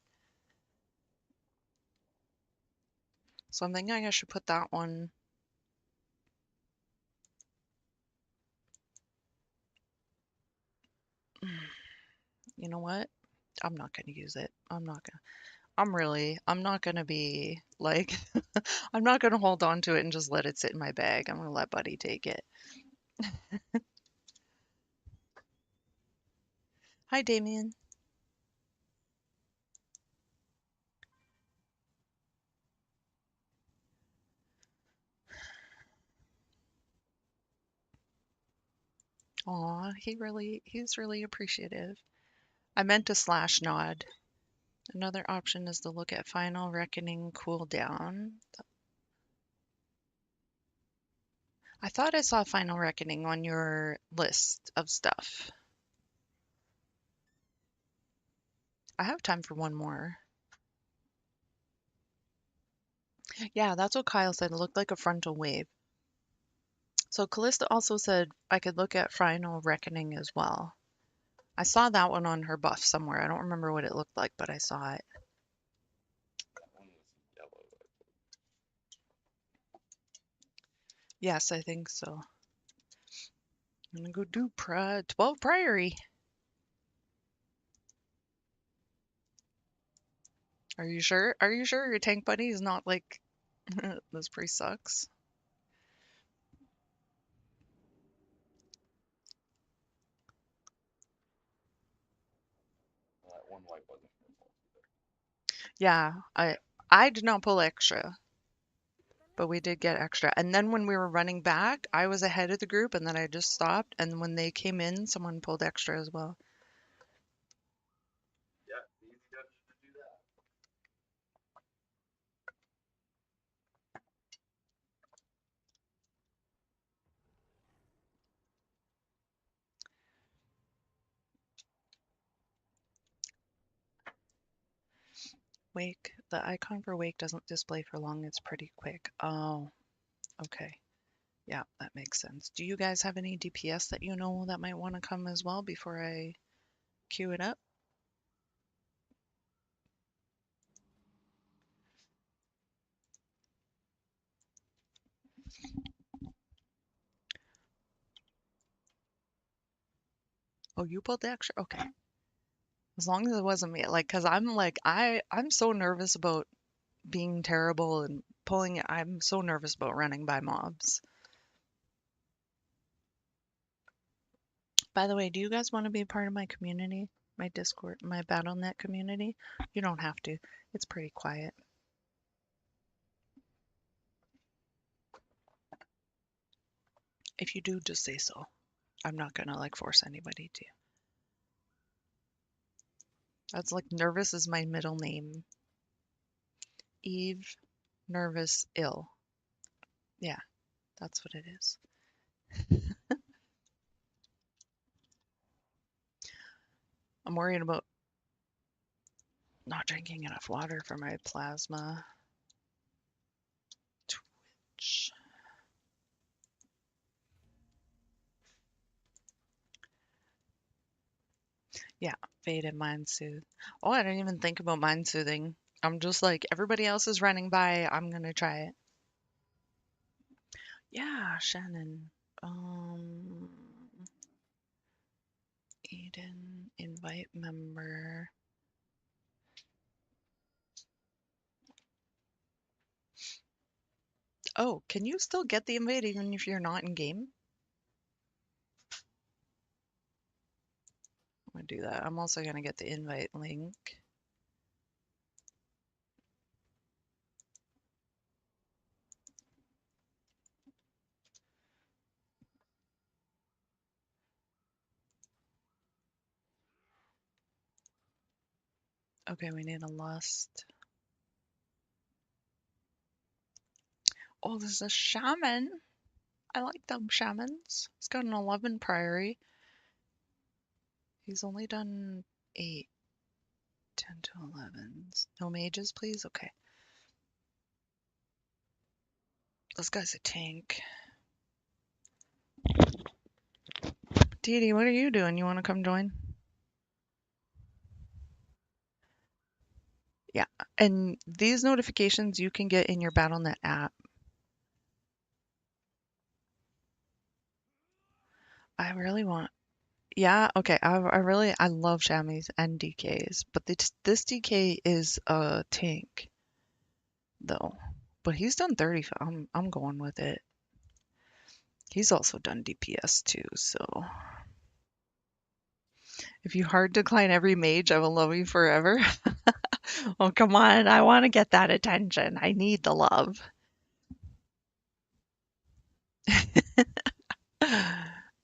So I'm thinking I should put that one. You know what? I'm not gonna use it. I'm not gonna be like, I'm not gonna hold on to it and just let it sit in my bag. I'm gonna let Buddy take it. Hi, Damien. Aw, he's really appreciative. I meant to slash nod. Another option is to look at Final Reckoning cooldown. I thought I saw Final Reckoning on your list of stuff. I have time for one more. Yeah, that's what Kyle said. It looked like a frontal wave. So Callista also said I could look at Final Reckoning as well. I saw that one on her buff somewhere. I don't remember what it looked like, but I saw it. That one was yellow. Yes, I think so. I'm gonna go do 12 Priory. Are you sure? Are you sure your tank buddy is not like this priest sucks? Well, that one wipe wasn't your fault either. Yeah, I did not pull extra. but we did get extra. And then when we were running back, I was ahead of the group and then I just stopped. And when they came in, someone pulled extra as well. Yeah, easy dungeon to do that. Wake. The icon for wake doesn't display for long. It's pretty quick. Oh, okay. Yeah, that makes sense. Do you guys have any DPS that you know that might want to come as well before I queue it up? Oh, you pulled the extra? Okay. As long as it wasn't me. Cause I'm so nervous about being terrible and pulling it. I'm so nervous about running by mobs. By the way, do you guys want to be part of my community? My Discord, my BattleNet community? You don't have to. It's pretty quiet. If you do, just say so. I'm not gonna force anybody to. That's nervous is my middle name. Eve, nervous, ill. Yeah, that's what it is. I'm worried about not drinking enough water for my plasma. Twitch. Yeah, Fade and Mind Soothe. Oh, I didn't even think about Mind Soothing. I'm just everybody else is running by. I'm gonna try it. Yeah, Shannon. Eden, invite member. Oh, can you still get the invite even if you're not in game? I'm gonna do that. I'm also gonna get the invite link. Okay, we need a lust. Oh, this is a shaman. I like them shamans. He's got an 11 priory. He's only done 8, 10 to 11s. No mages, please? Okay. This guy's a tank. Dee Dee, what are you doing? You want to come join? Yeah, and these notifications you can get in your BattleNet app. I really want. Yeah, okay. I love chamois and DKs, but this DK is a tank though. But he's done 30. I'm going with it. He's also done DPS too, so if you hard decline every mage, I will love you forever. Oh, come on. I want to get that attention. I need the love.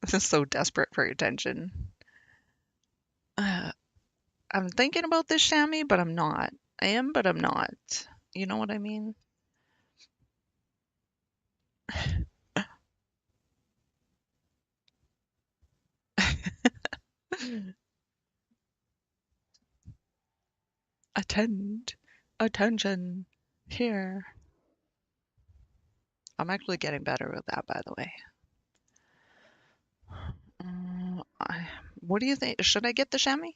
This is so desperate for attention. I'm thinking about this chamois, but I'm not. I am, but I'm not. You know what I mean? Attend. Attention. Here. I'm actually getting better with that, by the way. What do you think? Should I get the chamois?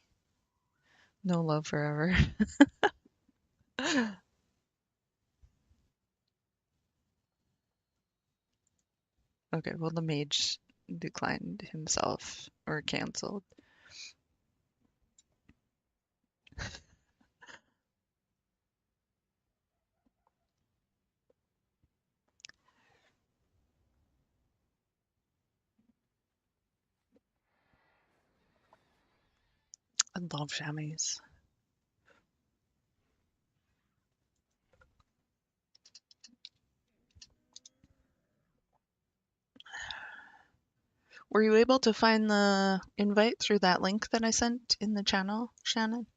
No love forever. Okay, well, the mage declined himself or canceled. I love chamois. Were you able to find the invite through that link that I sent in the channel, Shannon?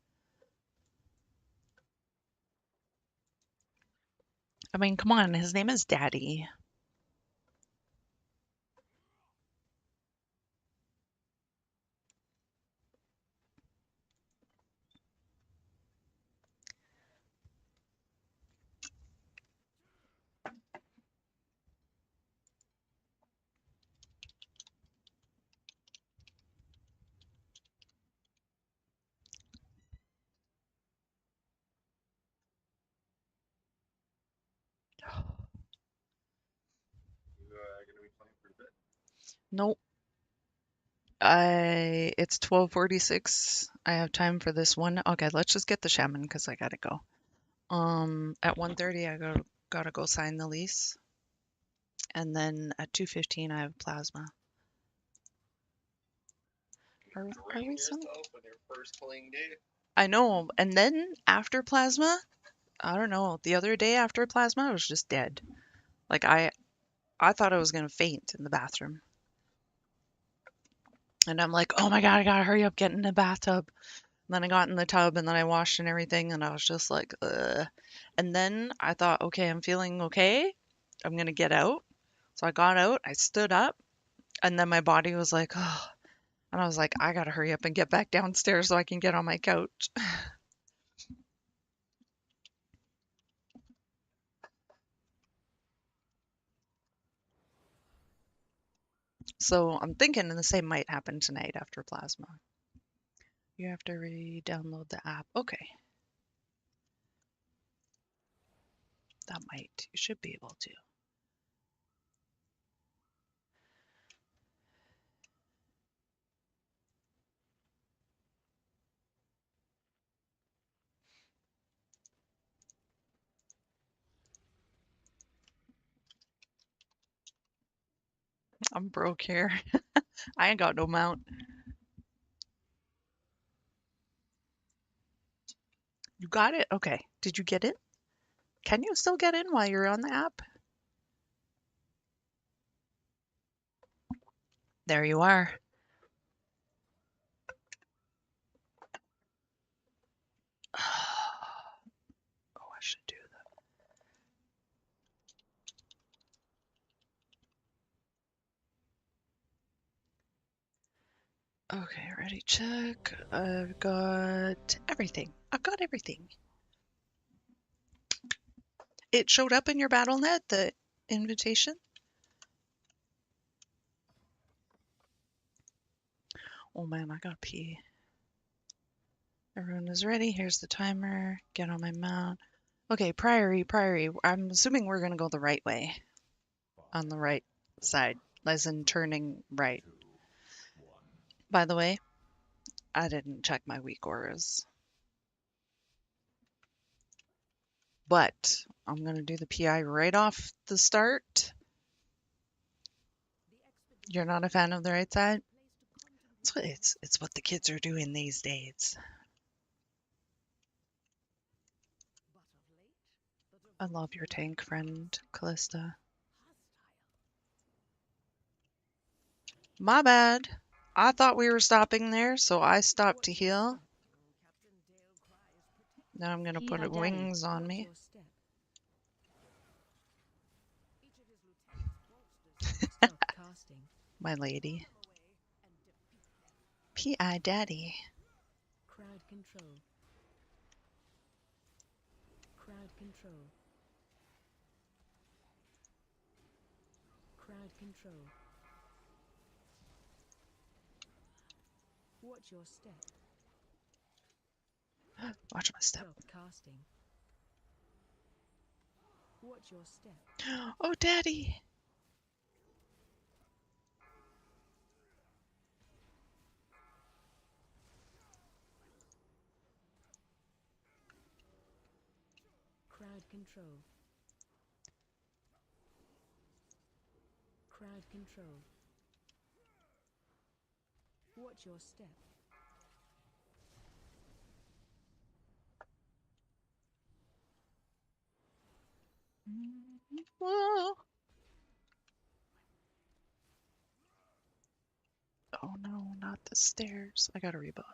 I mean, come on, his name is Daddy. You gonna be playing for a bit? Nope. It's 12:46. I have time for this one. Okay, let's just get the shaman because I gotta go. At 1:30 I gotta go sign the lease, and then at 2:15 I have plasma. Are Drain we some? yourself on your first playing day. I know. And then after plasma, I don't know. The other day after plasma, I was just dead. Like I thought I was gonna faint in the bathroom. And I'm like, oh my God, I gotta hurry up, get in the bathtub. And then I got in the tub and then I washed and everything and I was just like, ugh. And then I thought, okay, I'm feeling okay. I'm gonna get out. So I got out, I stood up, and then my body was like, oh. And I was like, I gotta hurry up and get back downstairs so I can get on my couch. So I'm thinking the same might happen tonight after plasma. You have to re-download the app. Okay, that might. You should be able to. I'm broke here. I ain't got no mount. You got it? Okay. Did you get it? Can you still get in while you're on the app? There you are. Oh, I should do that. Okay, ready, check. I've got everything. I've got everything. It showed up in your BattleNet, the invitation? Oh man, I gotta pee. Everyone is ready. Here's the timer. Get on my mount. Okay, Priory. I'm assuming we're gonna go the right way. On the right side, as in turning right. By the way, I didn't check my weak auras. But I'm gonna do the PI right off the start. You're not a fan of the right side? It's what the kids are doing these days. I love your tank friend, Callista. My bad. I thought we were stopping there, so I stopped to heal. Now I'm gonna put PI Daddy. wings on me. Stop casting. My lady. PI Daddy. Crowd control. Crowd control. Crowd control. Watch your step. Watch my step. Stop casting. Watch your step. Oh, Daddy. Crowd control. Crowd control. Watch your step. Whoa. stairs. I got a rebuff.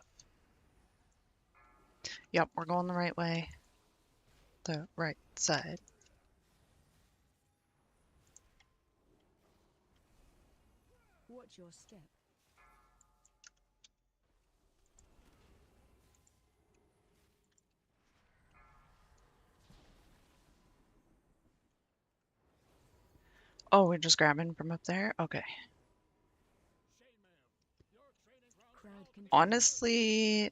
Yep, we're going the right way. The right side. Watch your step. Oh, we're just grabbing from up there? Okay. Crowd control. Honestly,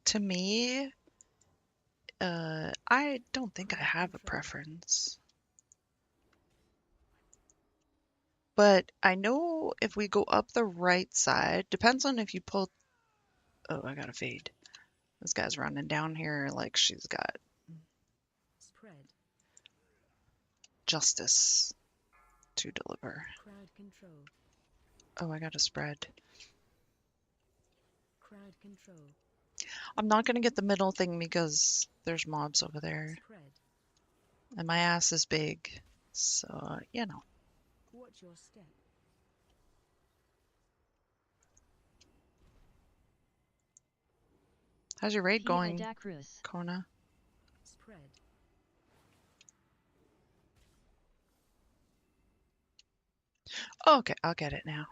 to me, I don't think I have a preference. But I know if we go up the right side, depends on if you pull. Oh, I got a fade. This guy's running down here like she's got Spread. justice to deliver. Crowd control. Oh, I got a spread. Crowd control. I'm not gonna get the middle thing because there's mobs over there. Spread. And my ass is big. So, you know. Watch your step. How's your raid PI going, Dacruz. Kona? Spread. Oh, okay, I'll get it now.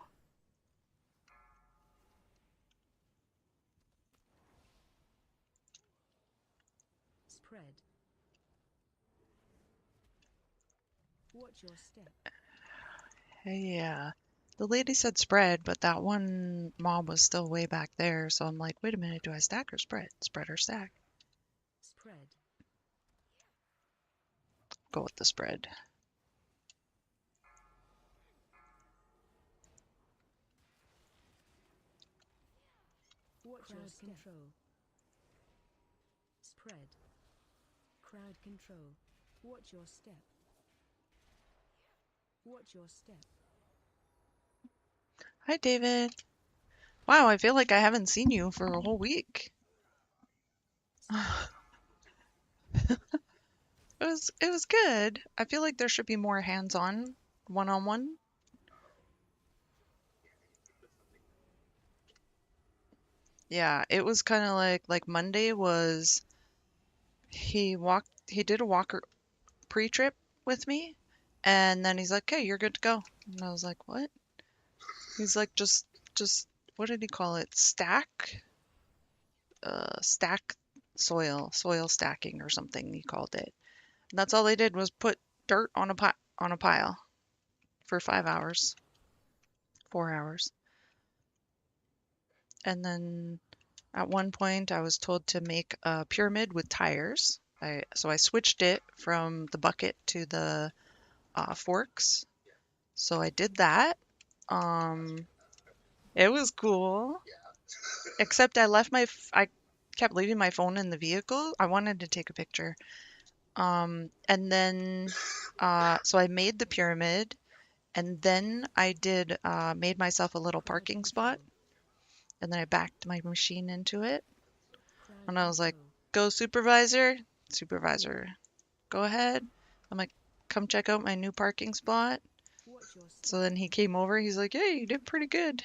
Spread. Watch your step. Hey, yeah. The lady said spread, but that one mob was still way back there. So I'm like, wait a minute, do I stack or spread? Spread or stack? Spread. Go with the spread. Watch your step. Control. Spread. Crowd control. Watch your step. Watch your step. Hi, David. Wow, I feel like I haven't seen you for a whole week. It was good. I feel like there should be more hands-on, one-on-one. Yeah, it was kind of like Monday was he did a walker pre-trip with me, and then he's like, "Okay, you're good to go." And I was like, "What?" He's like, just what did he call it? Stack soil stacking or something he called it. And that's all they did was put dirt on a pile for 5 hours, 4 hours. And then at one point I was told to make a pyramid with tires. So I switched it from the bucket to the forks. So I did that. Um, it was cool. Except I kept leaving my phone in the vehicle. I wanted to take a picture. And then, so I made the pyramid, and then I made myself a little Crowd parking spot, control. and then I backed my machine into it. Crowd And I was like, control. go supervisor, supervisor, go ahead. I'm like, come check out my new parking spot. Watch your step. So then he came over, he's like, hey, you did pretty good.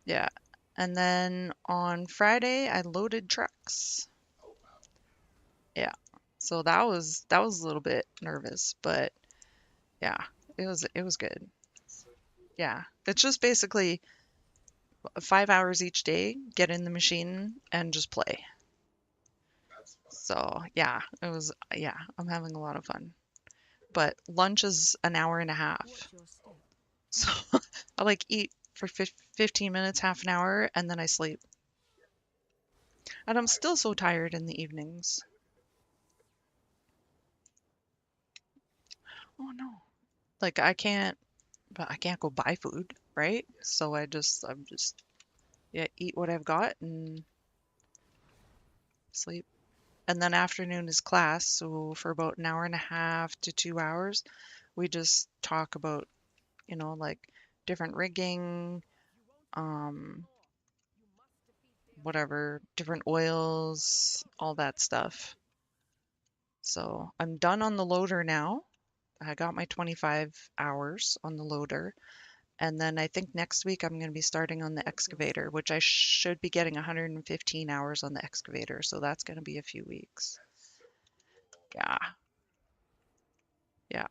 Yeah. And then on Friday, I loaded trucks. Yeah. So that was a little bit nervous, but yeah, it was good. Yeah. It's just basically 5 hours each day, get in the machine and just play. So yeah, I'm having a lot of fun. But lunch is an hour and a half. Watch your step. So I like eat for 15 minutes, half an hour, and then I sleep. And I'm still so tired in the evenings. Oh no. Like I can't go buy food, right? So I'm just yeah, eat what I've got and sleep. And then afternoon is class, so for about an hour and a half to 2 hours, we just talk about, like different rigging, um, whatever, different oils, all that stuff. So I'm done on the loader now. I got my 25 hours on the loader, And then I think next week I'm going to be starting on the excavator, which I should be getting 115 hours on the excavator. So that's going to be a few weeks. Yeah. Yeah.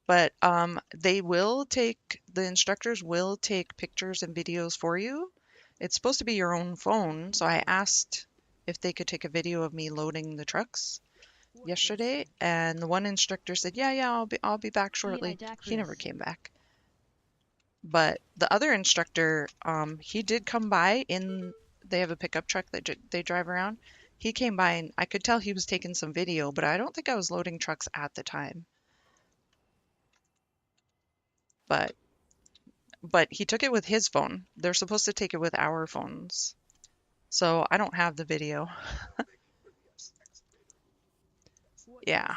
But the instructors will take pictures and videos for you. It's supposed to be your own phone. So I asked if they could take a video of me loading the trucks yesterday, and the one instructor said, "Yeah, I'll be back shortly." He never came back. But the other instructor, he did come by they have a pickup truck that they drive around. He came by and I could tell he was taking some video, but I don't think I was loading trucks at the time. But he took it with his phone. They're supposed to take it with our phones. So I don't have the video. Yeah.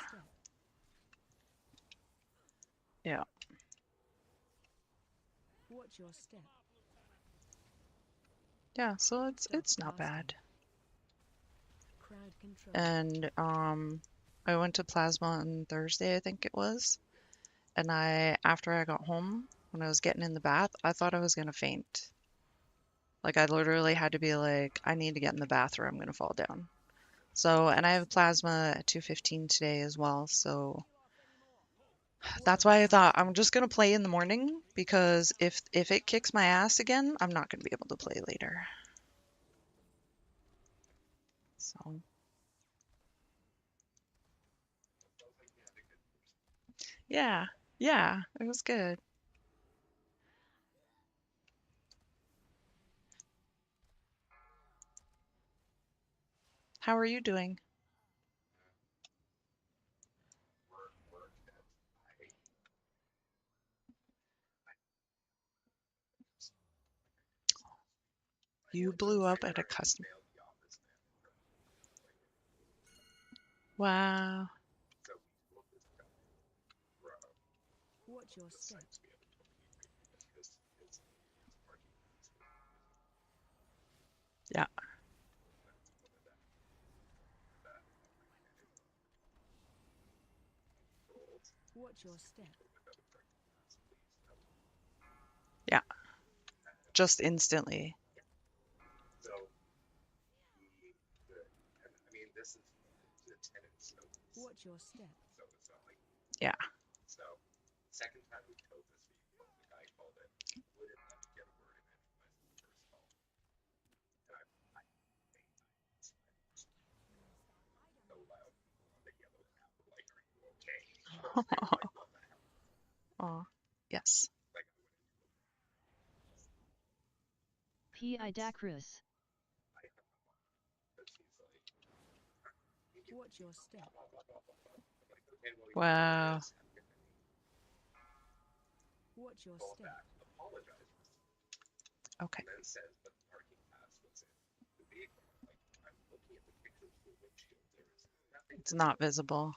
Yeah. Watch your step. Yeah, so it's not bad. Crowd control. And I went to Plasma on Thursday, I think it was. And after I got home, when I was getting in the bath, I thought I was gonna faint. Like I literally had to be like, I need to get in the bath or I'm gonna fall down. So, and I have plasma at 2:15 today as well. So that's why I thought I'm just gonna play in the morning because if it kicks my ass again, I'm not gonna be able to play later. So yeah, yeah, it was good. How are you doing? You blew up at a customer. Wow. Watch your step. Yeah. Watch your step. Yeah. Just instantly. Watch your step. Yeah. Oh, yes. P.I. Dacruz. Watch your step. Wow. Watch your step. Okay. It's not visible.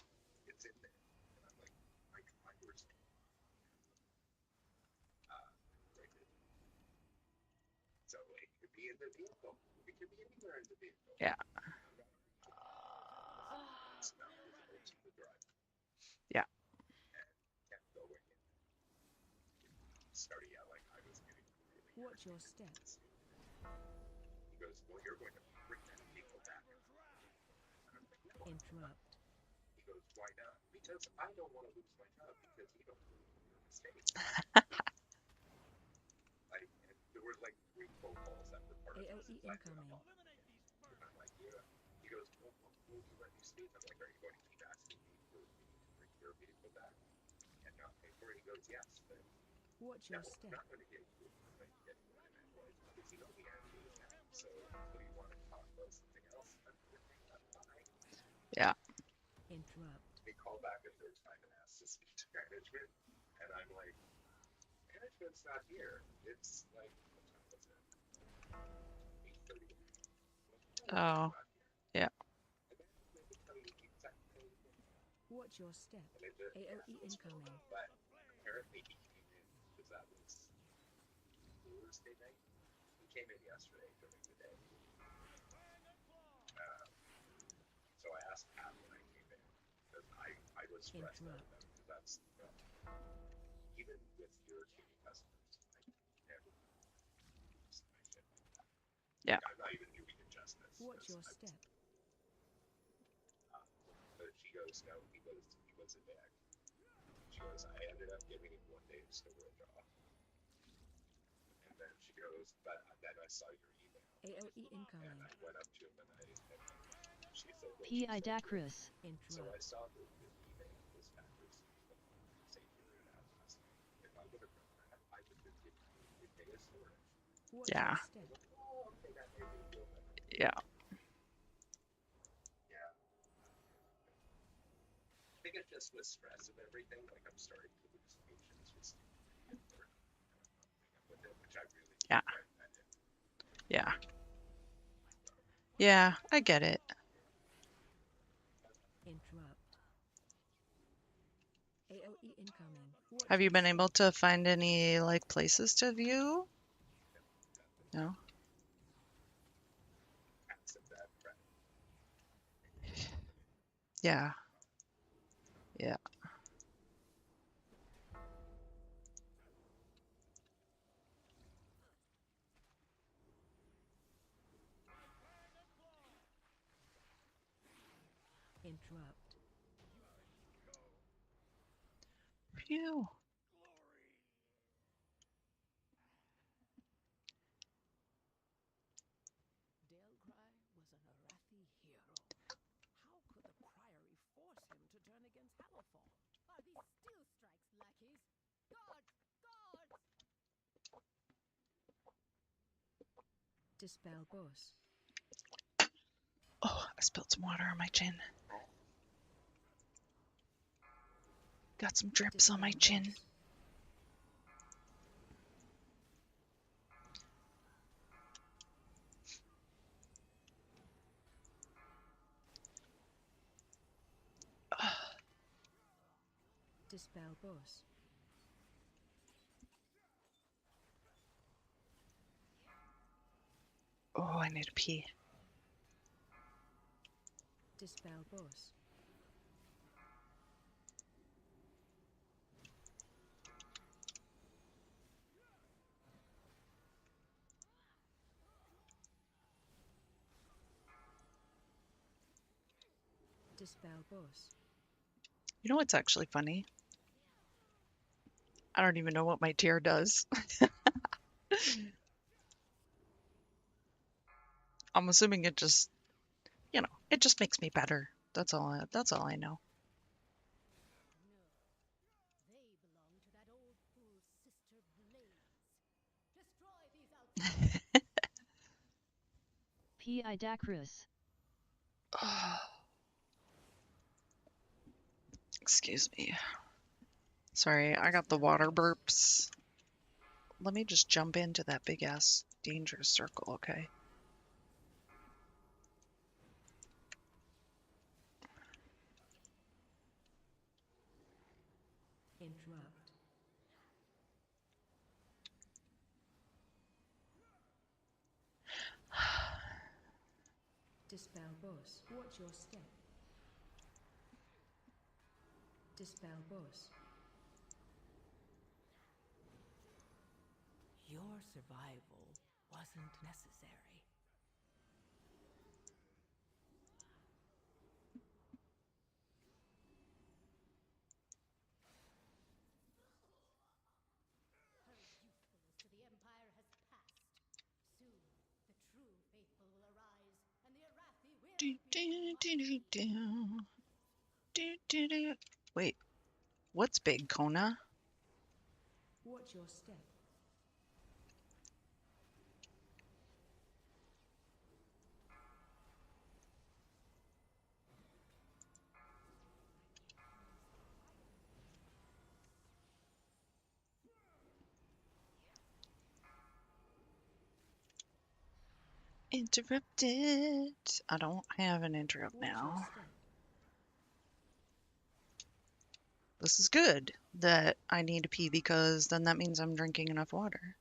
Yeah. Yeah. Watch your step. Interrupt. AOE incoming. Watch your step. Yeah. Interrupt. Oh, yeah. Watch your step. AOE incoming. Interrupt. even with your TV customers, I never use my shit like that. Yeah. Like, I'm not even doing it justice. What's 'Cause your step? but she goes, no, he was a dick. She goes, I ended up giving him 1 day just to withdraw. And then she goes, but then I saw your email. AOE And incoming. I went up to him and she said, what P. she said. Dacrus. So I Interrupt. saw the email was accuracy, but say you were at last night. If I would have known that, I would have given you a day of storage. What's Yeah. your step? Oh, okay, that made me feel better. Yeah. Yeah. I think it's just with stress and everything, like I'm starting to lose patience with stupidity and work with it, which I really Yeah. regret that it. Yeah. Yeah, I get it. Interrupt. AOE incoming. What's Have you your been step? able to find any like places to view? No. Accept that, right? Yeah. Yeah. Interrupt. Phew. Dalcry was an Arathi hero. How could the Priory force him to turn against Hammerfall? Are these steel strikes, lackeys? Guards! Guards! Dispel boss. Oh, I spilled some water on my chin. Got some drips on my Dispel chin. boss. Dispel boss. Oh, I need to pee. Dispel boss. Dispel boss. You know what's actually funny? I don't even know what my tier does. I'm assuming it just, it just makes me better. That's all I know. No. They belong to that old fool's sister Blaze. Destroy these outsiders! P. Dacrus. Excuse me. Sorry, I got the Dispel water boss. burps. Let me just jump into that big ass danger circle, okay? Interrupt. Dispel boss. What's your step? Dispel boss. Your survival wasn't necessary. Her usefulness to the Empire has passed. Soon, the true faithful will arise, and the Arathi will Do, be do, do, do, mighty. do. Do, do, do. Wait, what's big, Kona? What's your step? Interrupted. I don't have an interrupt What's your now. step? This is good that I need to pee because then that means I'm drinking enough water.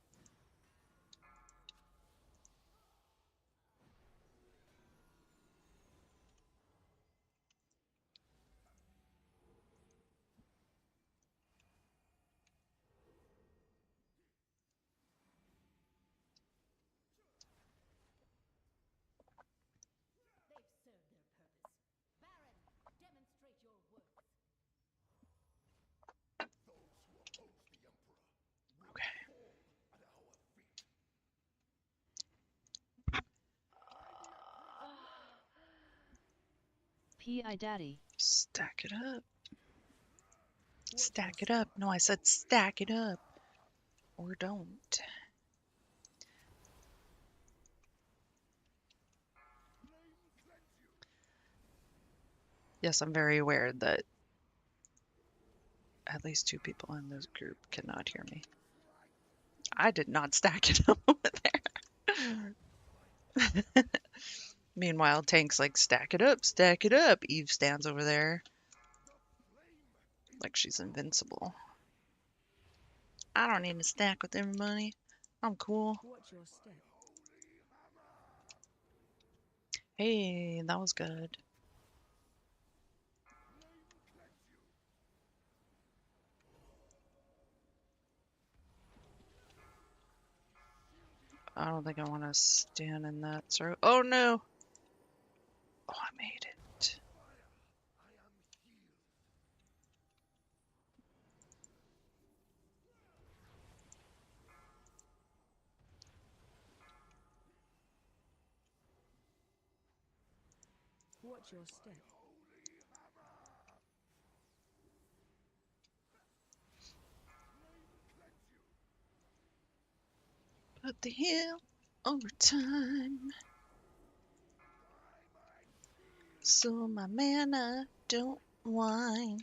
P.I. Daddy. Stack it up. Stack it up. No, I said stack it up. Or don't. Yes, I'm very aware that at least 2 people in this group cannot hear me. I did not stack it up over there. Meanwhile, Tank's like, stack it up, stack it up. Eve stands over there like she's invincible. I don't need to stack with everybody. I'm cool. Watch your step. Hey, that was good. I don't think I want to stand in that circle. Oh no! Oh, I made it. Watch your step. Put the hill over time. So my mana don't whine.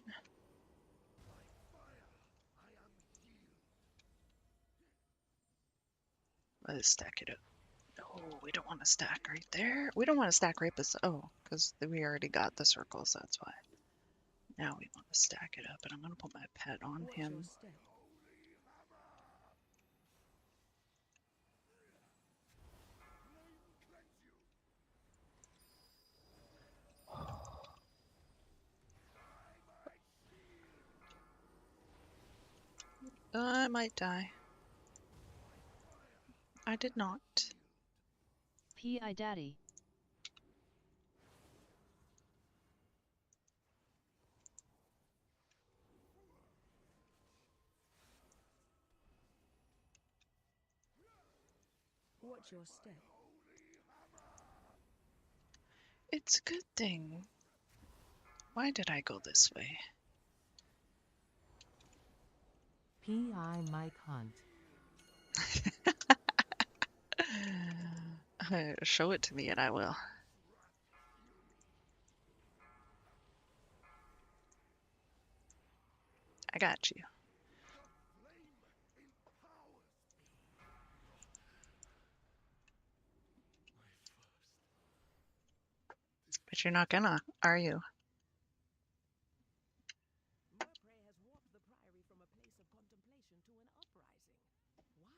Let's stack it up. No, we don't want to stack right there. We don't want to stack right beside. Oh, because we already got the circles. That's why. Now we want to stack it up, and I'm gonna put my pet on Watch your him. step. I might die. I did not. P.I. Daddy. Watch your step. It's a good thing. Why did I go this way? P.I. Mike Hunt. Show it to me and I will. I got you. But you're not gonna, are you? Murpray has warped the Priory from a place of contemplation to an uprising. Why?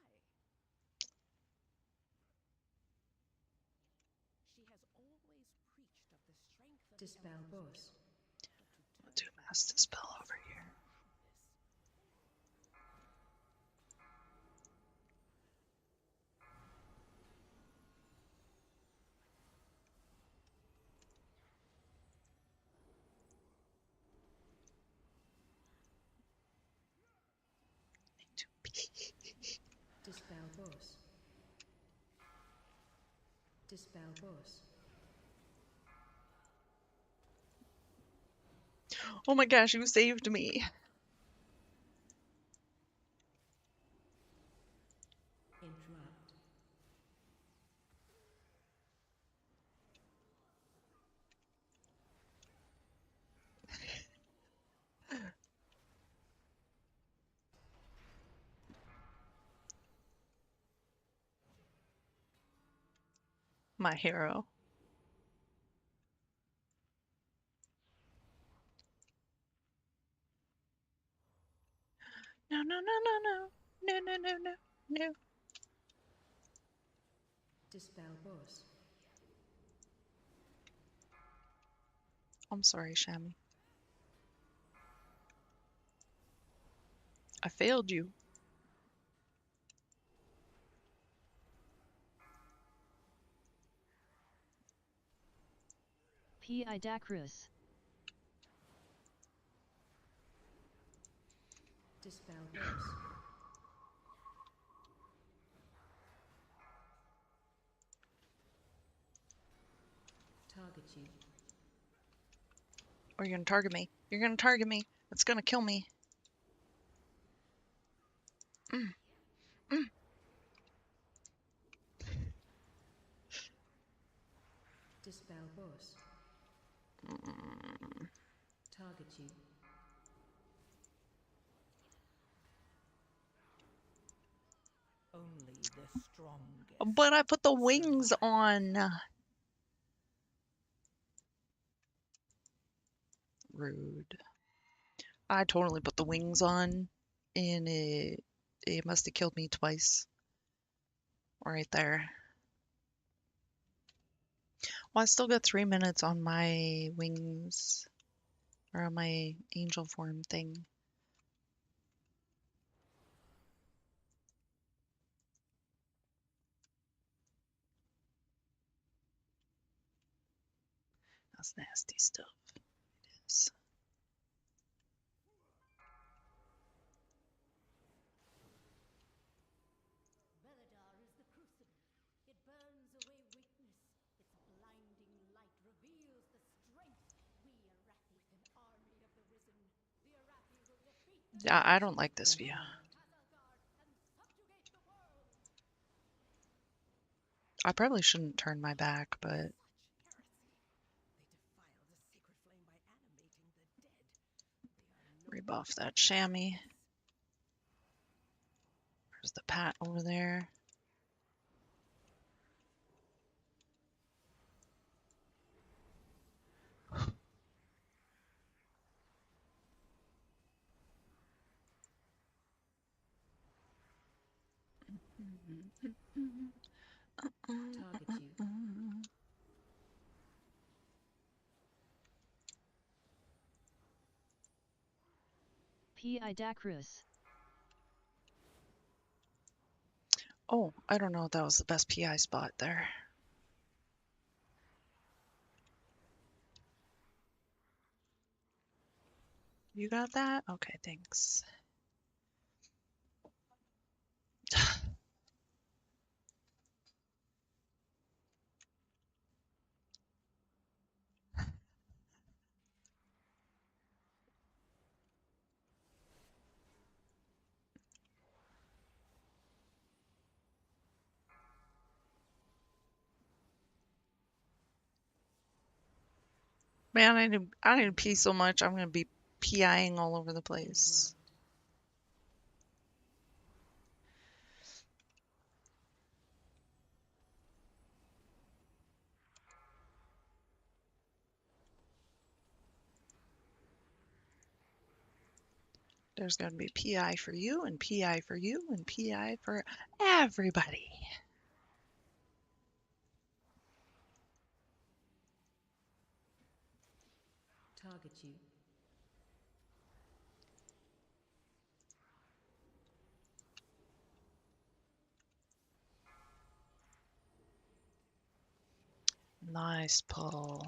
She has always preached of the strength of Dispel boss. I'll do mass dispel over here. Dispel boss. Dispel boss. Oh my gosh, you saved me. Interrupt. My hero. No, no, no, no, no. No, no, no, no, no. Dispel boss. I'm sorry, Shammy. I failed you. P.I. Dacrus. Dispel boss. Target you. Oh, you're gonna target me. You're gonna target me. It's gonna kill me. Mm, mm. Dispel boss. Mm. Target you. Only the strongest. But I put the wings on. Rude. I totally put the wings on, and it must have killed me twice. Right there. Well, I still got 3 minutes on my wings, or on my angel form thing. That's nasty stuff. It is. Belladar is the crucible. It burns away weakness. Its blinding light reveals the strength. We Arathi, an army of the risen. The Arathi will defeat the Yeah, I don't like this view. Confirmed. Kazalgar and subjugate the world. I probably shouldn't turn my back, but Such heresy. They defile the sacred flame by animating the dead. They are no rebuff that chamois. There's the pat over there. Target you. P.I. Dacrus. Oh, I don't know if that was the best PI spot there. You got that? Okay, thanks. Man, I didn't pee so much. I'm gonna be PIing all over the place. Marked. There's gonna be PI for you, and PI for you, and PI for everybody. Target you. Nice pull.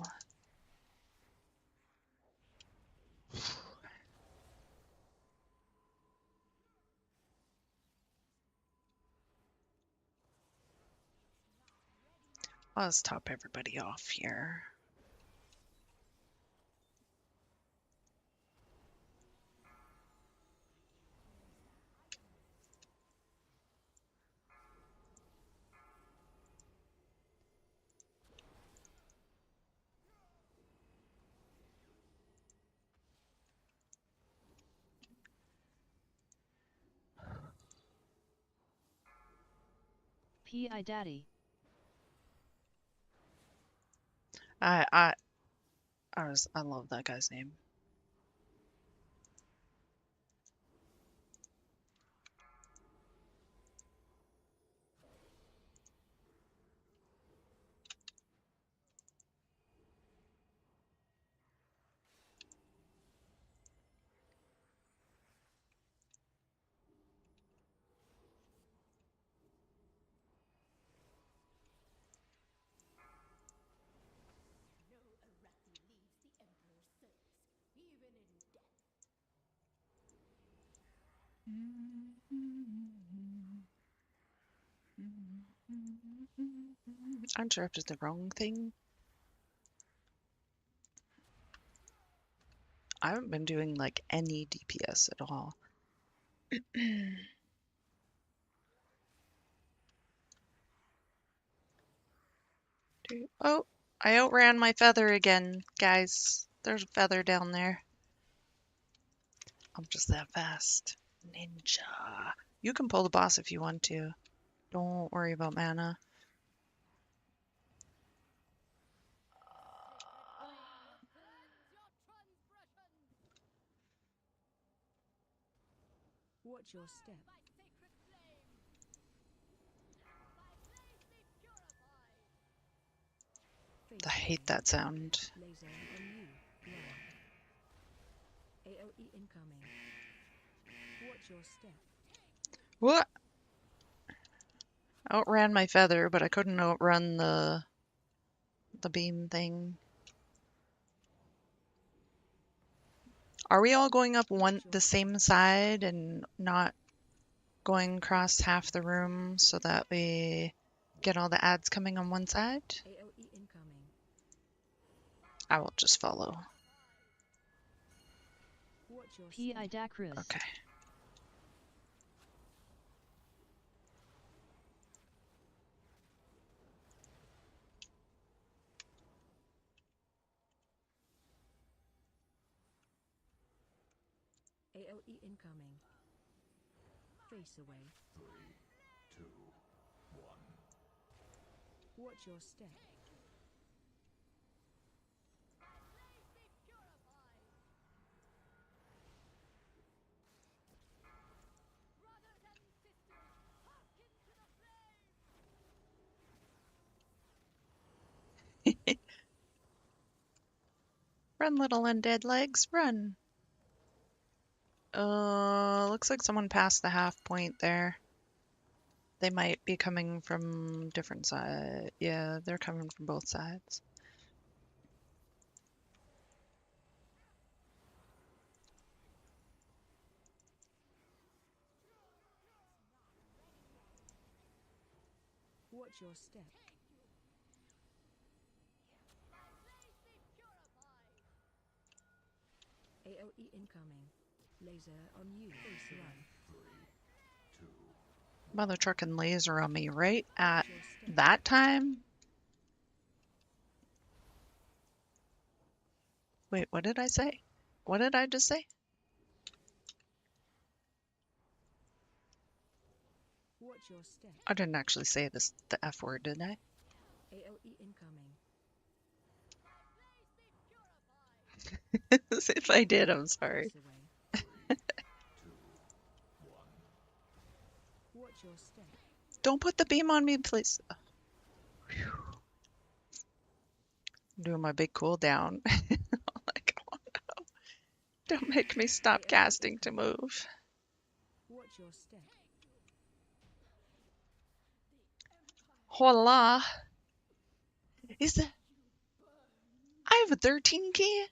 Let's top everybody off here. P.I. Daddy. I I I love that guy's name. No Arathi leaves the Emperor's service, even in death. I interrupted the wrong thing. I haven't been doing like any DPS at all. Oh, I outran my feather again, guys. There's a feather down there. I'm just that fast. Ninja. You can pull the boss if you want to. Don't worry about mana. Watch your step. Face I hate away. that sound. Laser on you. Blind. AOE incoming. Watch your step. What? Outran my feather, but I couldn't outrun the beam thing. Are we all going up the same side and not going across half the room so that we get all the ads coming on one side? AOE incoming. I will just follow. Watch your PI step. Dacrus. Okay. AOE incoming. Face away. 3, 2, 1. Watch your step. Run, little undead legs, run. Looks like someone passed the half point there. They might be coming from different sides. Yeah, they're coming from both sides. Watch your step. AOE incoming. Laser on you. Face run. Mother trucking laser on me right at Watch your step. that time? Wait, what did I say? What did I just say? Watch your step. I didn't actually say the F word, did I? AOE incoming. If I did, I'm sorry. Face away. 3, 2, 1. Watch your step. Don't put the beam on me, please. Whew. I'm doing my big cool down. Like, oh no. Don't make me stop casting to move. Watch your step. Hola. Is that... I have a 13 key?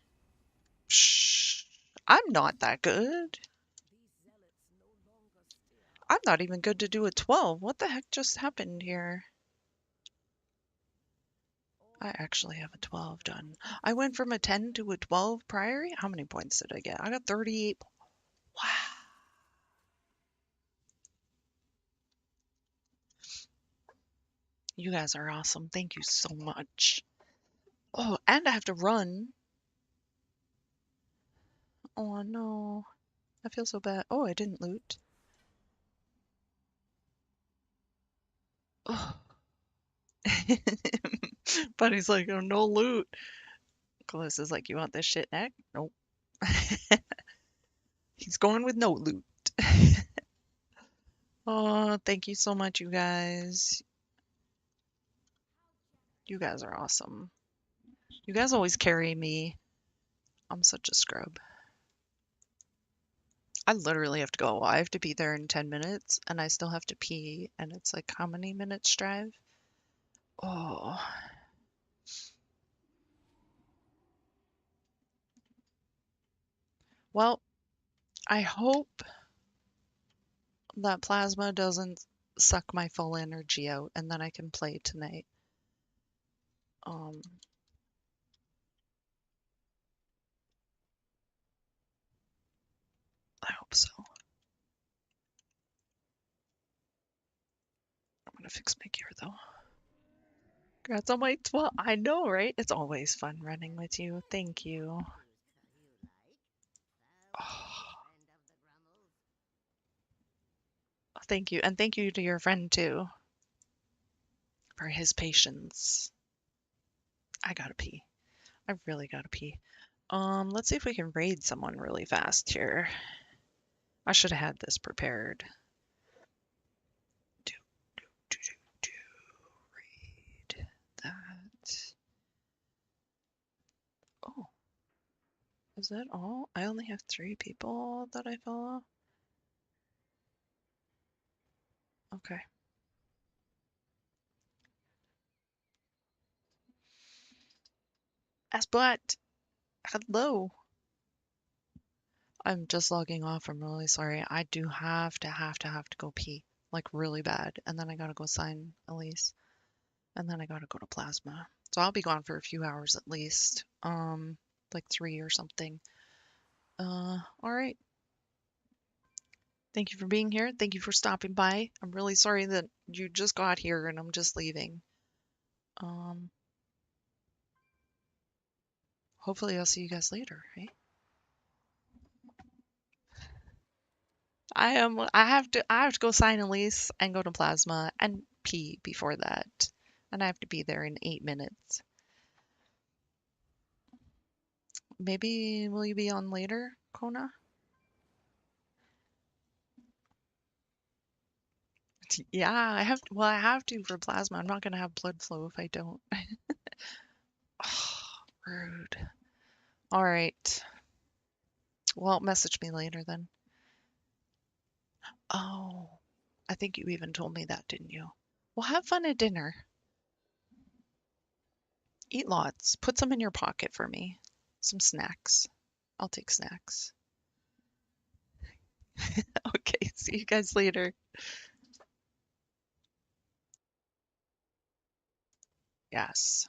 Shh. I'm not that good. I'm not even good to do a 12. What the heck just happened here? I actually have a 12 done. I went from a 10 to a 12 priory. How many points did I get? I got 38. Wow. You guys are awesome. Thank you so much. Oh, and I have to run. Oh no. I feel so bad. Oh, I didn't loot. Oh. But he's like, oh, no loot. Clarissa's like, you want this shit neck? Nope. He's going with no loot. Oh, thank you so much, you guys. You guys are awesome. You guys always carry me. I'm such a scrub. I literally have to go. I have to be there in 10 minutes, and I still have to pee, and it's like, how many minutes drive? Oh. Well, I hope that plasma doesn't suck my full energy out, and then I can play tonight. hope so. I'm gonna fix my gear though. Congrats on my 12. I know, right? It's always fun running with you. Thank you. Oh, thank you. And thank you to your friend too for his patience. I gotta pee. I really gotta pee. Let's see if we can raid someone really fast here. I should have had this prepared. Do, do, do, do. Raid that. Oh, is that all? I only have 3 people that I follow. Okay. Asbot, hello. I'm just logging off. I'm really sorry. I do have to go pee, like really bad. And then I gotta go sign Elise. And then I gotta go to Plasma. So I'll be gone for a few hours at least. Like 3 or something. All right. Thank you for being here. Thank you for stopping by. I'm really sorry that you just got here and I'm just leaving. Um, Hopefully I'll see you guys later, right? I have to go sign a lease and go to Plasma and pee before that. And I have to be there in 8 minutes. Maybe will you be on later, Kona? Yeah, I have to for Plasma. I'm not gonna have blood flow if I don't. Rude. All right. Well, message me later then. Oh, I think you even told me that, didn't you? Well, have fun at dinner. Eat lots. Put some in your pocket for me. Some snacks. I'll take snacks. Okay, see you guys later. Yes.